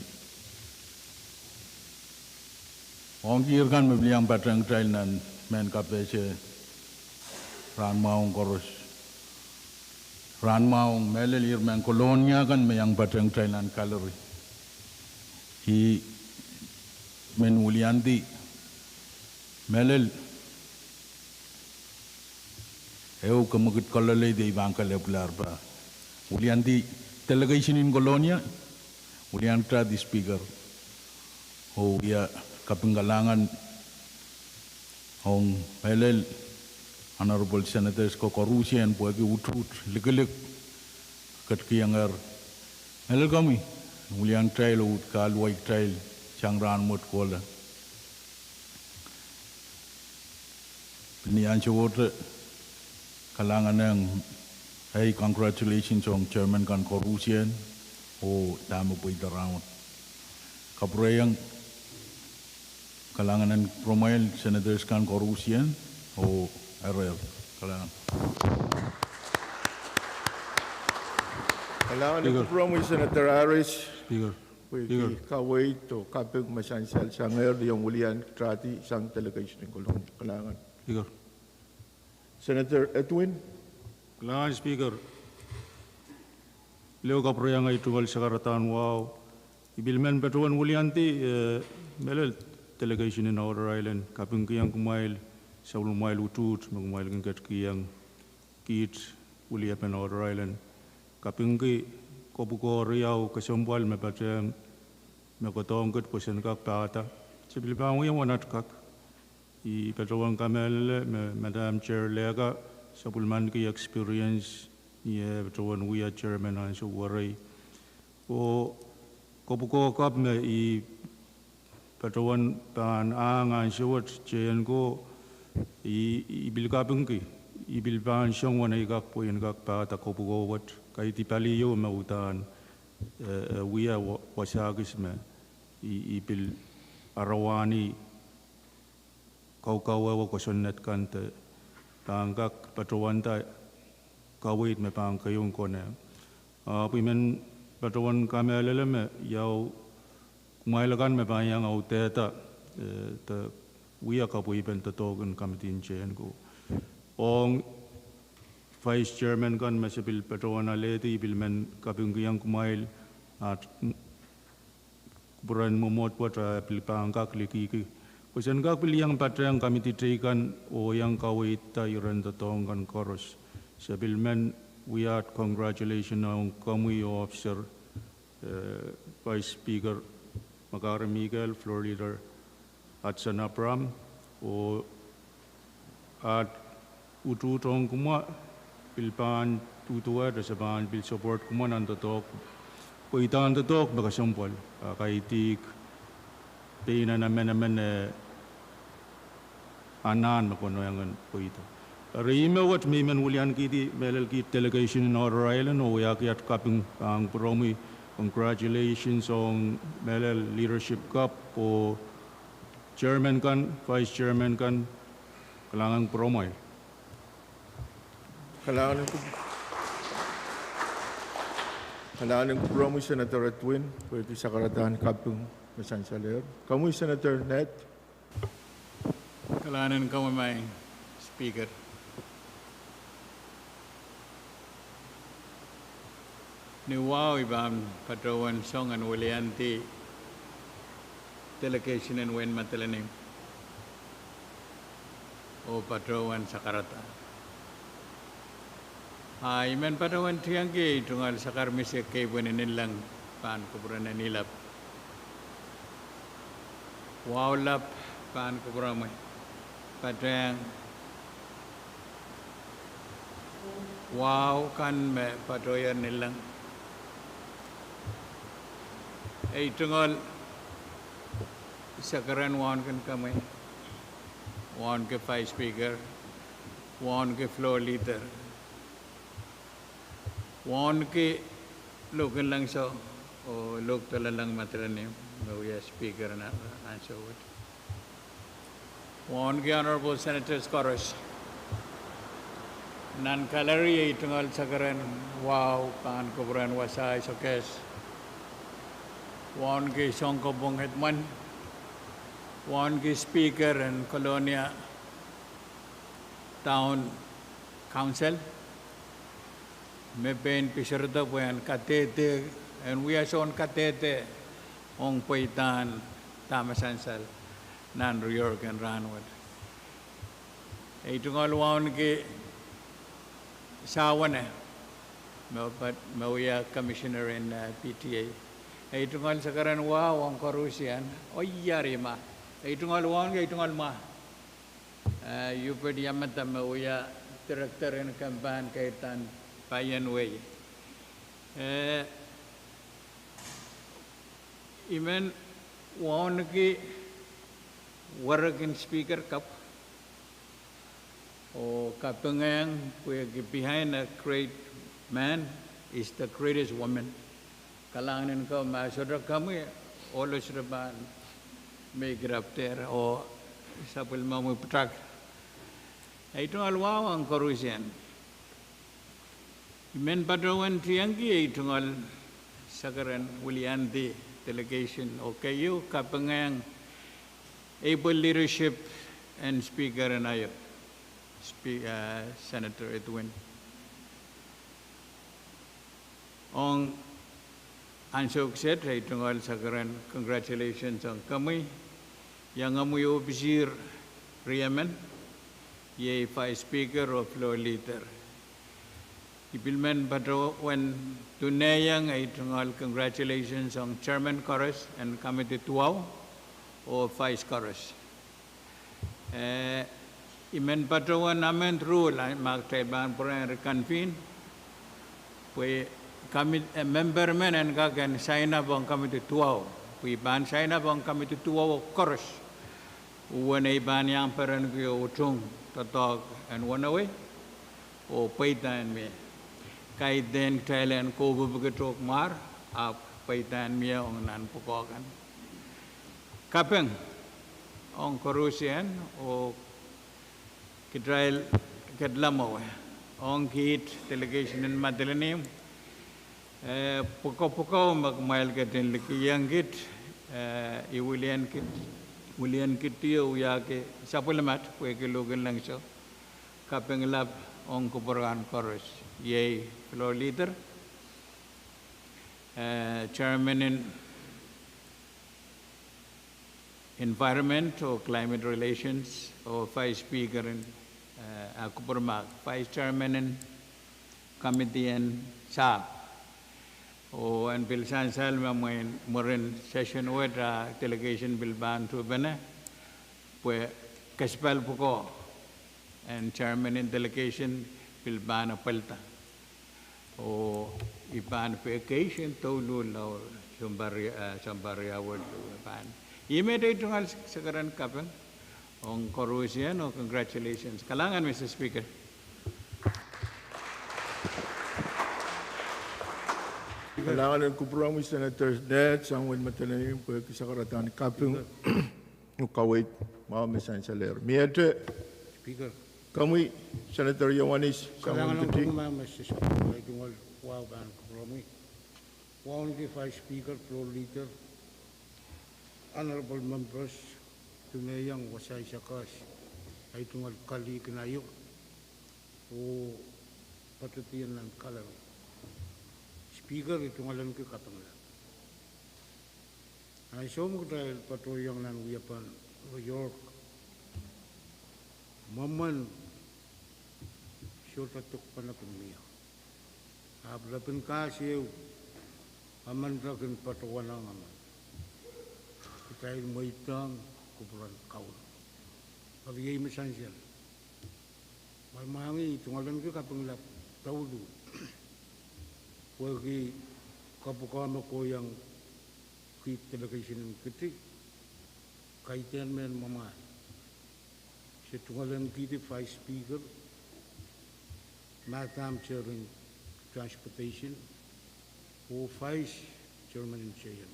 Wawang ki irkan mabliang patrang trail nan men kapese ran maung korus. Ran maung melel irman kolonia kan mayang patrang trailan kalori. Hi men ulianti melel eu kemukit kolole de ibang kalepular pa. Ulianti delegation in kolonia uliantra di Speaker. O ya kapinggalangan hong melel Honorable Senators ko korusian pwede utut ligelik kat kiyangar melel kami muliang trail ut kalway trail changran mot kola pinian chawot kalangan ng hey congratulations on Chairman kan korusian o damo po itarawat kaprayang kalangan ng promail Senators kan korusian o RR. Kailangan ng promoy Senator Harris. Speaker. Pwede kaway to kapag masansal sa ngayon yung ulian trati isang delegation ng Colonia. Kailangan. Speaker. Senator Edwin. Kailangan, Speaker. Leo ka proyang ay tuwal sa karatan, wow. Ibilmen petuan ulianti, melel delegation in Outer Island, kaping kiyang kumail, sa ulmail utut, magmail ng kiyang kit, uli apen Outer Island. Kaping ki, kobuko riyaw, kasyambal, me pateng, me kotong kat posen kak pata. Sibil pa ang wanat kak. I patawang kamel, Madam Chair Lega, sa pulman ki experience, iya patawang uya chairman ang sa waray. O kobuko kap me i patawang pan ang siwat chayan ko ibil kapeng ki ibil pan siyang wanay kak po yan kak pata kobuko wat kay tipaliyo mautan uya wasagis me ibil arawani kau-kau ko sonnet kante pangkak patawang ta kawit me pang kayong ko na pimen patawang kamelele me yaw kumailakan me pang au teta ta uya ka po iben ta togen kamitin chen ko ong vice chairman kan masabil patawang aleti bil men kaping yang kumail at buran momot patra pil pangkak likiki kusen kak pil yang patrang kamiti trekan o yang kawit ta iran ta tongkan koros sabil men we are congratulations on Kamui officer, Vice Speaker Makara Miguel, Floor Leader Hudson Abram, o at ututong kuma pilpan tutua dasaban bil support kuma nantotok po itan totok bakasampol kaitik pina namen anan makono yang po ito. Rima wat mimen ulian kiti melel kit delegation in Outer Island o yakiat kaping ang promi congratulations on melel leadership cup o chairman kan vice chairman kan kalangang promoy Kailangan ko promoy Senator Edwin pwede sa karatahan kaping masansaler. Kamu Senator Ned? Kailangan ko may speaker. Ni wow ibam patrawan song an walianti delegation and wen matalanim o patrawan sakarata imen patrawan tiangki tungal sakar mise kay buenin lang pan kuburan nilap wow lap pan kuburan may patrang wow kan me patroyan nilang tungal sakaran wan kan kami wan ke vice speaker wan ke floor leader wan ke lokan lang so o lok tala lang matranim ya speaker na answer what wan ke honorable senators chorus nan kalari tungal sakaran wow kan kuburan wasai sokes wan ke Songkobong Hetman, wan ke Speaker and Colonia Town Council, me pen pisarda po yan katete, and we are shown katete ong Paitan Tamasansal nan New York and Ranwood. Itong alwan ke sawan mauya commissioner in PTA. Itungal sakaran wow ang Korusian o yari ma itungal wang itungal ma yupedi amata mauya director in campaign kaitan payan way imen wan ki warakin speaker kap o kapengang behind a great man is the greatest woman. Kalangan ko masodra kami olos raban may grafter o sa pulma mo putrak ito alwaw ang Korusian imen padrawan tianggi ito al sakaran Willianti delegation o kayo kapangang able leadership and speaker and ayo Senator Edwin ang ansok set ay tunggal sakaran congratulations ang kami yang amu officer Riaman, ye Vice Speaker of Floor Leader. Ibilmen Badro when tunayang ay tungal congratulations on Chairman Chorus and Committee 12 or Vice Chorus. Imen Badro namen rule ay magtayban po rin reconvene. Pwede member men and gagan sign up on Committee 12. We ban sign up on Committee 12 Chorus. When a ban yang parent go chung to talk and one away or paytan me. Kay den Thailand ko bubugatok mar up paytan me on nan pukokan. Kapeng on Korusian o Kitrail Kedlamo on Kit delegation in Madeleine. Poko magmail gatin liki yang kit William Kitio yake sapulamat pwede lugan lang siya kapeng lab on kupuran chorus yay floor leader chairman in environment or climate relations or vice speaker in kupurmak vice chairman in committee and sab o and Bill Sansal mamorin session with delegation Bill Ban to Bene, pues Kaspel Puko and chairman in delegation Bill Ban Apelta o Iban vacation Tolu or Sambaria would ban. Immediate to us Sakaran Kapeng on Corrosion or congratulations. Kalangan, Mr. Speaker. Kailangan ng kuprong Senator Ned, Samuel Matalanim, po sa karatan kapeng ukawit, mga mesansaler. Miyete, Speaker. Kami, Senator Yawanis, Samuel Kailangan ng Tuti. kumama sa Speaker, tungkol wow ban kupromi. Wow ni Vice Speaker, Floor Leader, Honorable Members, tunayang wasay sakas ay tungkol kali kinayo o patutiyan ng kalaro. Speaker itu ngalan ke katangla. Ay somo dahil patoyang nan wiyapan New York. Maman syota tuk panapin miya. Ablapin kasih aman rakin patowanang aman. Kita moitang kuburan kaul. Pagiyay mesansyal. Mamangi itu ngalan ke katangla taulu. Wagi kapukano ko yang kit delegation kiti kaitan men mama setungalan kiti vice speaker madam chair in transportation o vice chairman in chair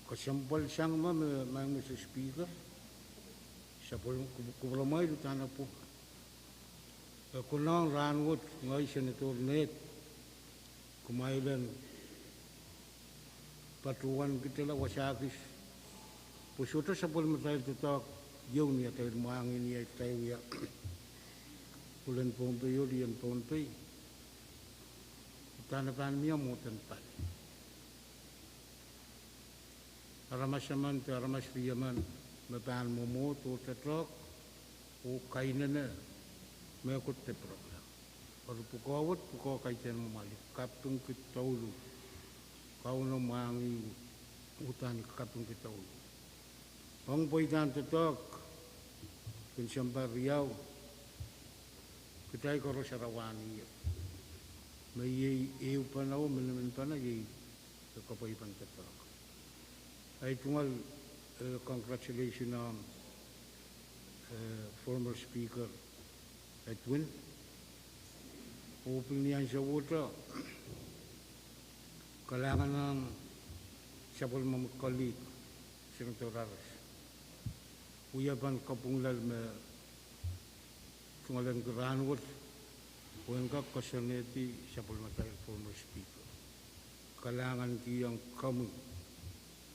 kasampal siyang may Mr. Speaker sa kubramay lutana po kunang rangot ngay Senator Ned kumailan patuan kita lah wasakis pusuta sa pulmatay tutak yaw niya tayo mahangin niya tayo ya ulan pompe yun yan pompe tanapan niya mo tanpan aramas naman aramas riyaman mapahan mo mo to tatok o kainan na may akot te problem. Baru pukawat pukaw kaitan mo malik kapung kitawlo kau na mangi utani kapung kitawlo ang poitan tatok kun Sambar Riau kitay ko ro sarawani may eu panaw menemen pana ye kapoipan tatok ay tungal congratulations on former speaker Edwin opinion sa water kailangan ng sabol mamukali Senator Aras uyaban kapunglal me tungalan geranwat uangka kasaneti sabol matay former speaker kailangan kiyang kami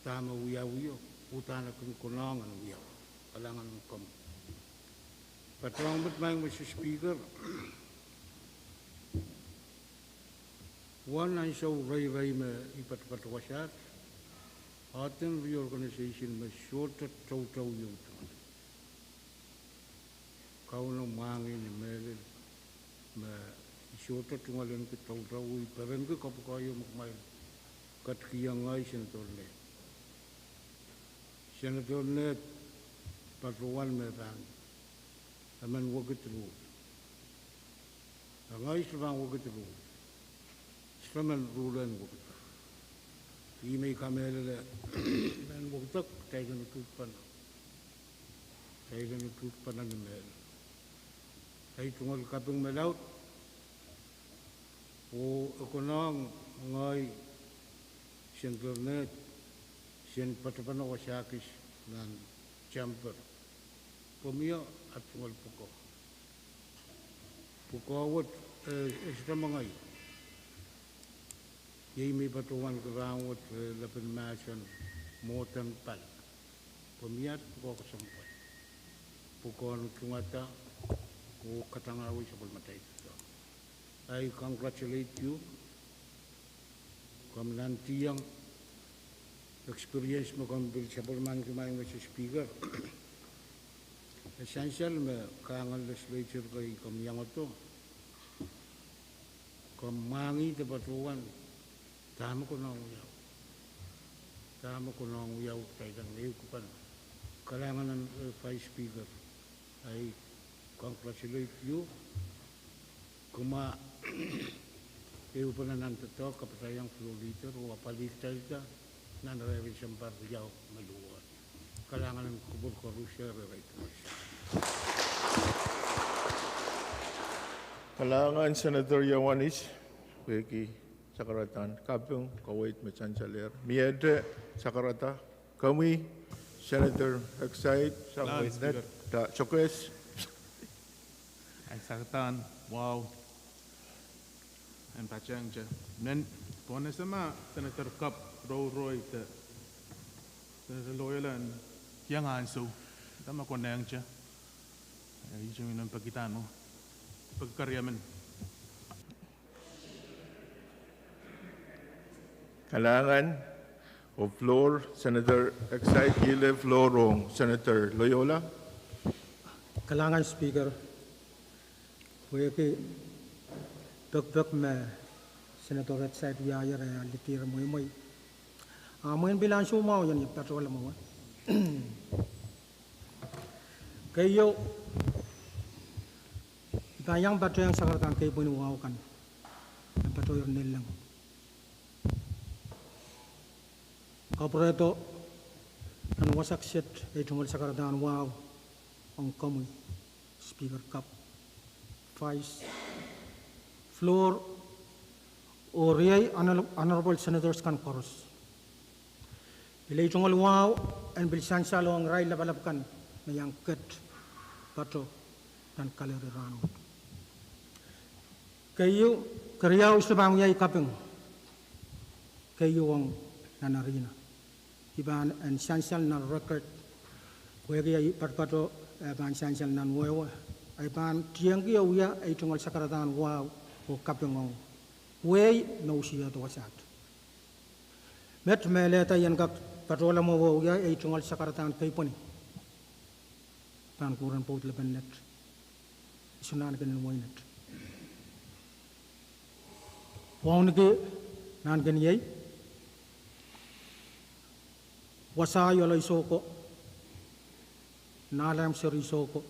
tama uyawiyo utana kung kunangan uyaw kailangan ng kami patrong ba't may Mr. Speaker Wan ay sa ray-ray me ipat-pat wasat, Aten reorganization me shorter total youth. Kauna mangi ni mele me shorter tungalen ke total ui peren ke kapukayo mukmail kat kiyangai senator ne patruan me bang aman woget ru ngai sebang woget ru semen rulen woget Ime kamele men woget taken tutpan ni mel ai tungal kapung melaut o ekonong ngai internet sen patapano wasakis nan chamber pomio at tungal puko wot istamangai yei mi patuan kerawat lapan masan motan pal pomiat puko kesempat puko tungata ko katangawi sabul matai I congratulate you kam nanti yang experience mo kam bil sabul man kemai Mr. Speaker essential me kangal legislature kay kam yang to kam mangi te patuan tama ko nang uyaw kay kan niyo ko pan kalangan ng Vice Speaker I congratulate you kuma eu pernah nanti tahu kepercayaan flow liter wa palitai ka nan revi sempar jauh meluar kalangan kubur korupsi itu Kalangan Senator Yawanis, bagi sakaratan kapung Kuwait Chanceller, miede sakarata kami Senator Exide sampai net tak sukses. Sakaratan, wow. En pachang je. Men pone sama Senator Cup Roy te loyalan yang anso. Tama ko nang je. Ay yung inang pagkitano. Pagkaryaman. Kalangan of floor Senator Exide Gile Florong Senator Loyola. Kalangan Speaker. Weki Dok me Senator Exide Yaya litir moi. Amoin bilang semua yang patrol mo. Kayo bayang patrol yang sakaratan kayo punuwaw kan. Patrol nilang. Kapreto ang wasak set ay tungkol sakaratan wow ang kamoy Speaker Cup Vice Floor or Honorable Senators kan chorus. Ilay tungkol wow and bilisan salo ang ray labalabkan mayang ket pato dan kalirirano. Kayo karyaw isabang yay kapeng kayo ang nanarina. Iban and sansal na record wegi ay patpato ban sansal nan wewa ay ban tianggi uya ay tungkol sakaratan wow o kapeng way no siya to wasat. Met meleta yan kap patrola mo uya ay tungkol sakaratan kay poni. Pan kuran po tleban net. Isunan kan mo net. Waun ke nan kan yai wasa yolo isoko nalam seri isoko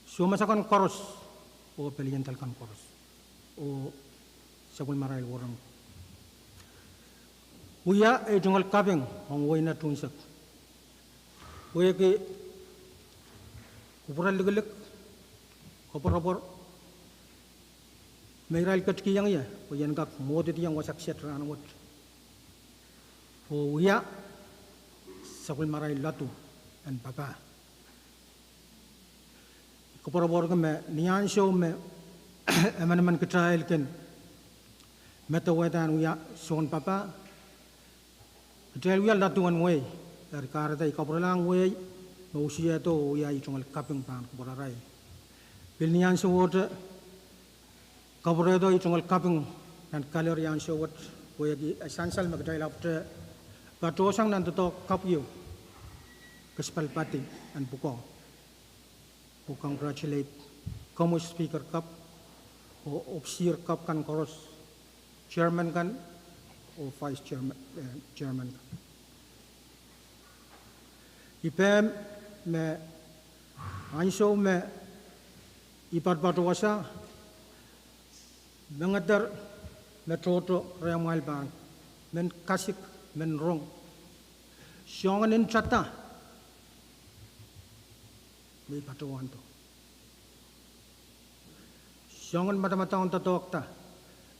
sumasakan koros o peliental kan koros o sabul marai orang uya e jungal kabeng ong woina tunsak uya ke kupural legelek kopor Meiral katki yang ya, uyan gak modit yang wasak set ranawat. O uya sakul marai latu and papa. Kopor me nian show me eman ketrail ken. Meta wetan uya son papa. Ketrail uya latu one way. Dari karata kopor lang way. No usia to uya itungal kapeng pan kopor rai. Bil nian show water. Kaburedo itungal kapung dan kaler yang showat wegi essential magdai lapte Patosang nanto kap you. Kaspalpati and Pukong. Who congratulate Kamu Speaker Cup or Opsir Cup kan koros Chairman kan or Vice Chairman. Ipem me anso me ipat patwasa mengadar me toto reamal bang men kasik men rong siongan in chata me patuan to siongan mata-mata on tatokta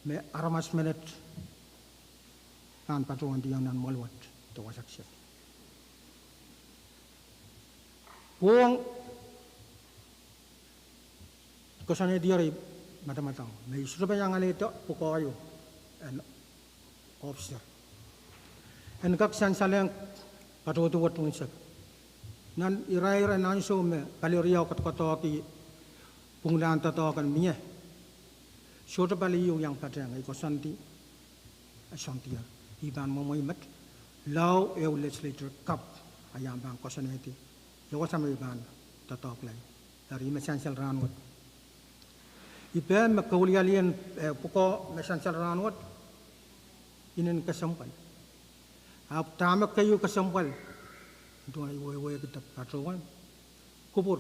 me aramas menet kan patuan diang nan malwat to wasaksya Buang kosannya dia ri mata-mata. May sudah banyak ngali itu pukayu and officer. And kaksan saling patutu watong sak. Nan irai-irai nanso me paliriau kat-kata ki punglaan tatakan miye. Sudah paliu yang patang ay kosanti asantia. Iban momoimat lau eu legislature cup ayam bang kosannya itu. Yo sama iban tatok lai dari mesansal ranwat ipe makaulialian poko mesansal ranwat inen kasampal ap tamak kayu kasampal itu ay woy kita patrowan kubur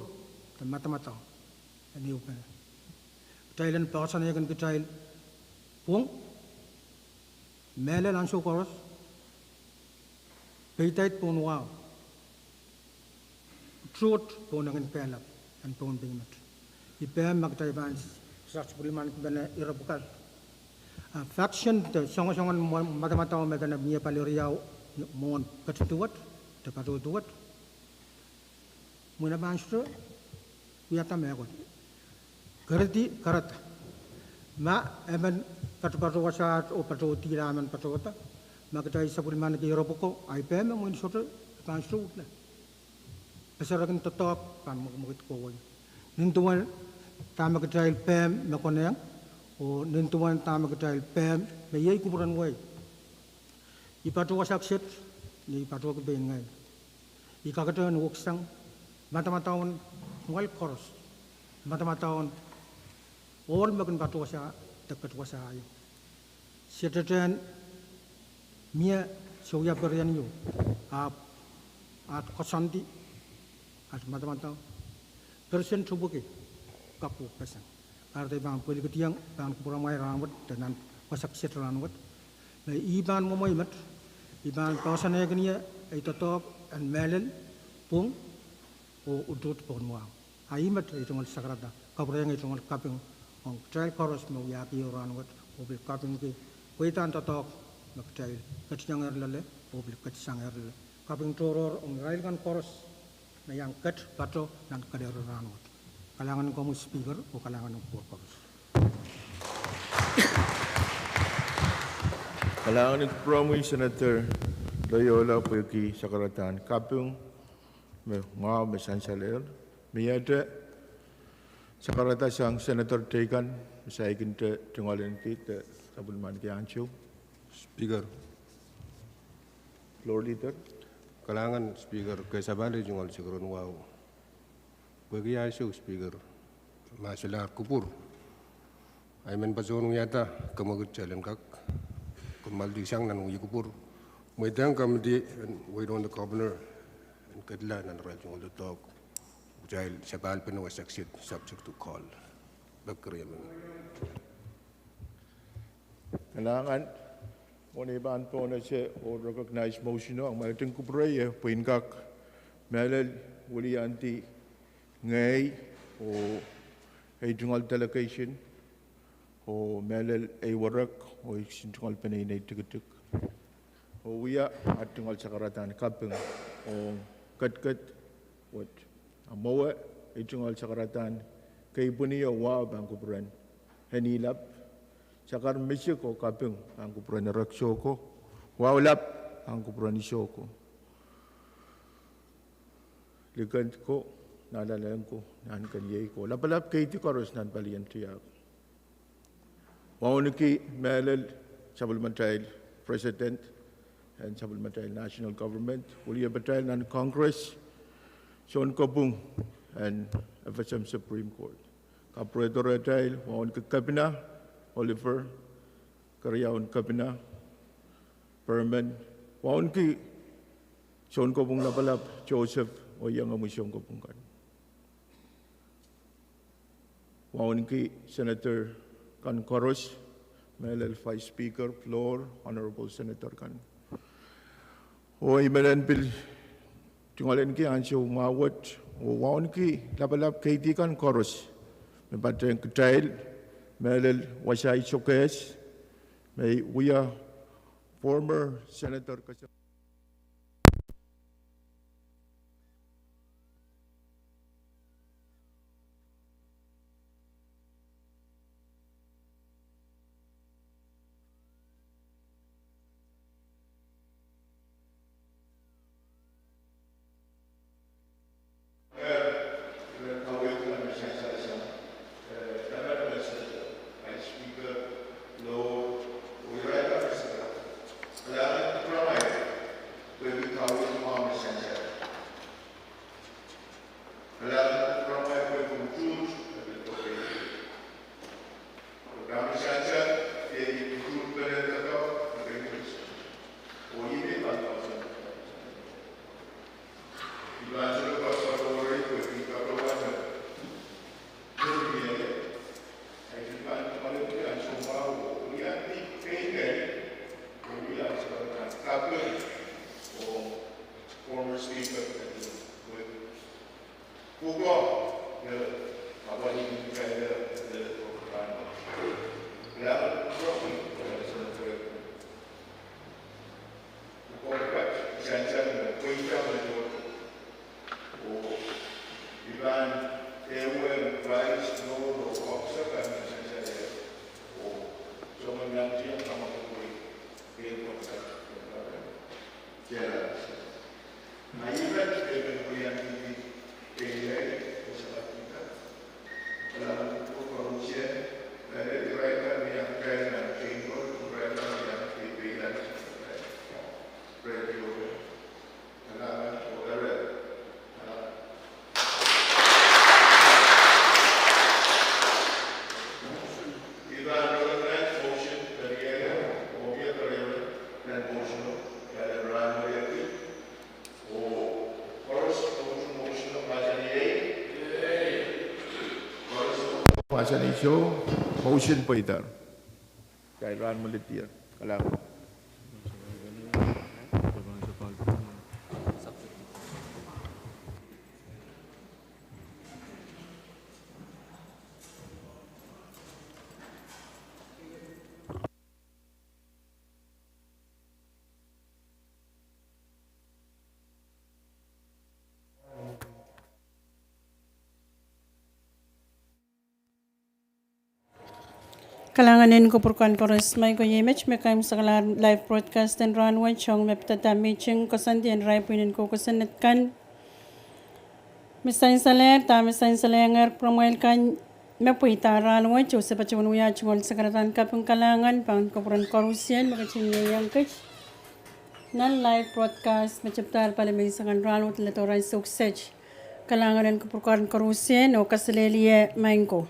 dan mata-mata ani upe Thailand pasan ya kan kita pung mele langsung koros peitait pun wow truth pun dengan pelap dan pun bingat. Ipem magtay ban saks buliman bana irabukal. Faction the songon-songon mata-mata megana miya paliriau mon katutuat te patutuat. Muna ban stro wiata megot. Gerti karat. Ma emen patu wasat o patu tiraman patuta. Magtay sa buliman ki irabuko ipem mun soto ban stro la. Pasarakan tetap kan mukit kawai. Nintuan tama ketrail pem nakoneng, o nintuan tama ketrail pem mayai kuburan wai. Ipatu wasakset, ni ipatu kebengai. Ikakatan wuksang, mata-mataon mual koros, mata-mataon all makan patu wasa dekat wasa ayu. Setetan mia soya berian yu, at kosanti. At mata-mata persen tubuki kapu pesan. Arti bang puli ketiang bang kuramai ramut dengan wasak set ramut. Nah iban momoy mat iban kawasan yang ni itu top and melon pung o udut pun muang. Aimat itu ngal sakrata kabreng itu ngal kaping ong trail koros mau yaki ramut mobil kaping ki kuitan totok nak trail kecang erlele mobil kecang erlele kaping toror ong rail kan koros na yang kat pato nan kadero ranot kalangan Kamu Speaker o kalangan ng purpose Kalangan ng Promoy Senator Loyola Pueki Sakaratan Kapung me ngau me sansaler miyata Sakarata sang Senator Tegan saya kinta tunggalin kita sabulman ki anchu Speaker Floor Leader Kalangan Speaker kesabali jungol sigurun wow. Bagi asyik Speaker masalah kupur. Aiman pasonung yata kemagut jalan kak kemal di sang nan uji kupur. Medang kami di wait on the governor and kedla nan ral jungol the talk. Jail sabal penuh succeed subject to call. Bakriyaman. Kalangan Oni ban pona se o recognize motion ang malating kupraya puinkak melel wali anti ngay o ay jungal delegation o melel ay warak o jungal paninay tugutuk o wiya at jungal sakaratan kapeng o kat what amawa ay jungal sakaratan kay buniya wa bang kupran hanilap Sakar mesya ko kapeng ang kupran raksyo ko, wawlap ang kupran isyo ko. Likan ko, nalalayan ko, nan kanyay ko. Lapalap kay ti karos nan balian tiyak. Wauniki melel sabulman trial President and Sabul Matail National Government, Ulia Batail and Congress, Sean Kopung, and FSM Supreme Court. Operator Retail, Wawan Kabina, Oliver, Karyawan Kabina, Perman, Wawan Ki, Sean Kopung Napalap, Joseph, o yang Amusyong Kopung Kan. Wawan Ki, Senator Kan Koros, Melel Vice Speaker, Floor, Honorable Senator Kan. O imelan bil, tinggalin ki ansyo mawat, o wawan ki, lapalap KT Kan Koros, Mebatang Ketail, Melel Wasai Chokes, may we are former Senator Kasam. Pasan isu, motion paitar. Kailan melitir, kalau. Kalanganin ko purkan koros may ko image may kaim sa live broadcast and runway chong may patata meeting kosanti and rai puinin ko kosanat kan misain saler ta misain salengar promoil kan may puita runway cho sa pachun uya chungol sa karatan kapung kalangan pang ko purkan korusyan makaching yang kach nan live broadcast macaptar pala may sa kan runway tilatoran suksej kalanganin ko purkan korusyan o kasaleliye main ko